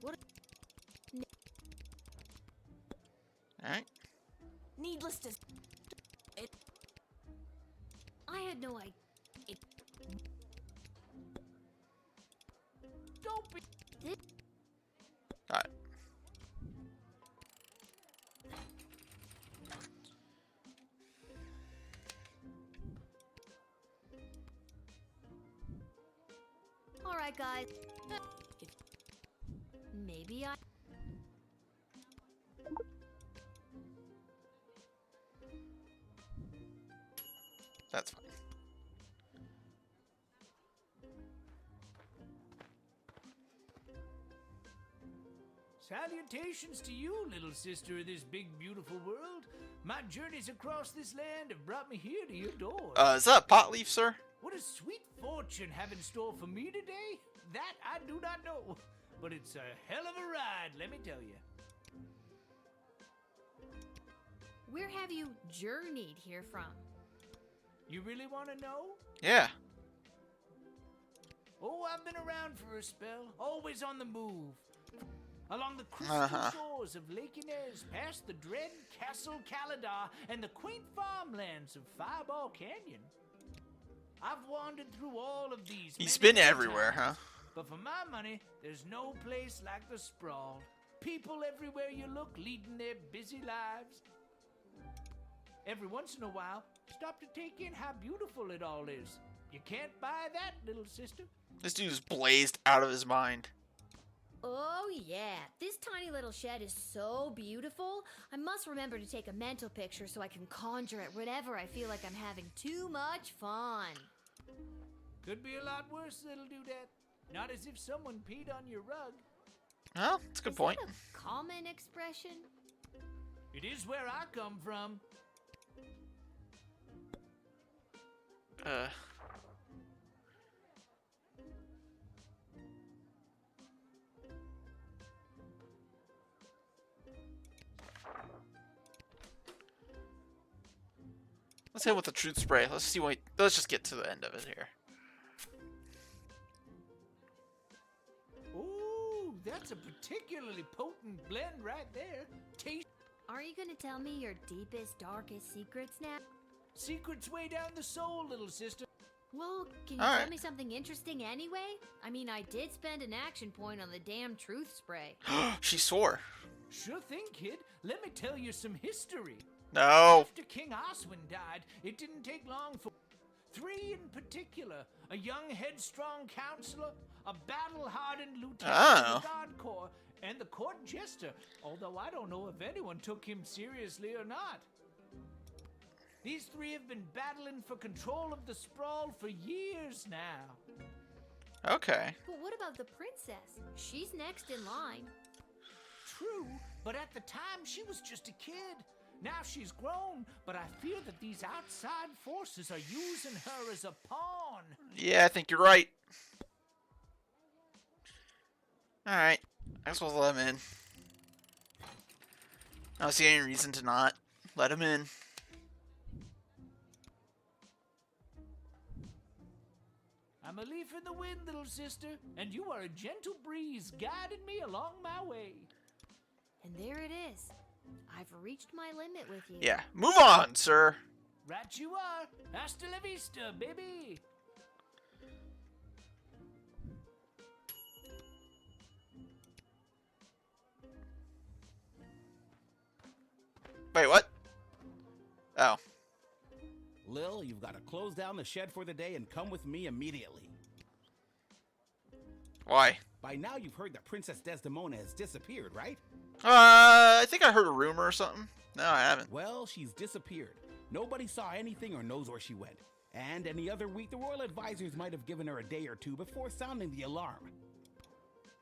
What? Alright. Needless to... I had no idea. Don't be... Alright. Alright, guys. Maybe I... That's fine. Salutations to you, little sister of this big, beautiful world. My journeys across this land have brought me here to your door. Is that a pot leaf, sir? What does sweet fortune have in store for me today? That I do not know. But it's a hell of a ride, let me tell you. Where have you journeyed here from? You really want to know? Yeah. Oh, I've been around for a spell, always on the move. Along the crystal shores of Lake Inez, past the dread Castle Caladar, and the quaint farmlands of Fireball Canyon. I've wandered through all of these. He's many been everywhere, huh? But for my money, there's no place like the Sprawl. People everywhere you look leading their busy lives. Every once in a while, stop to take in how beautiful it all is. You can't buy that, little sister. This dude's blazed out of his mind. Oh yeah, this tiny little shed is so beautiful. I must remember to take a mental picture so I can conjure it whenever I feel like I'm having too much fun. Could be a lot worse that'll do that. Not as if someone peed on your rug. Oh, that's a good point. Is that a common expression? It is where I come from. Let's hit with the truth spray. Let's see what. Let's just get to the end of it here. Ooh, that's a particularly potent blend right there. Taste. Are you gonna tell me your deepest, darkest secrets now? Secrets way down the soul, little sister. Well, can you tell me something interesting anyway? I mean, I did spend an action point on the damn truth spray. She swore. Sure thing, kid. Let me tell you some history. No. After King Oswin died, it didn't take long for three in particular: a young, headstrong counselor, a battle-hardened lieutenant of the Guard Corps, and the court jester. Although I don't know if anyone took him seriously or not. These three have been battling for control of the sprawl for years now. Okay. But what about the princess? She's next in line. True, but at the time she was just a kid. Now she's grown, but I fear that these outside forces are using her as a pawn. Yeah, I think you're right. Alright. I guess we'll let him in. I don't see any reason to not let him in. I'm a leaf in the wind, little sister, and you are a gentle breeze guiding me along my way. And there it is. I've reached my limit with you. Yeah, move on, sir. Right you are. Hasta la vista, baby. Wait, what? Oh. Lil, you've got to close down the shed for the day and come with me immediately. Why? By now you've heard that Princess Desdemona has disappeared, right? I think I heard a rumor or something. No, I haven't. Well, she's disappeared. Nobody saw anything or knows where she went. And any other week, the royal advisors might have given her a day or two before sounding the alarm.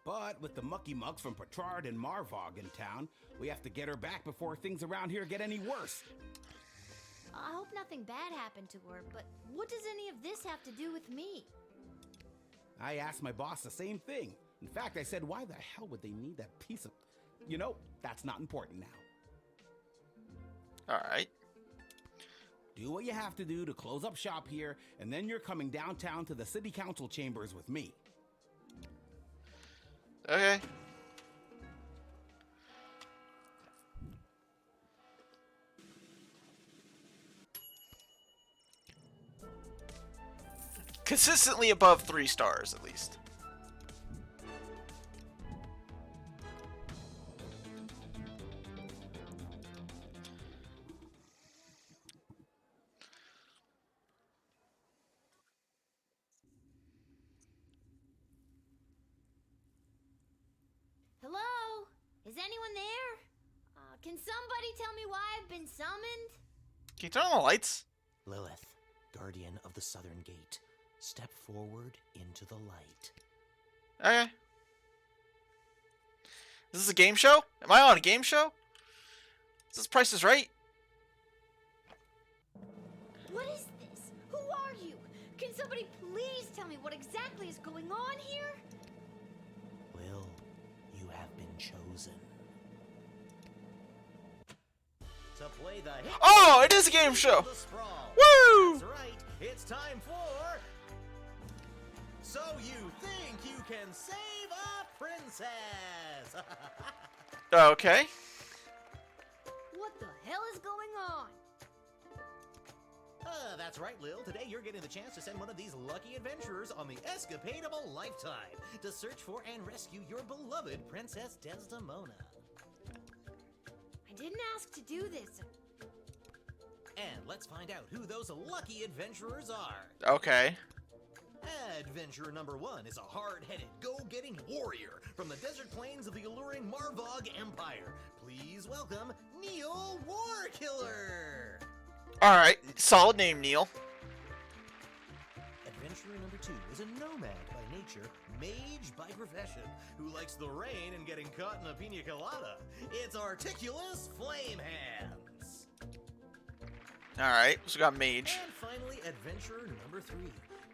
But with the mucky mucks from Petrard and Marvog in town, we have to get her back before things around here get any worse. I hope nothing bad happened to her, but what does any of this have to do with me? I asked my boss the same thing. In fact, I said, why the hell would they need that piece of... You know, that's not important now. Alright. Do what you have to do to close up shop here, and then you're coming downtown to the city council chambers with me. Okay. Consistently above 3 stars, at least. Hello? Is anyone there? Can somebody tell me why I've been summoned? Can you turn on the lights? Lilith, guardian of the southern gate, step forward into the light. Okay. Is this a game show? Am I on a game show? Is this Price is Right? What is this? Who are you? Can somebody please tell me what exactly is going on here? Lil, you have been chosen. To play the hit Oh, it is a game show! the sprawl. Woo! That's right. It's time for... So you think you can save a princess? Okay. What the hell is going on? That's right, Lil. Today you're getting the chance to send one of these lucky adventurers on the escapade of a lifetime to search for and rescue your beloved Princess Desdemona. I didn't ask to do this. And let's find out who those lucky adventurers are. Okay. Adventurer number 1 is a hard-headed, go-getting warrior from the desert plains of the alluring Marvog Empire. Please welcome Neil Warkiller. Alright, solid name, Neil. Adventurer number 2 is a nomad by nature, mage by profession, who likes the rain and getting caught in a pina colada. It's Articulous Flamehands. Alright, so we got Mage. And finally, adventurer number 3.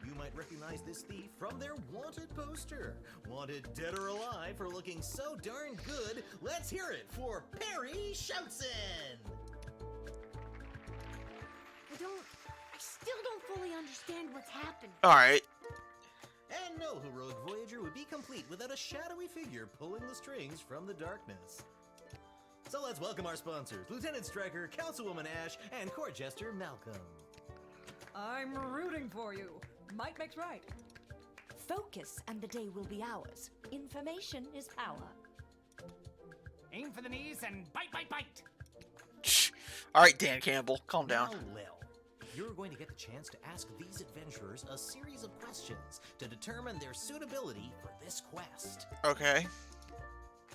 You might recognize this thief from their wanted poster. Wanted dead or alive for looking so darn good, let's hear it for Perry Shoutson! I still don't fully understand what's happening. Alright. And no heroic voyager would be complete without a shadowy figure pulling the strings from the darkness. So let's welcome our sponsors, Lieutenant Striker, Councilwoman Ash, and Court Jester Malcolm. I'm rooting for you. Might makes right. Focus and the day will be ours. Information is power. Aim for the knees and bite, bite, bite. Shh. Alright, Dan Campbell, calm down. Now, Lil, you're going to get the chance to ask these adventurers a series of questions to determine their suitability for this quest. Okay.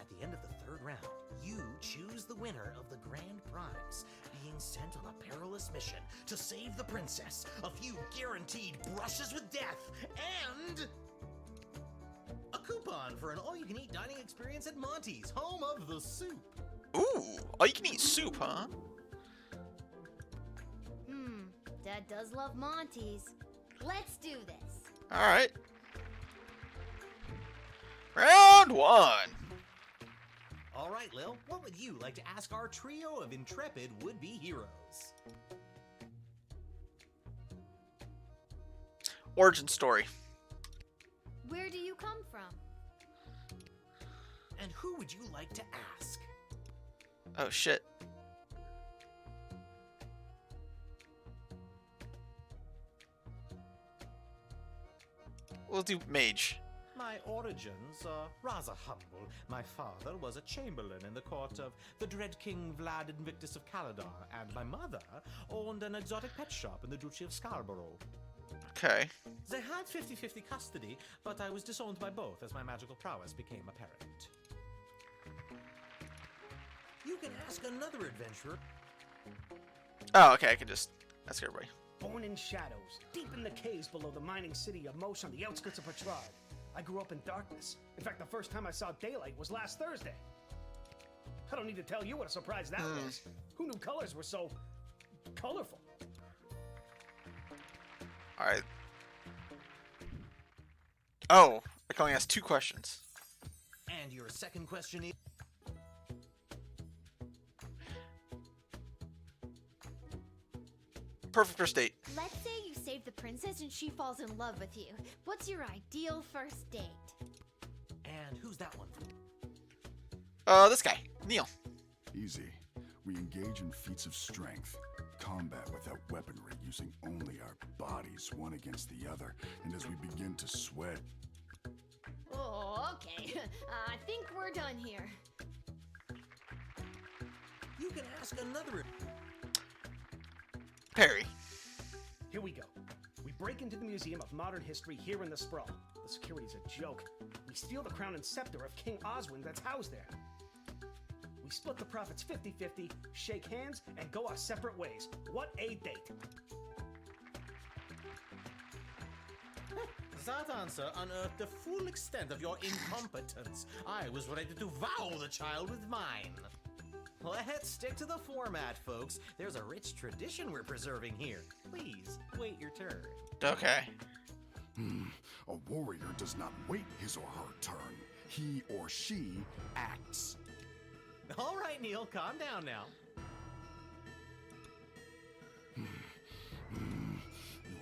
At the end of the third round, you choose the winner of the grand prize, being sent on a perilous mission to save the princess, a few guaranteed brushes with death, and a coupon for an all-you-can-eat dining experience at Monty's, home of the soup. Ooh, all you can eat soup, huh? Dad does love Monty's. Let's do this. All right. Round 1. All right, Lil, what would you like to ask our trio of intrepid would-be heroes? Origin story. Where do you come from? And who would you like to ask? Oh, shit. We'll do mage. My origins are rather humble. My father was a chamberlain in the court of the dread King Vlad Invictus of Caladar, and my mother owned an exotic pet shop in the Duchy of Scarborough. Okay. They had 50-50 custody, but I was disowned by both as my magical prowess became apparent. You can ask another adventurer. Oh, okay, I can just ask everybody. Born in shadows, deep in the caves below the mining city of Mosh on the outskirts of Petrard. I grew up in darkness. In fact, the first time I saw daylight was last Thursday. I don't need to tell you what a surprise that was. Who knew colors were so colorful? Alright. Oh, I can only ask 2 questions. And your second question is... Perfect first date. Let's say you save the princess and she falls in love with you. What's your ideal first date? And who's that one? This guy, Neil. Easy. We engage in feats of strength, combat without weaponry, using only our bodies, one against the other, and as we begin to sweat... Oh, okay. I think we're done here. You can ask another... Perry. Here we go. We break into the Museum of Modern History here in the Sprawl. The security's a joke. We steal the crown and scepter of King Oswin that's housed there. We split the profits 50-50, shake hands, and go our separate ways. What a date! That answer unearthed the full extent of your incompetence. I was ready to vow the child with mine. Let's stick to the format, folks. There's a rich tradition we're preserving here. Please, wait your turn. Okay. A warrior does not wait his or her turn. He or she acts. All right, Neil, calm down now. You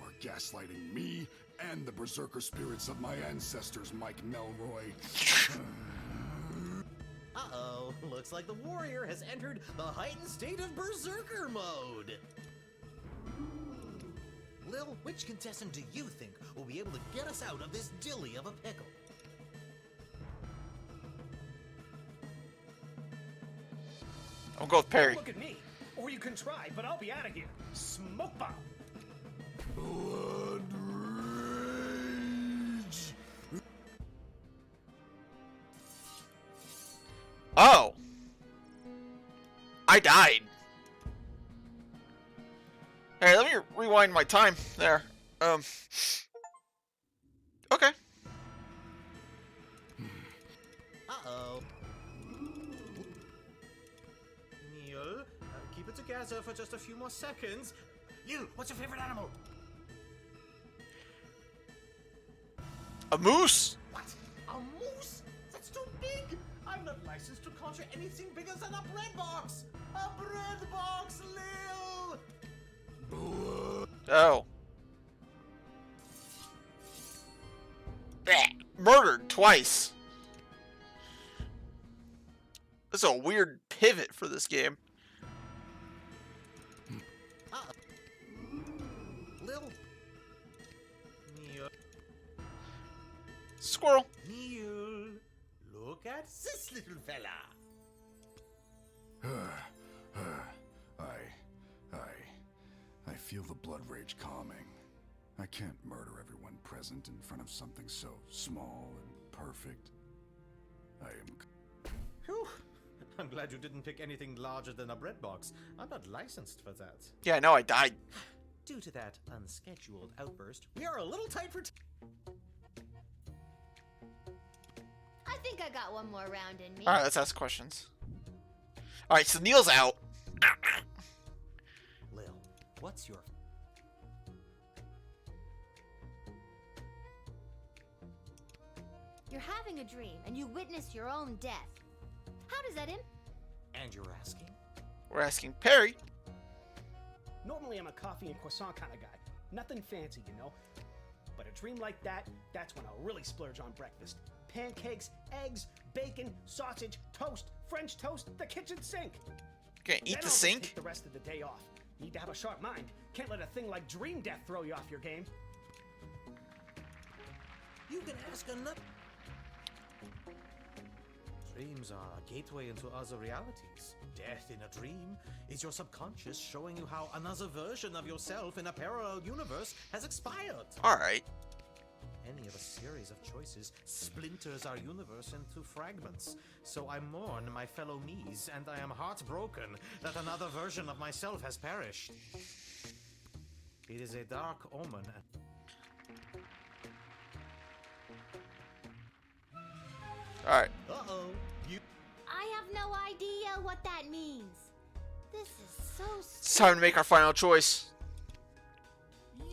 are gaslighting me and the berserker spirits of my ancestors, Mike Melroy. Uh-oh, looks like the warrior has entered the heightened state of berserker mode. Lil, which contestant do you think will be able to get us out of this dilly of a pickle? I'll go with Perry. Look at me. Or you can try, but I'll be out of here. Smoke bomb. Blood rage. Oh! I died. Hey, let me rewind my time there. Okay. Uh-oh. Neil, keep it together for just a few more seconds. You, what's your favorite animal? A moose? What? A moose? That's too big! I'm not licensed to conjure anything bigger than a bread box! A bread box, Lil! Oh. Murdered twice. That's a weird pivot for this game. Lil. Neil. Squirrel. Neil, look at this little fella. I feel the blood rage calming. I can't murder everyone present in front of something so small and perfect. I am... Whew. I'm glad you didn't pick anything larger than a bread box. I'm not licensed for that. Yeah, I know, I died. Due to that unscheduled outburst, we are a little tight for I think I got one more round in me. Alright, let's ask questions. Alright, so Neil's out. Lil, what's your... You're having a dream, and you witness your own death. How does that And you're asking? We're asking Perry. Normally I'm a coffee and croissant kind of guy. Nothing fancy, you know. But a dream like that, that's when I'll really splurge on breakfast. Pancakes, eggs, bacon, sausage, toast, French toast, the kitchen sink. Okay, eat Then the I'll just sink? take the rest of the day off. Need to have a sharp mind. Can't let a thing like dream death throw you off your game. You can ask another... Dreams are a gateway into other realities. Death in a dream is your subconscious showing you how another version of yourself in a parallel universe has expired. Alright. Any of a series of choices splinters our universe into fragments. So I mourn my fellow me's, and I am heartbroken that another version of myself has perished. It is a dark omen. Alright. Uh-oh. I have no idea what that means. This is so stupid. It's time to make our final choice.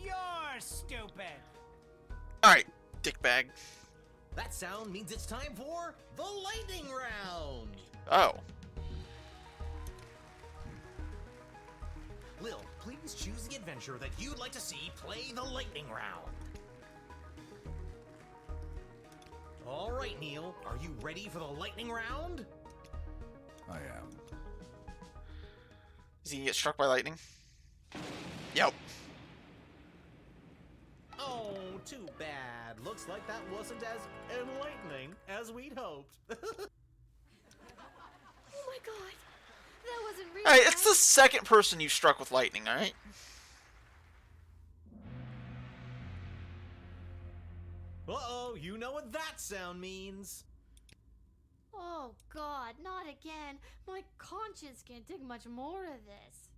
You're stupid. Alright, dickbag. That sound means it's time for the lightning round. Oh. Lil, please choose the adventure that you'd like to see play the lightning round. All right, Neil, are you ready for the lightning round? I am. Is he gonna get struck by lightning? Yep. Oh, too bad. Looks like that wasn't as enlightening as we'd hoped. Oh my god. That wasn't real. Alright, it's the second person you struck with lightning, alright? Uh-oh, you know what that sound means. Oh god, not again. My conscience can't take much more of this.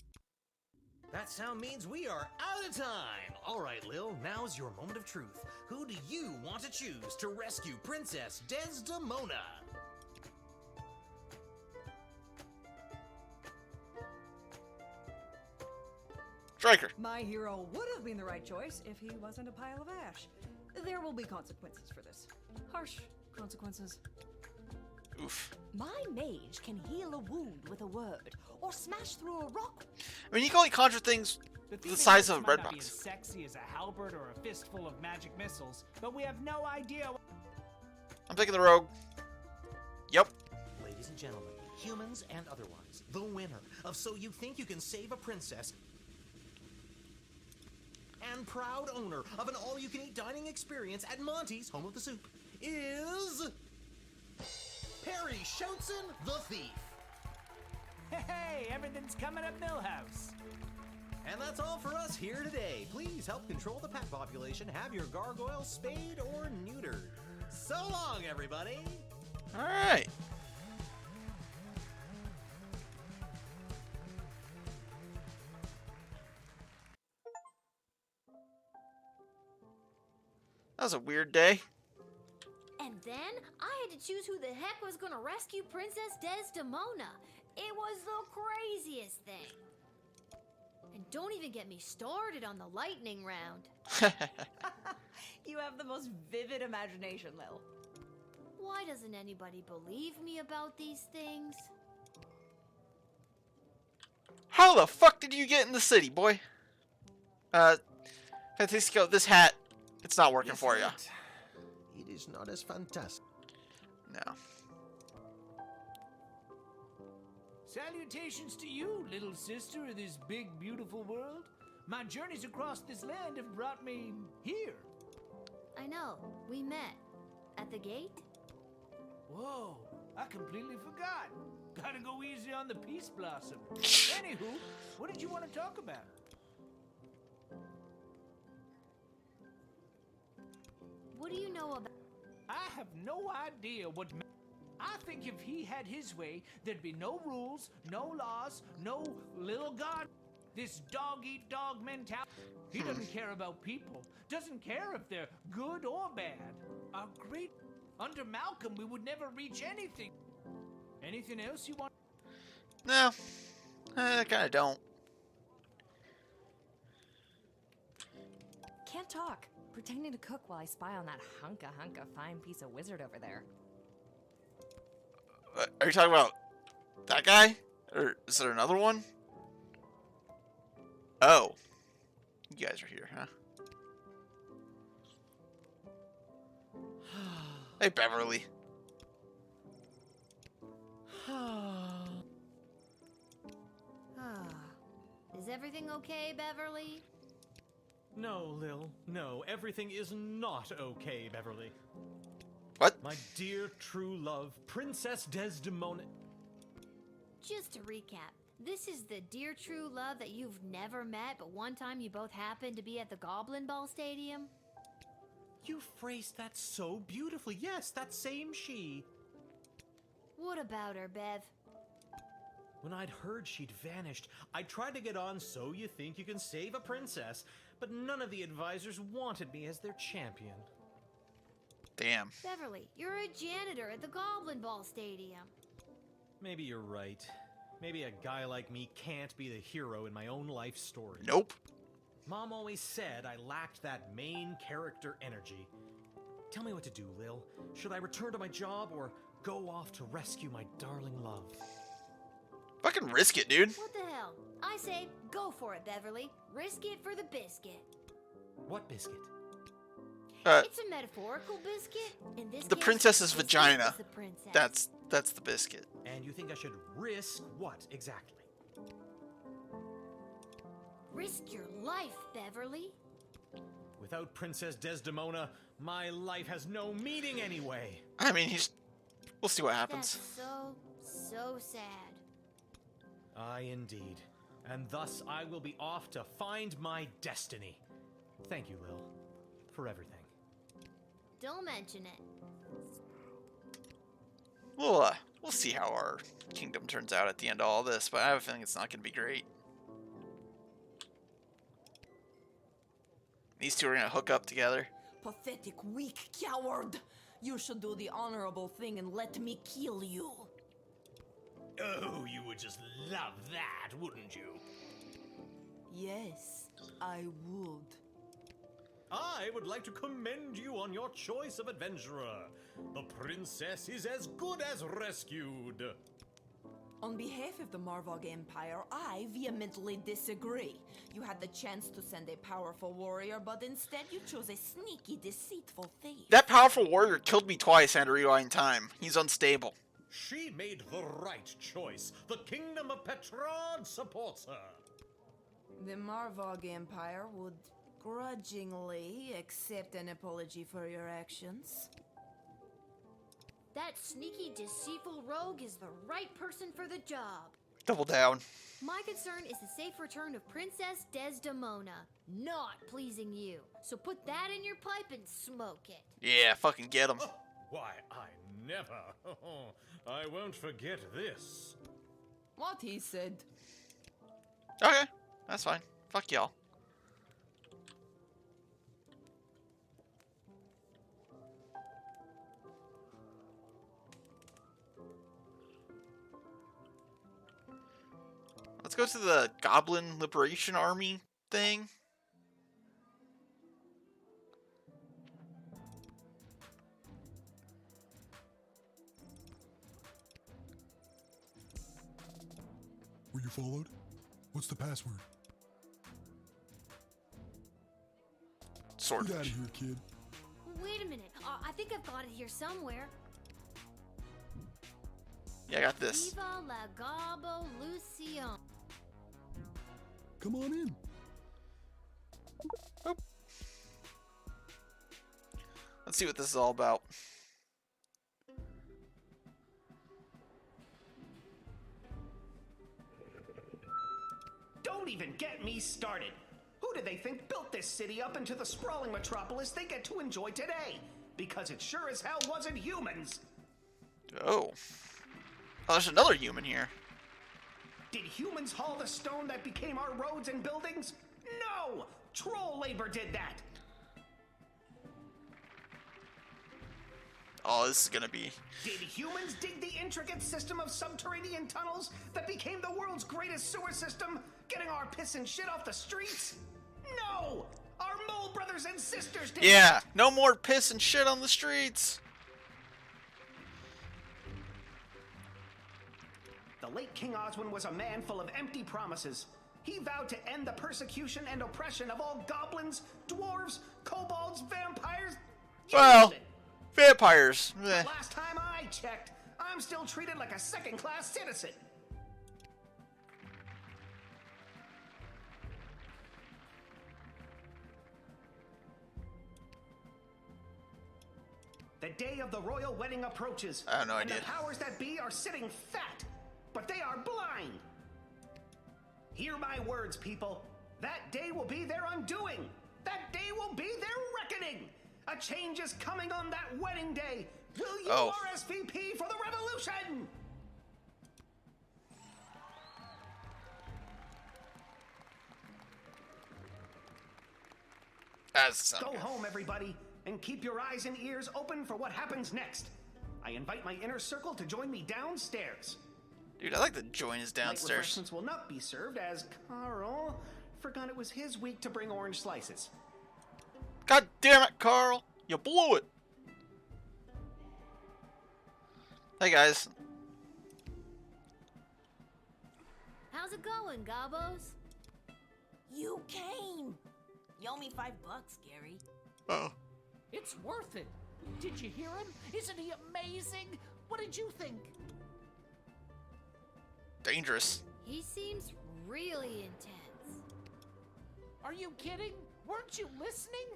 That sound means we are out of time. All right, Lil, now's your moment of truth. Who do you want to choose to rescue Princess Desdemona? Striker. My hero would have been the right choice if he wasn't a pile of ash. There will be consequences for this. Harsh consequences. Oof. My mage can heal a wound with a word, or smash through a rock. I mean, you can only conjure things thing the is, size this of a might bread not be box. as sexy as a halberd or a fistful of magic missiles, but we have no idea. I'm taking the rogue. Yep. Ladies and gentlemen, humans and otherwise, the winner of So You Think You Can Save a Princess and proud owner of an all-you-can-eat dining experience at Monty's Home of the Soup is... Perry Shoutson, the Thief. Hey, everything's coming up Millhouse. And that's all for us here today. Please help control the pet population. Have your gargoyle spayed or neutered. So long, everybody. All right. That was a weird day. And then I had to choose who the heck was gonna rescue Princess Desdemona. It was the craziest thing. And don't even get me started on the lightning round. You have the most vivid imagination, Lil. Why doesn't anybody believe me about these things? How the fuck did you get in the city, boy? Francisco, this hat, it's not working for you. It is not as fantastic. No. Salutations to you, little sister of this big, beautiful world. My journeys across this land have brought me here. I know, we met. At the gate? Whoa, I completely forgot. Gotta go easy on the Peace Blossom. Anywho, what did you want to talk about? What do you know about... I have no idea what... I think if he had his way, there'd be no rules, no laws, no Lil God. This dog-eat-dog mentality. He doesn't care about people. Doesn't care if they're good or bad. Our great... Under Malcolm, we would never reach anything. Anything else you want? No. I kind of don't. Can't talk. Pretending to cook while I spy on that hunka fine piece of wizard over there. Are you talking about that guy? Or is there another one? Oh. You guys are here, huh? Hey, Beverly. Is everything okay, Beverly? No, Lil. No, everything is not okay, Beverly. What? My dear true love, Princess Desdemona... Just to recap, this is the dear true love that you've never met, but one time you both happened to be at the Goblin Ball Stadium? You phrased that so beautifully. Yes, that same she. What about her, Bev? When I'd heard she'd vanished, I tried to get on So You Think You Can Save a Princess, but none of the advisors wanted me as their champion. Damn. Beverly, you're a janitor at the Goblin Ball Stadium. Maybe you're right. Maybe a guy like me can't be the hero in my own life story. Nope. Mom always said I lacked that main character energy. Tell me what to do, Lil. Should I return to my job or go off to rescue my darling love? Fucking risk it, dude. What the hell? I say, go for it, Beverly. Risk it for the biscuit. What biscuit? It's a metaphorical biscuit. In this The case, princess's the vagina. is the princess. That's the biscuit. And you think I should risk what exactly? Risk your life, Beverly. Without Princess Desdemona, my life has no meaning anyway. I mean, we'll see what happens. That's so sad. Aye, indeed. And thus I will be off to find my destiny. Thank you, Lil, for everything. Don't mention it. We'll see how our kingdom turns out at the end of all this, but I have a feeling it's not going to be great. These two are going to hook up together. Pathetic, weak coward! You should do the honorable thing and let me kill you. Oh, you would just love that, wouldn't you? Yes, I would. I would like to commend you on your choice of adventurer. The princess is as good as rescued. On behalf of the Marvog Empire, I vehemently disagree. You had the chance to send a powerful warrior, but instead you chose a sneaky, deceitful thief. That powerful warrior killed me twice and rewind time. He's unstable. She made the right choice. The kingdom of Petrard supports her. The Marvog Empire would grudgingly accept an apology for your actions. That sneaky, deceitful rogue is the right person for the job. Double down. My concern is the safe return of Princess Desdemona, not pleasing you. So put that in your pipe and smoke it. Yeah, fucking get him. Oh, why, I never. I won't forget this. What he said. Okay, that's fine. Fuck y'all. Let's go to the Goblin Liberation Army thing. Were you followed? What's the password? Sword. Get out of here, kid. Wait a minute. I think I've got it here somewhere. Yeah, I got this. Viva la Gabo Lucion. Come on in. Oh. Let's see what this is all about. Don't even get me started. Who do they think built this city up into the sprawling metropolis they get to enjoy today? Because it sure as hell wasn't humans. Oh. Oh, there's another human here. Did humans haul the stone that became our roads and buildings? No! Troll labor did that! Oh, this is gonna be... Did humans dig the intricate system of subterranean tunnels that became the world's greatest sewer system, getting our piss and shit off the streets? No! Our mole brothers and sisters did Yeah, that! no more piss and shit on the streets. The late King Oswin was a man full of empty promises. He vowed to end the persecution and oppression of all goblins, dwarves, kobolds, vampires. Well, vampires. The last time I checked, I'm still treated like a second-class citizen. The day of the royal wedding approaches. I have no idea. And the powers that be are sitting fat, but they are blind. Hear my words, people. That day will be their undoing. That day will be their reckoning. A change is coming on that wedding day. Will you RSVP for the revolution? Go home, everybody, and keep your eyes and ears open for what happens next. I invite my inner circle to join me downstairs. Dude, I like to join his Light downstairs. refreshments will not be served as Carl forgot it was his week to bring orange slices. God damn it, Carl! You blew it! Hey, guys. How's it going, Gobos? You came! You owe me $5, Gary. Oh. It's worth it. Did you hear him? Isn't he amazing? What did you think? Dangerous. He seems really intense. Are you kidding? Weren't you listening?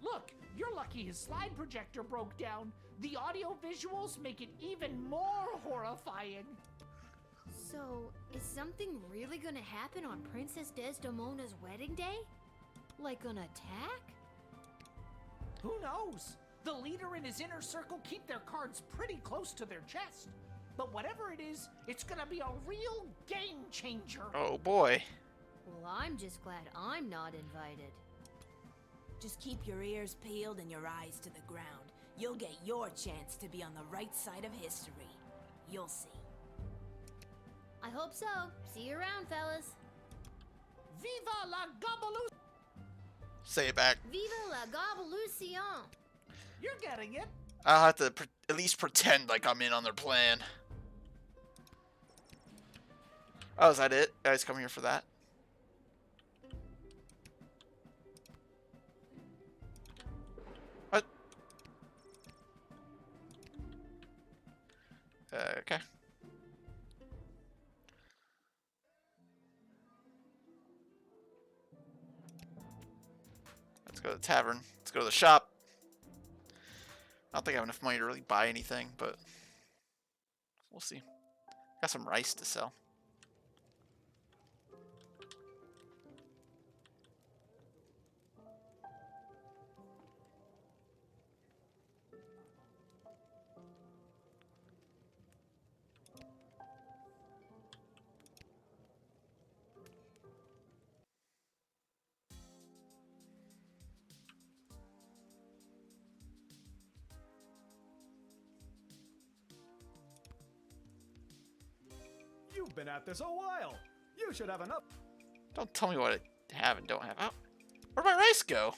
Look, you're lucky his slide projector broke down. The audio visuals make it even more horrifying. So, is something really gonna happen on Princess Desdemona's wedding day? Like an attack? Who knows? The leader and his inner circle keep their cards pretty close to their chest. But whatever it is, it's gonna be a real game changer. Oh boy. Well, I'm just glad I'm not invited. Just keep your ears peeled and your eyes to the ground. You'll get your chance to be on the right side of history. You'll see. I hope so. See you around, fellas. Viva la Gabaloo! Say it back. Viva la Gabalucion! You're getting it. I'll have to at least pretend like I'm in on their plan. Oh, is that it? Guys, come here for that. What? Okay. Let's go to the tavern. Let's go to the shop. I don't think I have enough money to really buy anything, but we'll see. Got some rice to sell. You've been at this a while. You should have enough. Don't tell me what I have and don't have. Oh, where'd my rice go?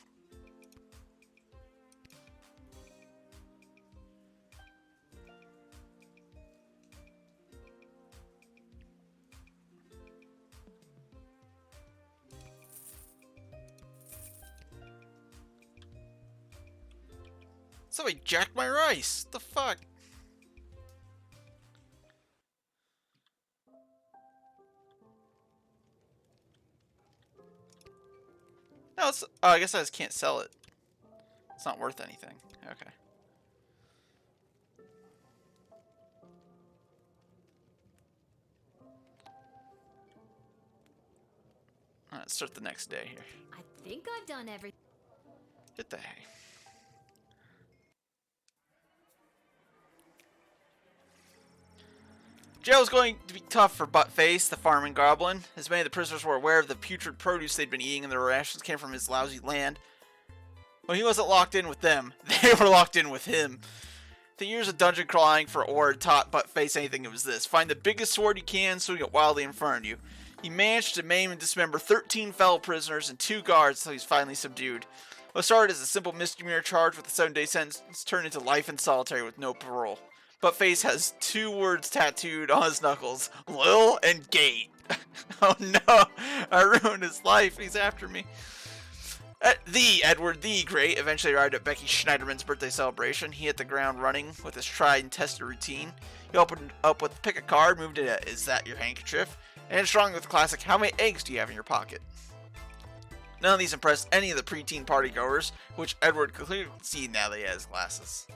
Somebody jacked my rice. The fuck? No, it's, oh, I guess I just can't sell it. It's not worth anything. Okay. Let's start the next day here. I think I've done everything. Hit the hay. Jail was going to be tough for Buttface, the farming goblin, as many of the prisoners were aware of the putrid produce they'd been eating and their rations came from his lousy land. When he wasn't locked in with them, they were locked in with him. The years of dungeon crawling for ore taught Buttface anything, it was this: find the biggest sword you can, swing it wildly in front of you. He managed to maim and dismember 13 fellow prisoners and 2 guards until he was finally subdued. What started as a simple misdemeanor charge with a 7-day sentence turned into life in solitary with no parole. Buttface has 2 words tattooed on his knuckles: Lil and Gate. Oh no, I ruined his life. He's after me. The Edward the Great eventually arrived at Becky Schneiderman's birthday celebration. He hit the ground running with his tried and tested routine. He opened up with pick a card, moved to Is That Your Handkerchief? And strong with the classic, How many eggs do you have in your pocket? None of these impressed any of the preteen partygoers, which Edward could clearly see now that he has glasses.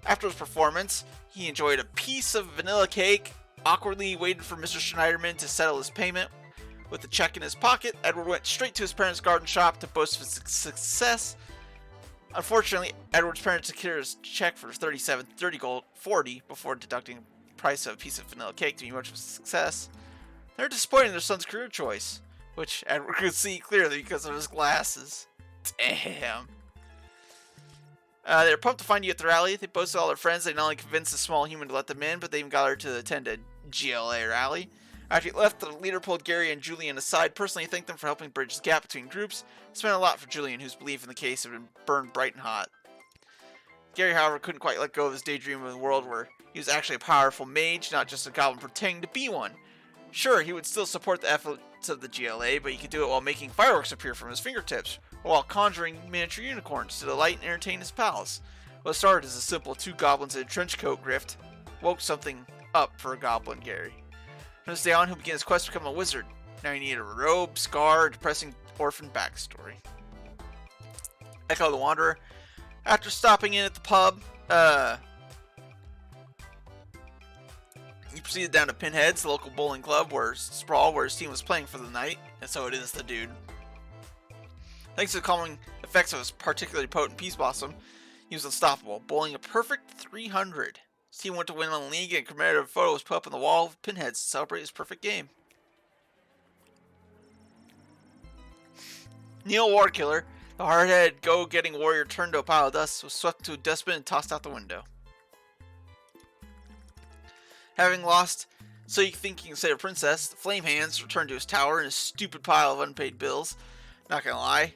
After his performance, he enjoyed a piece of vanilla cake, awkwardly waited for Mr. Schneiderman to settle his payment. With the check in his pocket, Edward went straight to his parents' garden shop to boast of his success. Unfortunately, Edward's parents secured his check for 30 gold, 40 before deducting the price of a piece of vanilla cake to be much of a success. They're disappointed in their son's career choice, which Edward could see clearly because of his glasses. Damn. They were pumped to find you at the rally. They boasted all their friends. They not only convinced the small human to let them in, but they even got her to attend a GLA rally. After he left, the leader pulled Gary and Julian aside, personally thanked them for helping bridge the gap between groups. This meant a lot for Julian, whose belief in the case had been burned bright and hot. Gary, however, couldn't quite let go of his daydream of a world where he was actually a powerful mage, not just a goblin pretending to be one. Sure, he would still support the efforts of the GLA, but he could do it while making fireworks appear from his fingertips, or while conjuring miniature unicorns to delight and entertain his pals. What started as a simple 2 goblins in a trench coat grift woke something up for a goblin Gary. From this day on, he'll begin his quest to become a wizard. Now he needed a robe, scar, a depressing orphan backstory. Echo the Wanderer. After stopping in at the pub, he proceeded down to Pinhead's, the local bowling club, where his team was playing for the night, and so it is the dude. Thanks to the calming effects of his particularly potent Peace Blossom, he was unstoppable, bowling a perfect 300. His team went to win on the league, and a commemorative photo was put up on the wall of Pinhead's to celebrate his perfect game. Neil Warkiller, the hard-headed, go-getting warrior turned to a pile of dust, was swept into a dustbin and tossed out the window. Having lost So You Think You Can Save a Princess, the Flame Hands returned to his tower and his stupid pile of unpaid bills. Not gonna lie,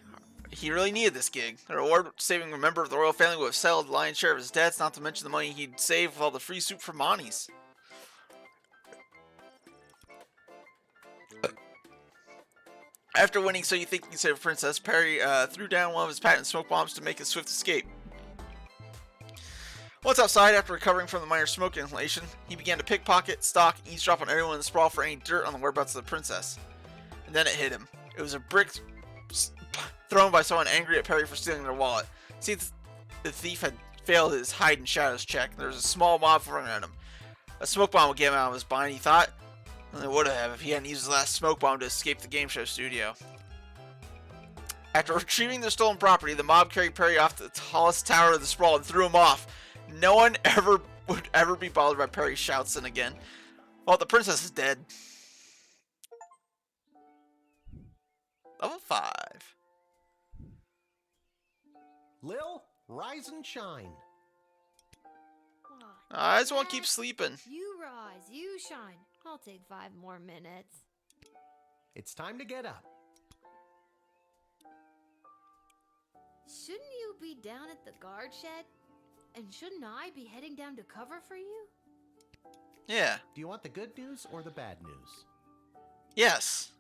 he really needed this gig. The reward saving a member of the royal family would have settled the lion's share of his debts, not to mention the money he'd saved with all the free soup from Monty's. After winning So You Think You Can Save a Princess, Perry threw down one of his patent smoke bombs to make a swift escape. Once outside, after recovering from the minor smoke inhalation, he began to pickpocket, stalk, and eavesdrop on everyone in the sprawl for any dirt on the whereabouts of the princess. And then it hit him. It was a brick thrown by someone angry at Perry for stealing their wallet. See, the thief had failed his hide in shadows check. There was a small mob running at him. A smoke bomb would get him out of his bind, he thought. And it would have if he hadn't used his last smoke bomb to escape the game show studio. After retrieving their stolen property, the mob carried Perry off to the tallest tower of the sprawl and threw him off. No one would ever be bothered by Perry's shouts then again. Well, the princess is dead. Level 5. Lil, rise and shine. I just want to keep sleeping. You rise, you shine. I'll take 5 more minutes. It's time to get up. Shouldn't you be down at the guard shed? And shouldn't I be heading down to cover for you? Yeah. Do you want the good news or the bad news? Yes.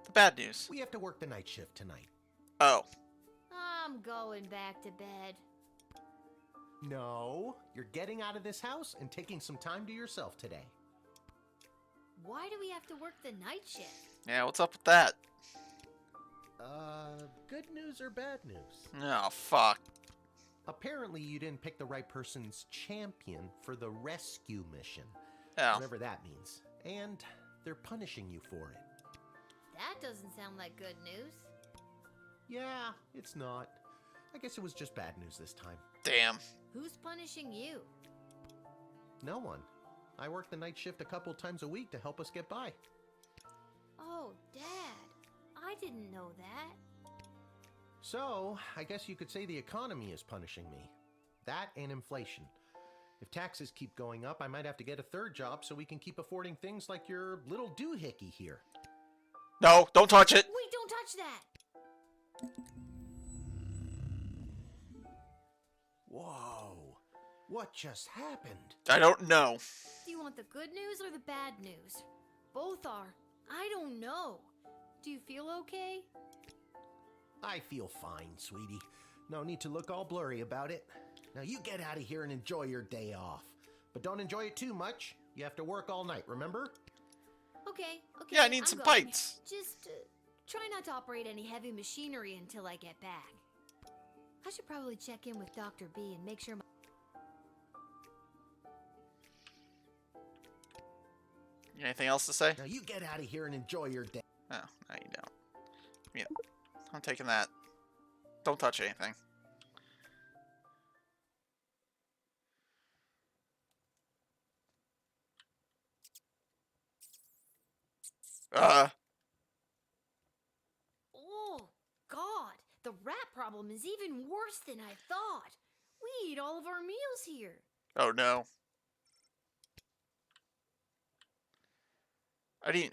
The bad news. We have to work the night shift tonight. Oh. I'm going back to bed. No, you're getting out of this house and taking some time to yourself today. Why do we have to work the night shift? Yeah, what's up with that? Good news or bad news? Oh, fuck. Apparently you didn't pick the right person's champion for the rescue mission. Oh. Whatever that means. And they're punishing you for it. That doesn't sound like good news. Yeah, it's not. I guess it was just bad news this time. Damn. Who's punishing you? No one. I work the night shift a couple times a week to help us get by. Oh, Dad. I didn't know that. So, I guess you could say the economy is punishing me. That and inflation. If taxes keep going up, I might have to get a third job so we can keep affording things like your little doohickey here. No, don't touch it. Wait, don't touch that. Whoa. What just happened? I don't know. Do you want the good news or the bad news? Both are. I don't know. Do you feel okay? I feel fine, sweetie. No need to look all blurry about it. Now you get out of here and enjoy your day off. But don't enjoy it too much. You have to work all night, remember? Okay. Yeah, I need I'm some going. pints. Just try not to operate any heavy machinery until I get back. I should probably check in with Dr. B and make sure my... Anything else to say? Now you get out of here and enjoy your day. Oh, no, you don't. Yeah, I'm taking that. Don't touch anything. Oh, God. The rat problem is even worse than I thought. We eat all of our meals here. Oh no. I can...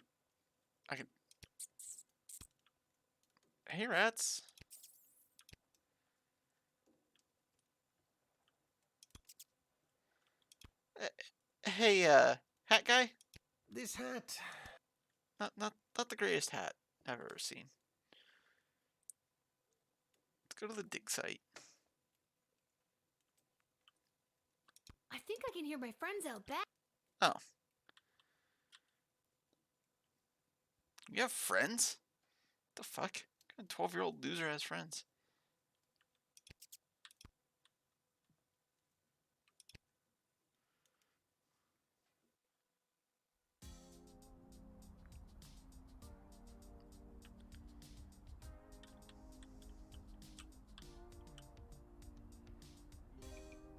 Hey, rats. Hey, hat guy? This hat... Not the greatest hat I've ever seen. Let's go to the dig site. I think I can hear my friends out back. Oh. You have friends? What the fuck? What kind of 12-year-old loser has friends?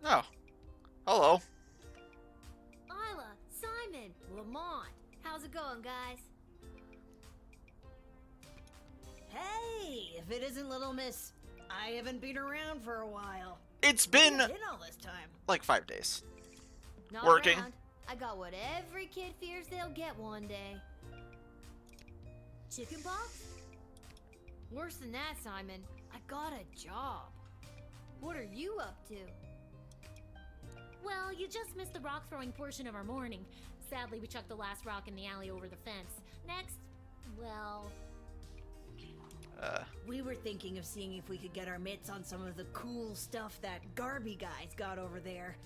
Oh. Hello. Isla, Simon, Lamont. How's it going, guys? Hey, if it isn't Little Miss, I haven't been around for a while. It's been Where have you been all this time. like 5 days. Not Working. around. I got what every kid fears they'll get one day. Chicken pox? Worse than that, Simon. I got a job. What are you up to? Well, you just missed the rock throwing portion of our morning. Sadly, we chucked the last rock in the alley over the fence. Next, well... We were thinking of seeing if we could get our mitts on some of the cool stuff that Garby guys got over there.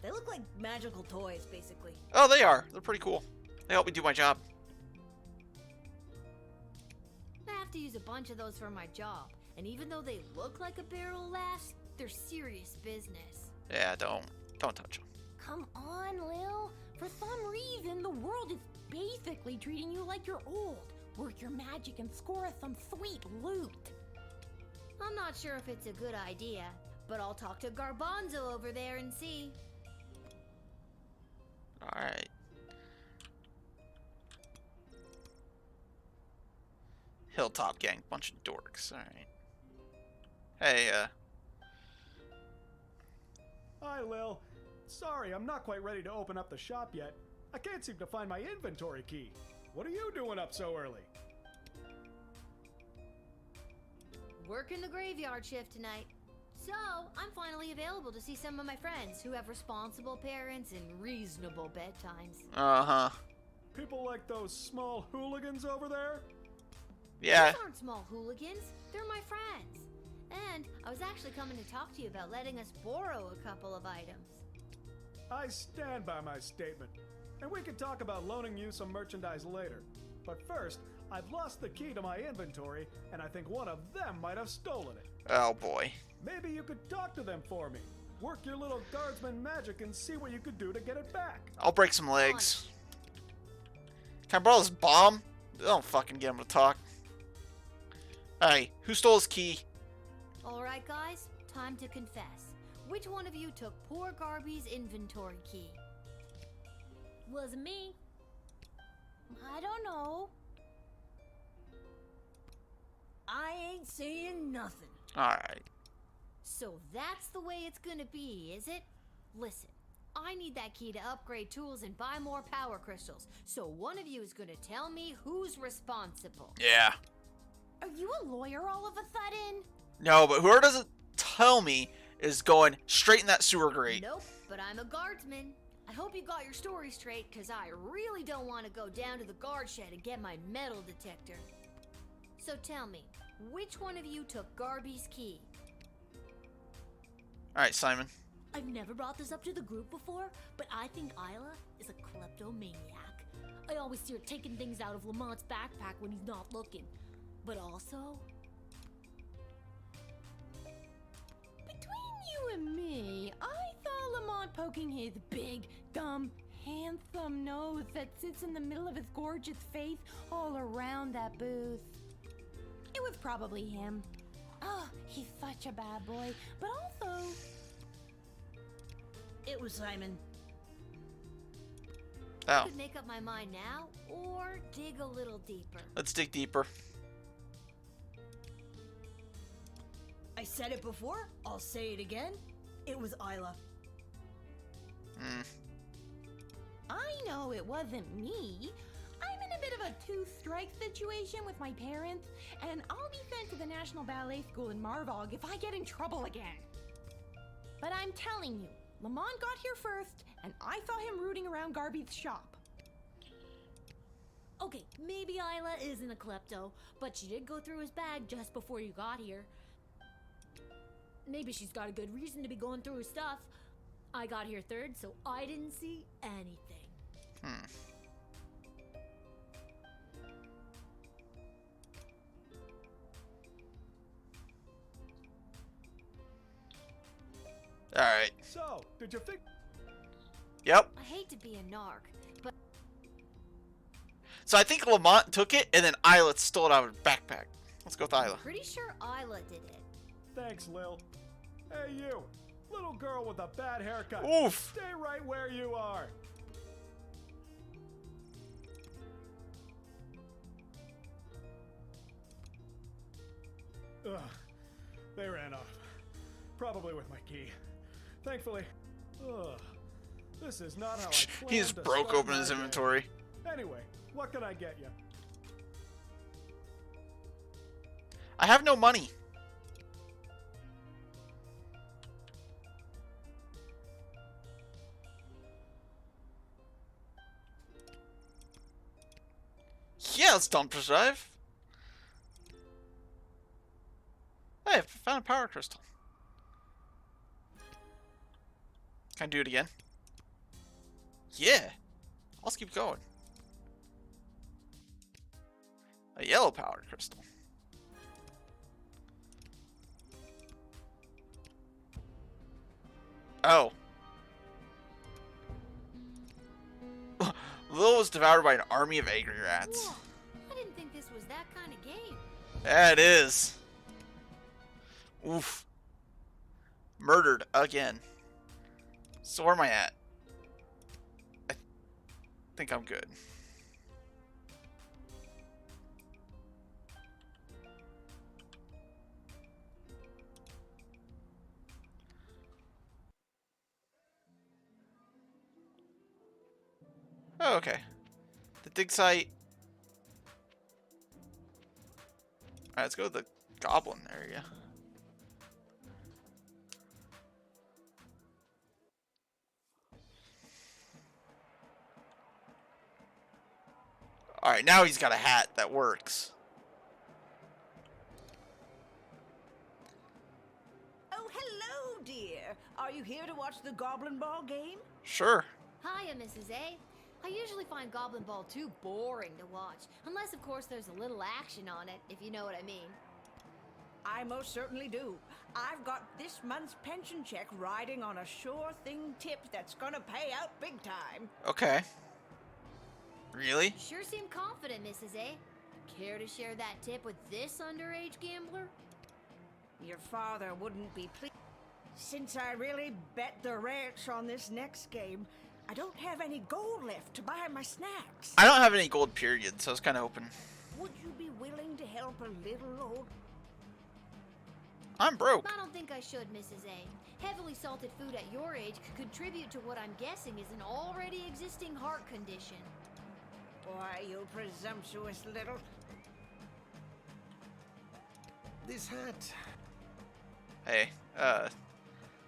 They look like magical toys, basically. Oh, they are. They're pretty cool. They help me do my job. I have to use a bunch of those for my job. And even though they look like a barrel of laughs, they're serious business. Yeah, don't touch them. Come on, Lil. For some reason, the world is basically treating you like you're old. Work your magic and score us some sweet loot. I'm not sure if it's a good idea, but I'll talk to Garbanzo over there and see. Alright. Hilltop gang, bunch of dorks. Alright. Hey, Hi, Lil. Sorry, I'm not quite ready to open up the shop yet. I can't seem to find my inventory key. What are you doing up so early? Working the graveyard shift tonight. So, I'm finally available to see some of my friends who have responsible parents and reasonable bedtimes. uh-huh. People like those small hooligans over there? Yeah. These aren't small hooligans. They're my friends. And I was actually coming to talk to you about letting us borrow a couple of items. I stand by my statement. And we can talk about loaning you some merchandise later. But first, I've lost the key to my inventory, and I think one of them might have stolen it. Oh boy. Maybe you could talk to them for me. Work your little guardsman magic and see what you could do to get it back. I'll break some legs. Can I borrow this bomb? Don't fucking get him to talk. Hey, who stole his key? Alright guys, time to confess. Which one of you took poor Garby's inventory key? Wasn't me. I don't know. I ain't saying nothing. Alright. So that's the way it's gonna be, is it? Listen, I need that key to upgrade tools and buy more power crystals. So one of you is gonna tell me who's responsible. Yeah. Are you a lawyer all of a sudden? No, but whoever doesn't tell me is going straight in that sewer grate. Nope, but I'm a guardsman. I hope you got your story straight, because I really don't want to go down to the guard shed and get my metal detector. So tell me, which one of you took Garby's key? Alright, Simon. I've never brought this up to the group before, but I think Isla is a kleptomaniac. I always see her taking things out of Lamont's backpack when he's not looking. But also... Between you and me, I saw Lamont poking his big, dumb, handsome nose that sits in the middle of his gorgeous face all around that booth. It was probably him. Oh, he's such a bad boy, but also... It was Simon. Oh. I could make up my mind now, or dig a little deeper. Let's dig deeper. I said it before, I'll say it again. It was Isla. I know it wasn't me. I'm in a bit of a two-strike situation with my parents, and I'll be sent to the National Ballet School in Marvog if I get in trouble again. But I'm telling you, Lamont got here first, and I saw him rooting around Garby's shop. Okay, maybe Isla isn't a klepto, but she did go through his bag just before you got here. Maybe she's got a good reason to be going through his stuff. I got here third, so I didn't see anything. Alright. So, did you think... Yep. I hate to be a narc, but... So I think Lamont took it, and then Isla stole it out of her backpack. Let's go with Isla. I'm pretty sure Isla did it. Thanks, Lil. Hey, you. Little girl with a bad haircut. Oof. Stay right where you are. Ugh. They ran off. Probably with my key. Thankfully. Ugh. This is not how I planned He just to broke start open my his day. inventory. Anyway, what can I get you? I have no money. Yeah, let's dump drive. Hey, I found a power crystal. Can I do it again? Yeah. Let's keep going. A yellow power crystal. Oh. Lil was devoured by an army of angry rats. Whoa, I didn't think this was that kind of game. Yeah, it is. Oof. Murdered again. So where am I at? I think I'm good. Oh, okay. The dig site. Alright, let's go to the goblin area. Alright, now he's got a hat that works. Oh, hello, dear. Are you here to watch the Goblin Ball game? Sure. Hiya, Mrs. A. I usually find Goblin Ball too boring to watch, unless of course there's a little action on it, if you know what I mean. I most certainly do. I've got this month's pension check riding on a sure thing tip that's gonna pay out big time. Okay. Really? You sure seem confident, Mrs. A. Care to share that tip with this underage gambler? Your father wouldn't be pleased. Since I really bet the ranch on this next game, I don't have any gold left to buy my snacks. I don't have any gold, period, so I was kind of hoping. Would you be willing to help a little old? I'm broke. I don't think I should, Mrs. A. Heavily salted food at your age could contribute to what I'm guessing is an already existing heart condition. Why, you presumptuous little... This hat. Hey,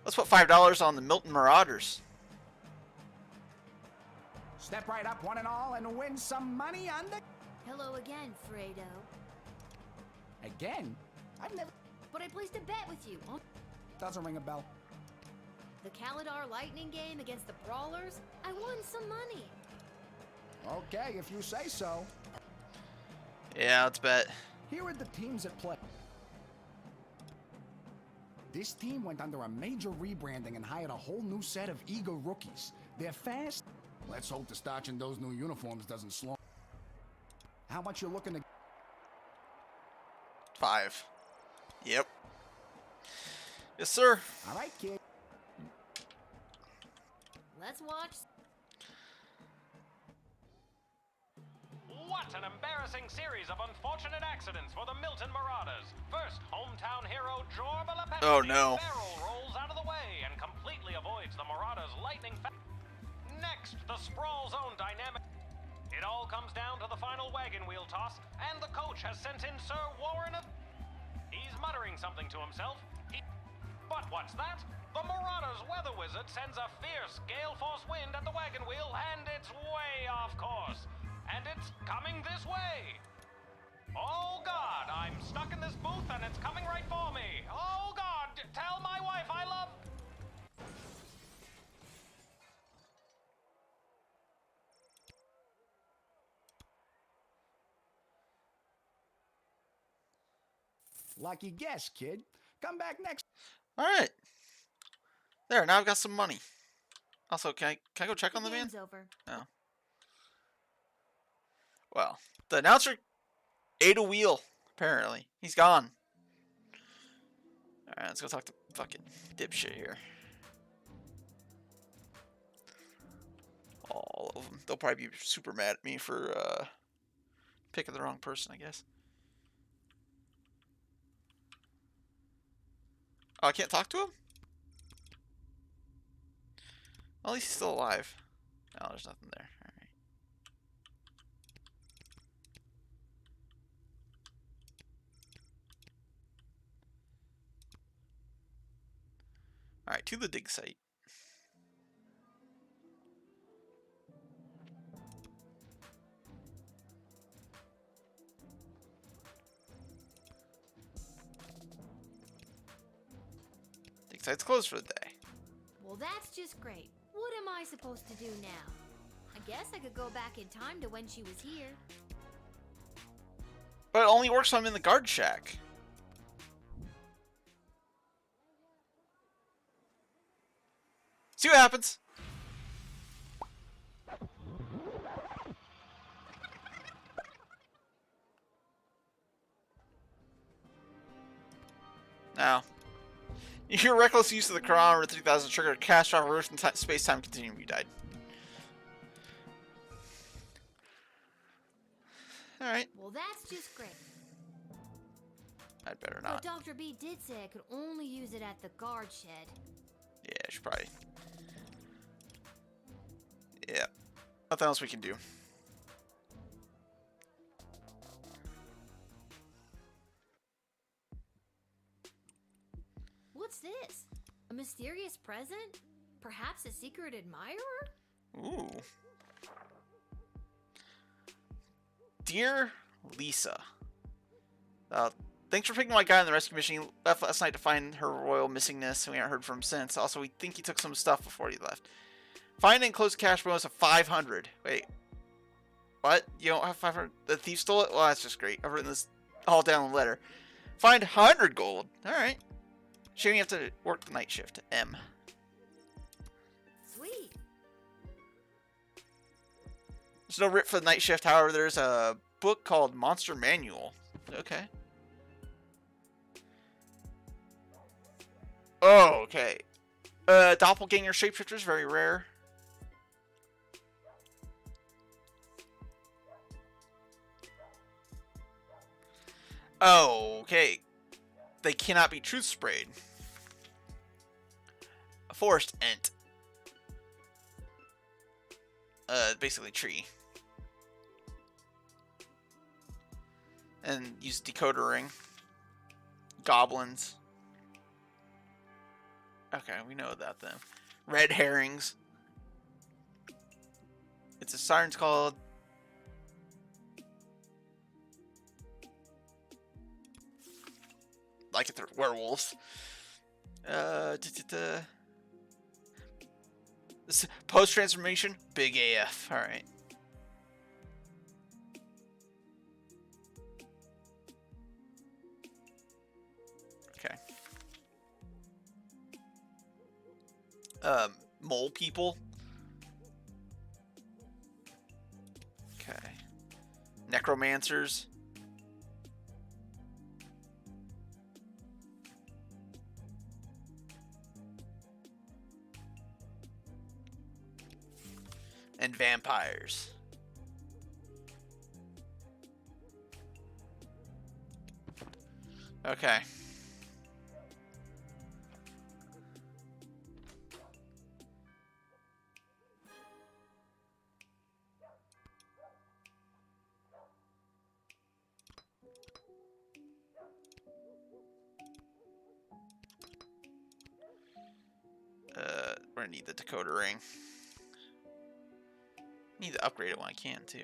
let's put $5 on the Milton Marauders. Step right up, one and all, and win some money on the... Hello again, Fredo. Again? I've never... But I placed a bet with you on Doesn't ring a bell. the Caladar Lightning game against the Brawlers. I won some money. Okay, if you say so. Yeah, let's bet. Here are the teams at play. This team went under a major rebranding and hired a whole new set of eager rookies. They're fast. Let's hope the starch in those new uniforms doesn't slow. How much you looking to... 5. Yep. Yes, sir. All right, kid. Let's watch. What an embarrassing series of unfortunate accidents for the Milton Marauders. First, hometown hero Jorba Lepesky Oh, no. barrel rolls out of the way and completely avoids the Marauders' lightning Next, the Sprawl Zone dynamic. It all comes down to the final wagon wheel toss, and the coach has sent in Sir Warren. He's muttering something to himself. But what's that? The Marauders' weather wizard sends a fierce gale force wind at the wagon wheel, and it's way off course. And it's coming this way. Oh God, I'm stuck in this booth and it's coming right for me. Oh God, tell my wife I love... Lucky guess, kid. Come back next. All right. There, now I've got some money. Also, can I go check on the van? Game's over. Oh. Well, the announcer ate a wheel, apparently. He's gone. Alright, let's go talk to fucking dipshit here. All of them. They'll probably be super mad at me for picking the wrong person, I guess. Oh, I can't talk to him? Well, at least he's still alive. No, there's nothing there. Alright. Alright, to the dig site. Dig site's closed for the day. Well, that's just great. What am I supposed to do now? I guess I could go back in time to when she was here. But it only works when I'm in the guard shack. See what happens. Now, your reckless use of the chronometer 3000 triggered a catastrophic roof and space-time continuum. You died. Alright. Well, that's just great. I'd better But not. Dr. B did say I could only use it at the guard shed. Yeah, I should probably. Yeah. Nothing else we can do. What's this? A mysterious present? Perhaps a secret admirer? Ooh. Dear Lisa, thanks for picking my guy on the rescue mission. He left last night to find her royal missingness, and we haven't heard from him since. Also, we think he took some stuff before he left. Find and close cash bonus of 500. Wait. What? You don't have 500? The thief stole it? Well, that's just great. I've written this all down in the letter. Find 100 gold. Alright. Shame you have to work the night shift. M. Sweet. There's no rip for the night shift. However, there's a book called Monster Manual. Okay. Oh, okay. Doppelganger shapeshifters, very rare. Oh, okay. They cannot be truth sprayed. A forest ent. Basically tree. And use decoder ring. Goblins. Okay, we know that then. Red herrings. It's a siren's called. Like if they're werewolves. Post transformation, big AF. All right. Okay. Mole people. Okay. Necromancers. And vampires. Okay. We're gonna need the decoder ring. Need to upgrade it when I can too.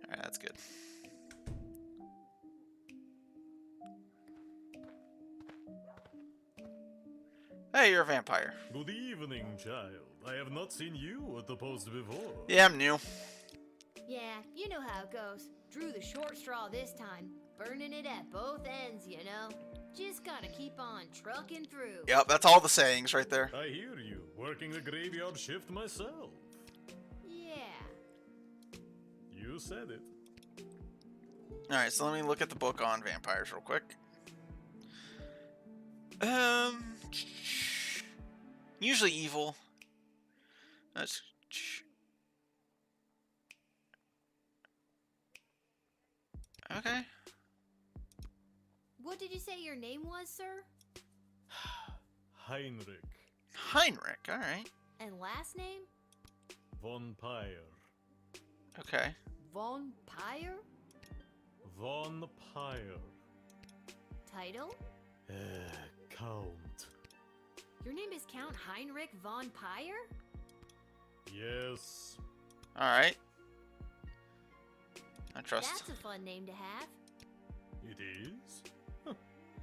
Alright, that's good. Hey, you're a vampire. Good evening, child. I have not seen you at the post before. Yeah, I'm new. Yeah, you know how it goes. Drew the short straw this time. Burning it at both ends, you know? Just gotta keep on trucking through. Yep, that's all the sayings right there. I hear you. Working the graveyard shift myself. Yeah. You said it. Alright, so let me look at the book on vampires real quick. Usually evil. That's... Okay. What did you say your name was, sir? Heinrich. Heinrich, alright. And last name? Von Pyre. Okay. Von Pyre? Von Pyre. Title? Count. Your name is Count Heinrich von Pyre? Yes. Alright. I trust. That's a fun name to have. It is?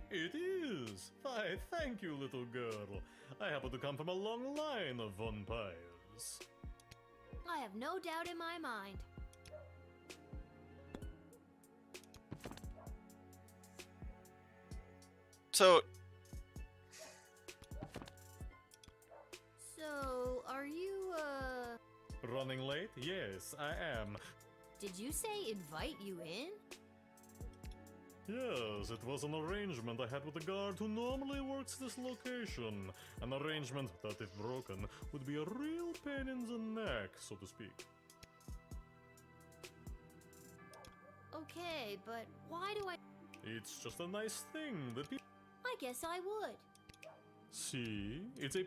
It is. Why, thank you, little girl. I happen to come from a long line of Von Pyres. I have no doubt in my mind. So, are you, Running late? Yes, I am. Did you say invite you in? Yes, it was an arrangement I had with the guard who normally works this location. An arrangement that, if broken, would be a real pain in the neck, so to speak. Okay, but why do I... It's just a nice thing that people... I guess I would. See? It's a...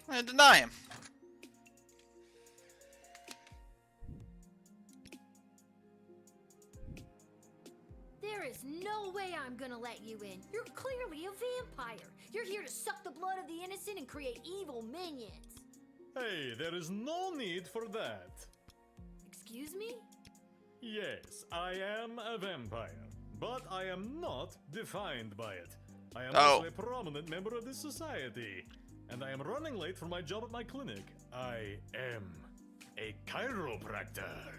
I deny him. There is no way I'm gonna let you in. You're clearly a vampire. You're here to suck the blood of the innocent and create evil minions. Hey, there is no need for that. Excuse me? Yes, I am a vampire, but I am not defined by it. I am Oh. also a prominent member of this society, and I am running late for my job at my clinic. I am a chiropractor.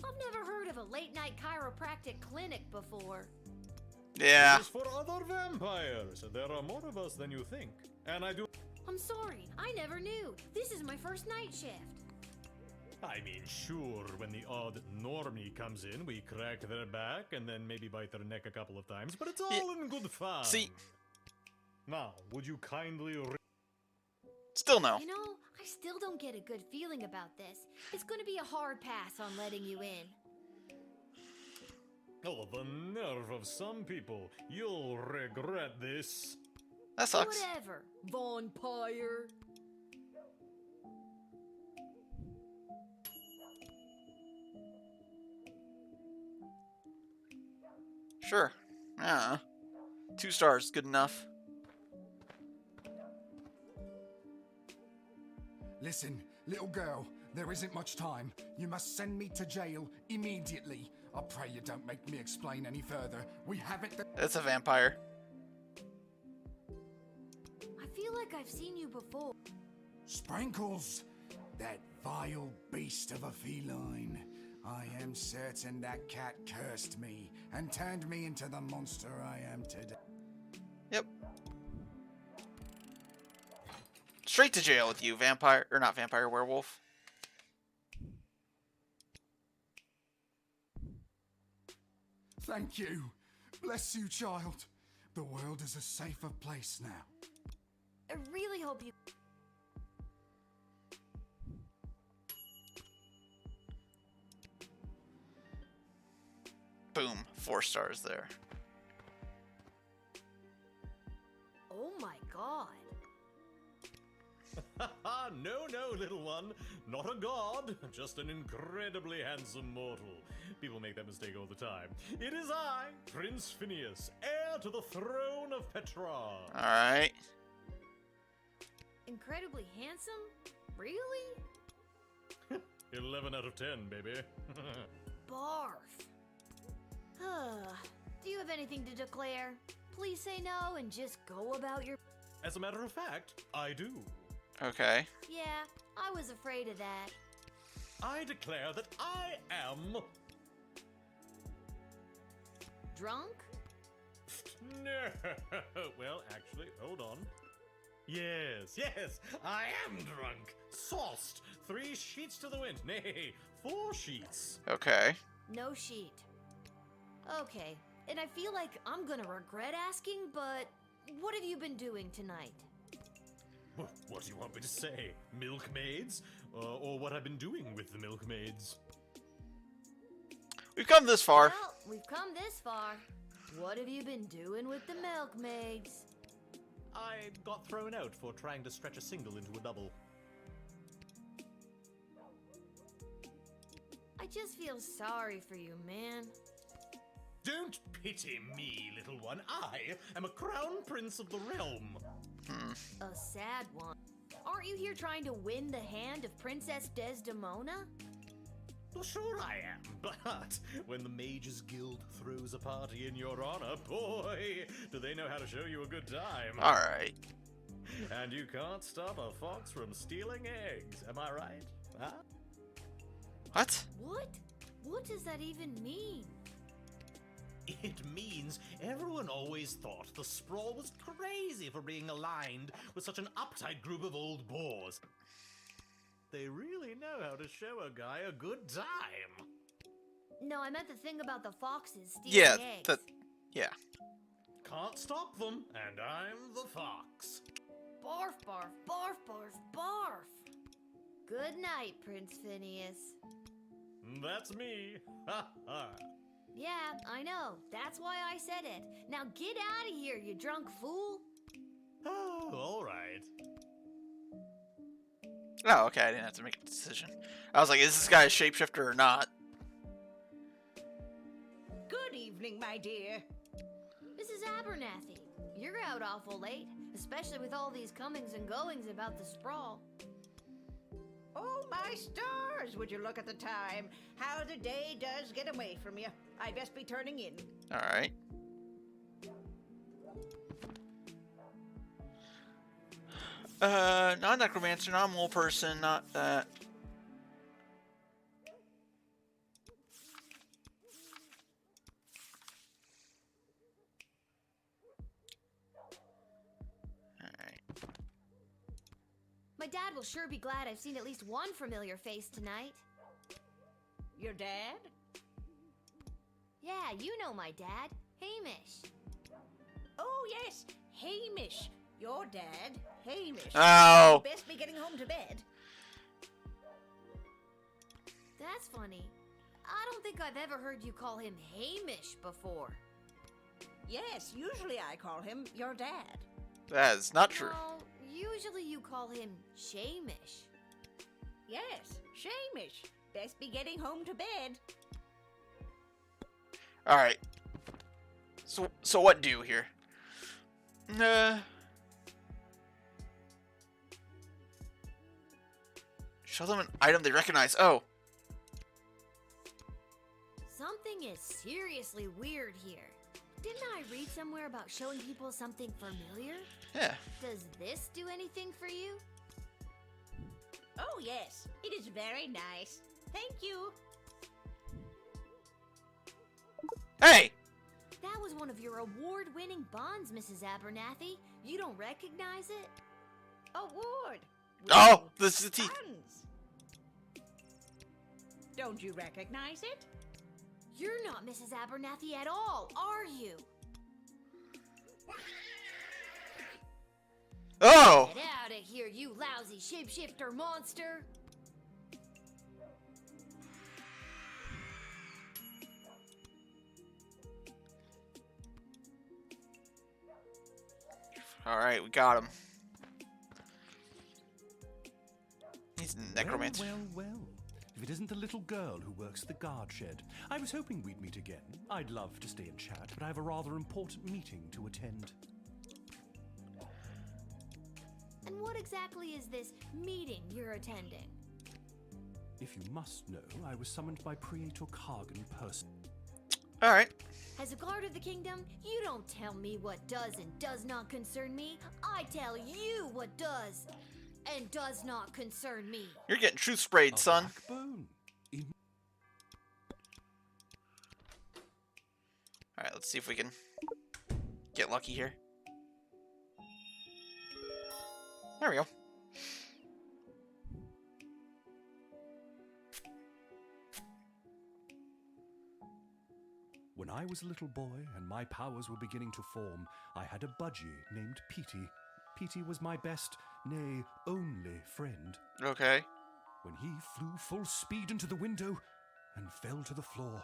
I've never heard of a late-night chiropractic clinic before. Yeah. It is for other vampires. There are more of us than you think, and I do... I'm sorry, I never knew. This is my first night shift. I mean, sure, when the odd normie comes in, we crack their back and then maybe bite their neck a couple of times, but it's all in good fun. See? Now, would you kindly... Still no. You know, I still don't get a good feeling about this. It's gonna be a hard pass on letting you in. Oh, the nerve of some people. You'll regret this. That sucks. Whatever, vampire. Sure. 2 stars, good enough. Listen, little girl, there isn't much time. You must send me to jail immediately. I pray you don't make me explain any further. We haven't... It's a vampire. I feel like I've seen you before. Sprinkles! That vile beast of a feline. I am certain that cat cursed me and turned me into the monster I am today. Yep. Straight to jail with you, vampire, or not vampire, werewolf. Thank you. Bless you, child. The world is a safer place now. I really hope you... Boom, 4 stars there. Oh my god. No, no, little one. Not a god, just an incredibly handsome mortal. People make that mistake all the time. It is I, Prince Phineas, heir to the throne of Petrarch. Alright. Incredibly handsome? Really? 11 out of 10, baby. Barf. Do you have anything to declare? Please say no and just go about your... As a matter of fact, I do. Okay. Yeah, I was afraid of that. I declare that I am... Drunk? No. Well, actually, hold on. Yes, yes, I am drunk. Sauced. 3 sheets to the wind. Nay, 4 sheets. Okay. No sheet. Okay, and I feel like I'm gonna regret asking, but what have you been doing tonight? What do you want me to say? Milkmaids? Or what I've been doing with the milkmaids? We've come this far. Well, we've come this far. What have you been doing with the milkmaids? I got thrown out for trying to stretch a single into a double. I just feel sorry for you, man. Don't pity me, little one. I am a crown prince of the realm. A sad one. Aren't you here trying to win the hand of Princess Desdemona? Well, sure I am, but when the Mages Guild throws a party in your honor, boy, do they know how to show you a good time. Alright. And you can't stop a fox from stealing eggs, am I right? Huh? What? What? What does that even mean? It means everyone always thought the Sprawl was crazy for being aligned with such an uptight group of old bores. They really know how to show a guy a good time. No, I meant the thing about the foxes stealing Yeah, eggs. yeah. Can't stop them, and I'm the fox. Barf, barf, barf, barf, barf. Good night, Prince Phineas. That's me. Ha ha. Yeah, I know. That's why I said it. Now get out of here, you drunk fool. Oh, all right. Oh, okay, I didn't have to make a decision. I was like, is this guy a shapeshifter or not? Good evening, my dear. Mrs. Abernathy, you're out awful late, especially with all these comings and goings about the Sprawl. Oh, my stars! Would you look at the time? How the day does get away from you. I best be turning in. Alright. Not necromancer, not mole person, not that. My dad dad will sure be glad I've seen at least one familiar face tonight. Your dad? Yeah, you know my dad, Hamish. Oh, yes, Hamish. Your dad, Hamish. Oh. You best be getting home to bed. That's funny. I don't think I've ever heard you call him Hamish before. Yes, usually I call him your dad. That is not true. No, usually you call him Shamish. Yes, Shamish. Best be getting home to bed. All right. So what do here? Show them an item they recognize. Oh. Something is seriously weird here. Didn't I read somewhere about showing people something familiar? Yeah. Does this do anything for you? Oh, yes. It is very nice. Thank you. Hey! That was one of your award-winning bonds, Mrs. Abernathy. You don't recognize it? Award. Oh, this is the teeth. Don't you recognize it? You're not Mrs. Abernathy at all, are you? Oh! Get out of here, you lousy shapeshifter monster! Alright, we got him. He's a necromancer. Well. If it isn't the little girl who works the guard shed. I was hoping we'd meet again. I'd love to stay and chat, but I have a rather important meeting to attend. And what exactly is this meeting you're attending? If you must know, I was summoned by Praetor Kargan person. Alright. As a guard of the kingdom, you don't tell me what does and does not concern me. I tell you what does and does not concern me. You're getting truth sprayed, son. Alright, let's see if we can get lucky here. There we go. When I was a little boy and my powers were beginning to form, I had a budgie named Petey. Petey was my best, nay, only friend. Okay. When he flew full speed into the window and fell to the floor,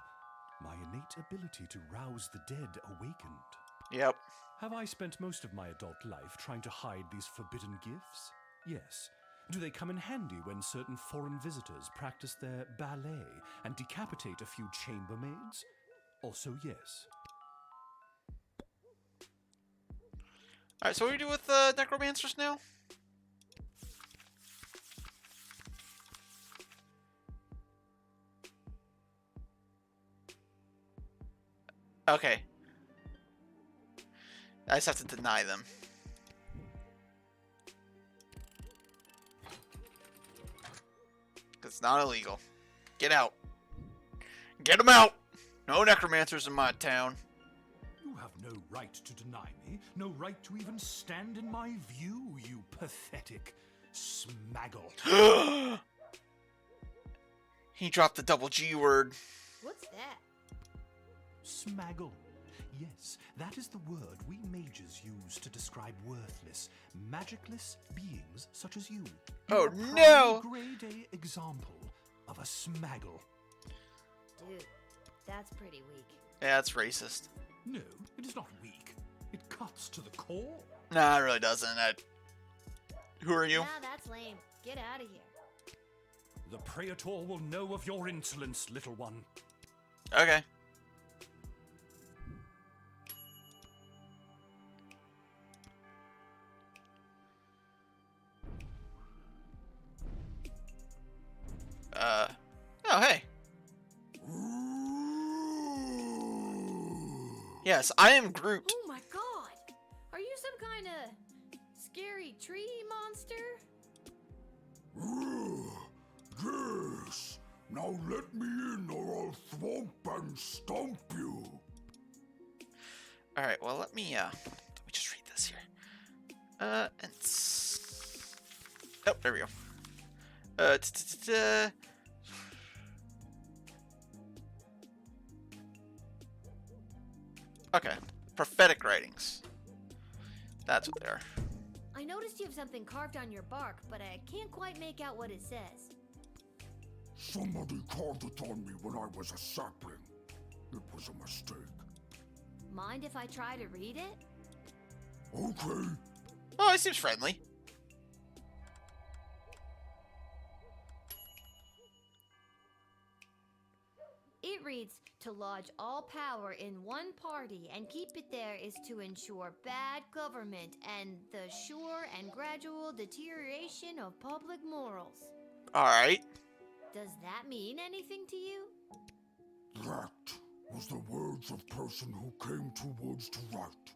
my innate ability to rouse the dead awakened. Yep. Have I spent most of my adult life trying to hide these forbidden gifts? Yes. Do they come in handy when certain foreign visitors practice their ballet and decapitate a few chambermaids? Also, yes. Alright, so what do we do with necromancers now? Okay. I just have to deny them. It's not illegal. Get out. Get them out! No necromancers in my town. You have no right to deny me, no right to even stand in my view, you pathetic smaggle. He dropped the double G word. What's that? Smaggle. Yes, that is the word we mages use to describe worthless, magicless beings such as you. Oh, You're a no! prime grade A example of a smaggle. Dude, that's pretty weak. Yeah, that's racist. No, it is not weak. It cuts to the core. Nah, it really doesn't. Who are you? Nah, that's lame. Get out of here. The Praetor will know of your insolence, little one. Okay. Oh, hey. Yes, I am Groot. Oh my god! Are you some kind of scary tree monster? Yes. Now let me in or I'll thwomp and stomp you. Alright, well, let me just read this here. Oh, there we go. Okay. Prophetic writings. That's what they are. I noticed you have something carved on your bark, but I can't quite make out what it says. Somebody carved it on me when I was a sapling. It was a mistake. Mind if I try to read it? Okay. Oh, he seems friendly. It reads, to lodge all power in one party and keep it there is to ensure bad government and the sure and gradual deterioration of public morals. Alright. Does that mean anything to you? That was the words of person who came to woods to write.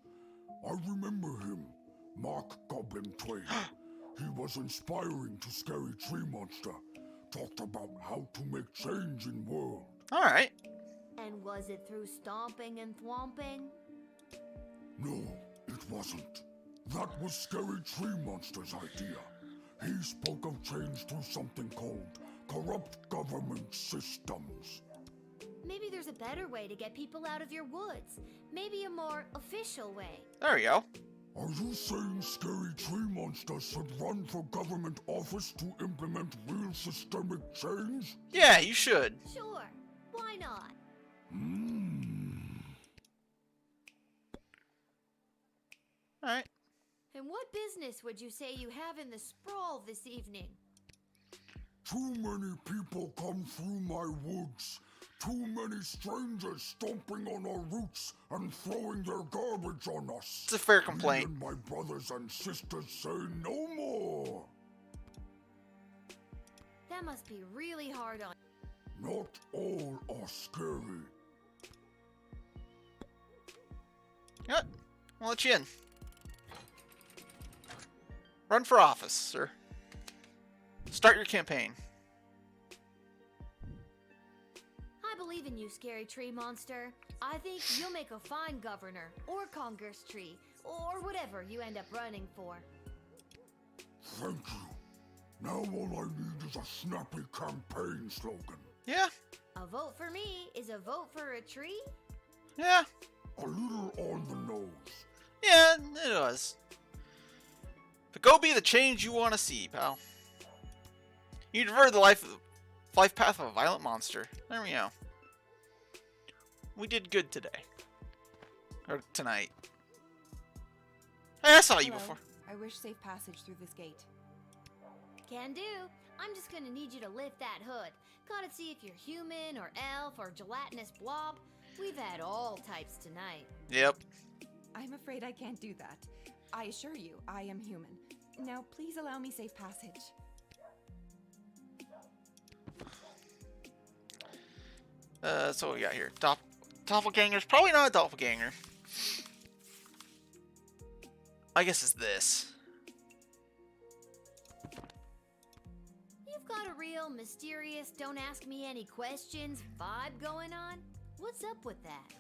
I remember him, Mark Goblin Twain. He was inspiring to Scary Tree Monster. Talked about how to make change in world. Alright. And was it through stomping and thwomping? No, it wasn't. That was Scary Tree Monster's idea. He spoke of change through something called corrupt government systems. Maybe there's a better way to get people out of your woods. Maybe a more official way. There we go. Are you saying Scary Tree Monster should run for government office to implement real systemic change? Yeah, you should. Sure. Why not? Alright. And what business would you say you have in the sprawl this evening? Too many people come through my woods. Too many strangers stomping on our roots and throwing their garbage on us. It's a fair complaint. Me and my brothers and sisters say no more. That must be really hard on you. Not all are scary. Yep. I'll let you in. Run for office, sir. Start your campaign. I believe in you, Scary Tree Monster. I think you'll make a fine governor, or Congress Tree, or whatever you end up running for. Thank you. Now all I need is a snappy campaign slogan. Yeah. A vote for me is a vote for a tree? Yeah. A little on the nose. Yeah, it was. But go be the change you want to see, pal. You diverted the life path of a violent monster. There we go. We did good today. Or tonight. Hey, I saw you Hello. before. I wish safe passage through this gate. Can do. I'm just gonna need you to lift that hood. Gotta see if you're human, or elf, or gelatinous blob. We've had all types tonight. Yep. I'm afraid I can't do that. I assure you, I am human. Now, please allow me safe passage. So what we got here? Doppelganger's probably not a doppelganger. I guess it's this. You've got a real mysterious, don't ask me any questions vibe going on. What's up with that?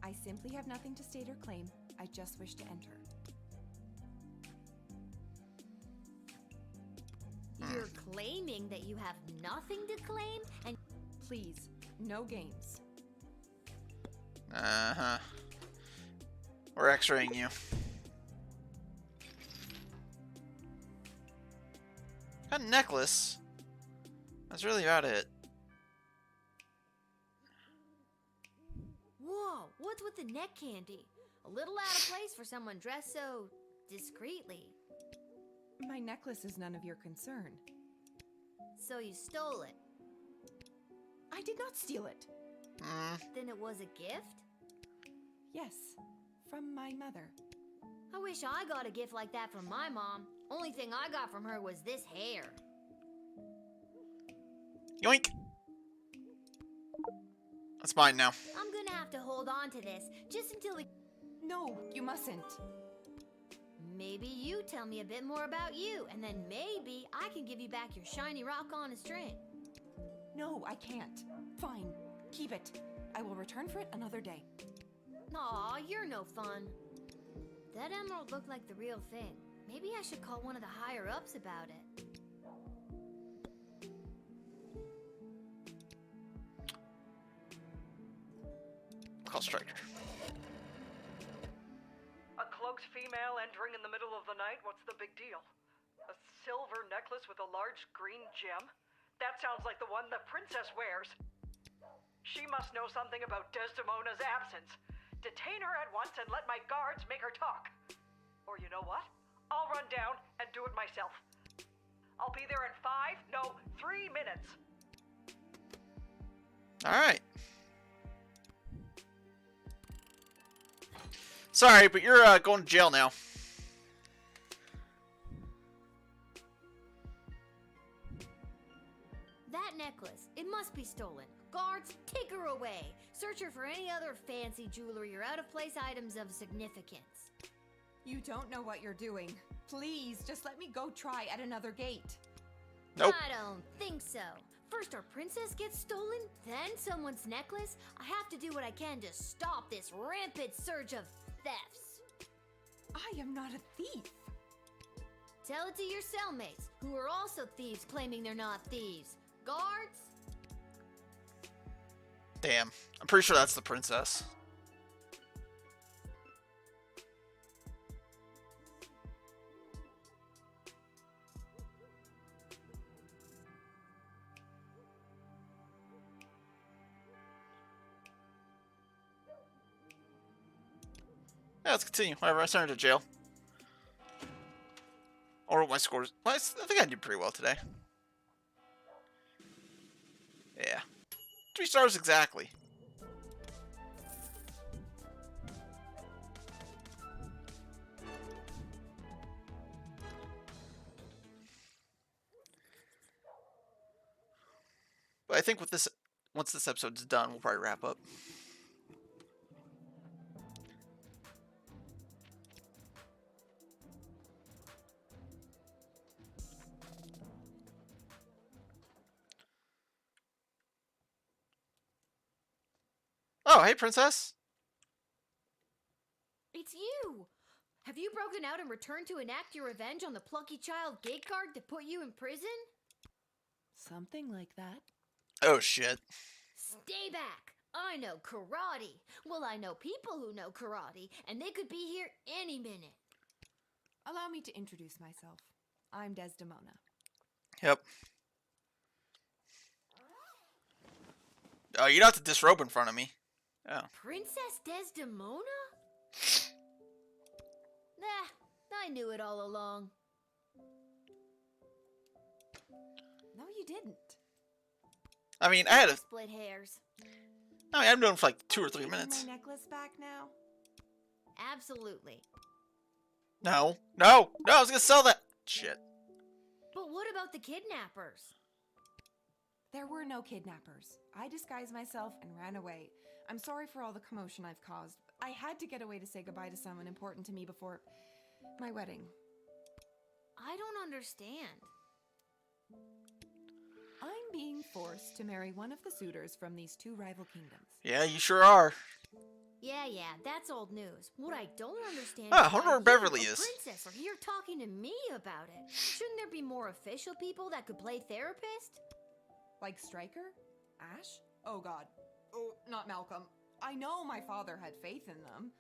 I simply have nothing to state or claim. I just wish to enter. You're claiming that you have nothing to claim, and please, no games. Uh-huh. We're x-raying you. Got a necklace. That's really about it. Whoa, what's with the neck candy? A little out of place for someone dressed so discreetly. My necklace is none of your concern. So you stole it? I did not steal it. Then it was a gift? Yes, from my mother. I wish I got a gift like that from my mom. Only thing I got from her was this hair. Yoink! That's mine now. I'm gonna have to hold on to this, just until we... No, you mustn't. Maybe you tell me a bit more about you, and then maybe I can give you back your shiny rock on a string. No, I can't. Fine, keep it. I will return for it another day. Aw, you're no fun. That emerald looked like the real thing. Maybe I should call one of the higher-ups about it. Call Striker. A cloaked female entering in the middle of the night? What's the big deal? A silver necklace with a large green gem? That sounds like the one the princess wears. She must know something about Desdemona's absence. Detain her at once and let my guards make her talk. Or you know what? I'll run down and do it myself. I'll be there in 3 minutes. Alright. Sorry, but you're going to jail now. That necklace, it must be stolen. Guards, take her away. Search her for any other fancy jewelry or out-of-place items of significance. You don't know what you're doing. Please, just let me go try at another gate. Nope. I don't think so. First our princess gets stolen, then someone's necklace. I have to do what I can to stop this rampant surge of thefts. I am not a thief. Tell it to your cellmates, who are also thieves claiming they're not thieves. Guards? Damn. I'm pretty sure that's the princess. Yeah, let's continue. Whatever, I sent her to jail. Or my scores. Well, I think I did pretty well today. Yeah. 3 stars exactly. But I think with this, once this episode's done, we'll probably wrap up. Oh, hey, princess. It's you! Have you broken out and returned to enact your revenge on the plucky child gate guard that put you in prison? Something like that. Oh, shit. Stay back! I know karate. Well, I know people who know karate, and they could be here any minute. Allow me to introduce myself. I'm Desdemona. Yep. Oh, you don't have to disrobe in front of me. Oh. Princess Desdemona? Nah, I knew it all along. No, you didn't. I mean, I had a... Split hairs. I mean, I've known for like 2 or 3 minutes. My necklace back now? Absolutely. No. No! No, I was gonna sell that! Shit. But what about the kidnappers? There were no kidnappers. I disguised myself and ran away. I'm sorry for all the commotion I've caused. I had to get away to say goodbye to someone important to me before my wedding. I don't understand. I'm being forced to marry one of the suitors from these 2 rival kingdoms. Yeah, you sure are. Yeah, that's old news. What I don't understand Ah, I is wonder why where Beverly you, a is. princess, are here talking to me about it. Shouldn't there be more official people that could play therapist? Like Stryker? Ash? Oh god. Oh, not Malcolm. I know my father had faith in them.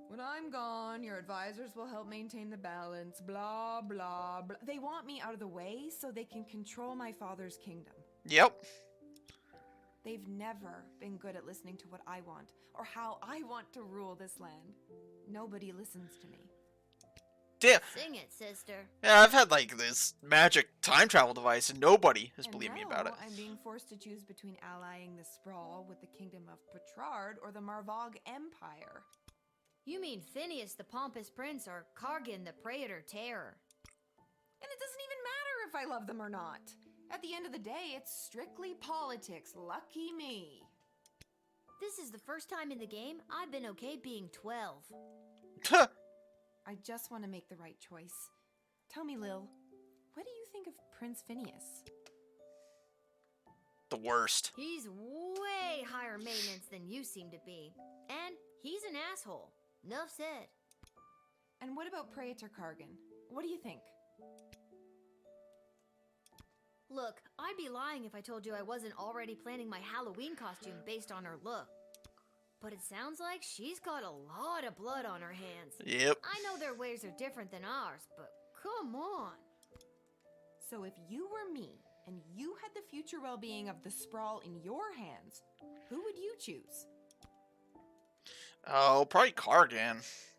When I'm gone, your advisors will help maintain the balance, blah, blah, blah. They want me out of the way so they can control my father's kingdom. Yep. They've never been good at listening to what I want, or how I want to rule this land. Nobody listens to me. Damn. Sing it, sister. Yeah, I've had like this magic time travel device and nobody has believed me about it. I'm being forced to choose between allying the Sprawl with the kingdom of Petrard or the Marvog Empire. You mean Phineas the Pompous Prince or Kargan the Praetor Terror? And it doesn't even matter if I love them or not. At the end of the day, it's strictly politics. Lucky me. This is the first time in the game I've been okay being 12. I just want to make the right choice. Tell me, Lil, what do you think of Prince Phineas? The worst. He's way higher maintenance than you seem to be. And he's an asshole. Nuff said. And what about Praetor Kargan? What do you think? Look, I'd be lying if I told you I wasn't already planning my Halloween costume based on her look. But it sounds like she's got a lot of blood on her hands. Yep. I know their ways are different than ours, but come on. So if you were me, and you had the future well-being of the Sprawl in your hands, who would you choose? Oh, probably Cargan.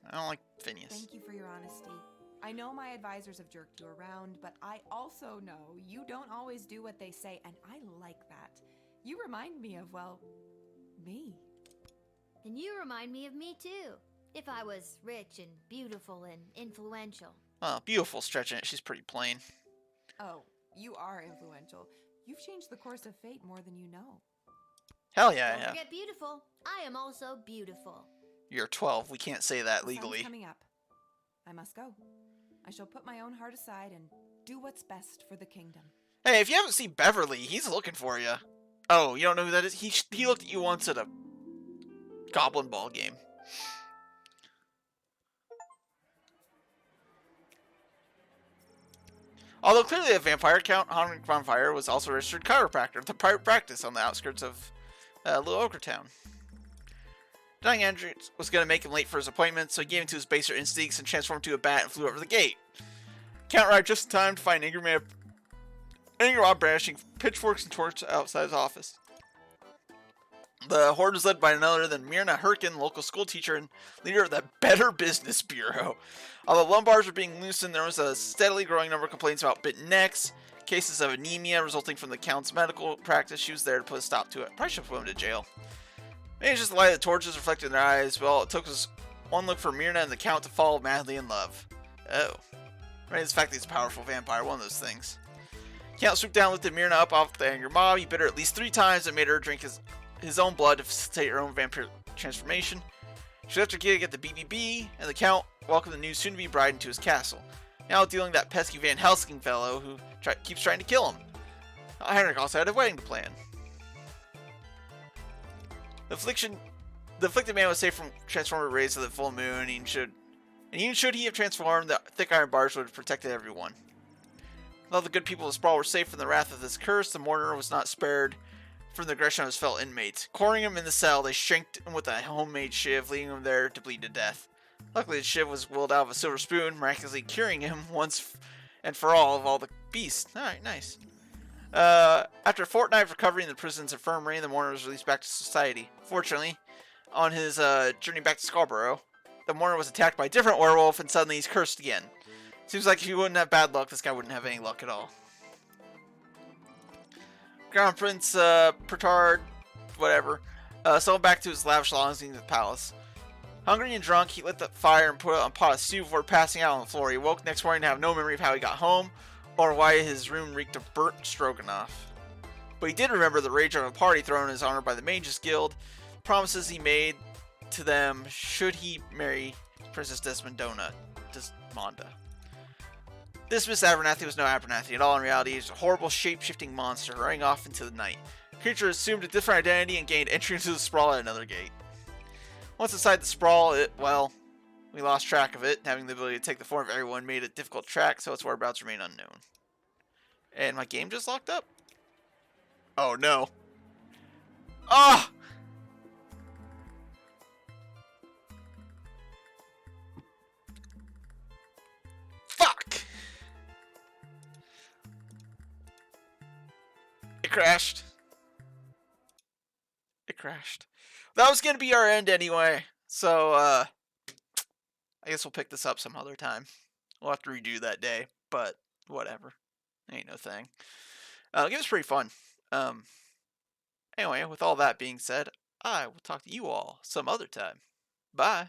I don't like Phineas. Thank you for your honesty. I know my advisors have jerked you around, but I also know you don't always do what they say, and I like that. You remind me of, well, me. Then you remind me of me too. If I was rich and beautiful and influential. Well, beautiful stretching it. She's pretty plain. Oh, you are influential. You've changed the course of fate more than you know. Hell yeah, Don't yeah. forget beautiful. I am also beautiful. You're 12. We can't say that The sun's legally. coming up. I must go. I shall put my own heart aside and do what's best for the kingdom. Hey, if you haven't seen Beverly, he's looking for you. Oh, you don't know who that is? He looked at you once at a Goblin Ball game. Although clearly a vampire, Count Heinrich von Fire was also a registered chiropractor at the private practice on the outskirts of Little Ochre Town. Dying Andrew was going to make him late for his appointment, so he gave in to his baser instincts and transformed into a bat and flew over the gate. Count arrived just in time to find Angry Rob brandishing pitchforks and torches outside his office. The horde was led by none other than Myrna Herkin, local school teacher and leader of the Better Business Bureau. Although lumbars were being loosened, there was a steadily growing number of complaints about bitten necks, cases of anemia resulting from the Count's medical practice. She was there to put a stop to it. Probably should have put him to jail. Maybe it's just the light of the torches reflected in their eyes. Well, it took us one look for Myrna and the Count to fall madly in love. Oh. Right, it's the fact that he's a powerful vampire, one of those things. Count swooped down and lifted Myrna up off the angry mob. He bit her at least 3 times and made her drink his own blood to facilitate her own vampire transformation. She left her gig at the BBB, and the Count welcomed the new soon-to-be bride into his castle. Now dealing that pesky Van Helsing fellow who keeps trying to kill him. Heinrich also had a wedding to plan. The afflicted man was safe from transformer rays of the full moon, and even should he have transformed, the thick iron bars would have protected everyone. Although the good people of the Sprawl were safe from the wrath of this curse, the mourner was not spared from the aggression of his fellow inmates. Cornering him in the cell, they shanked him with a homemade shiv, leaving him there to bleed to death. Luckily, the shiv was whirled out of a silver spoon, miraculously curing him once and for all of all the beasts. Alright, nice. After a fortnight of recovery in the prison's infirmary, the mourner was released back to society. Fortunately, on his journey back to Scarborough, the mourner was attacked by a different werewolf, and suddenly he's cursed again. Seems like if he wouldn't have bad luck, this guy wouldn't have any luck at all. Crown Prince Pertard, whatever, settled back to his lavish lodgings in the palace. Hungry and drunk, he lit the fire and put it on a pot of stew before passing out on the floor. He woke next morning to have no memory of how he got home, or why his room reeked of burnt stroganoff. But he did remember the rage of a party thrown in his honor by the Mages Guild, promises he made to them should he marry Princess Desmondona. This Miss Abernathy was no Abernathy at all. In reality, he was a horrible shape-shifting monster running off into the night. The creature assumed a different identity and gained entry into the Sprawl at another gate. Once inside the Sprawl, we lost track of it. Having the ability to take the form of everyone made it difficult to track, so its whereabouts remain unknown. And my game just locked up? Oh no. Ah! Fuck! It crashed. It crashed. That was gonna be our end anyway, so I guess we'll pick this up some other time. We'll have to redo that day, but whatever. Ain't no thing. It was pretty fun. Anyway, with all that being said, I will talk to you all some other time. Bye.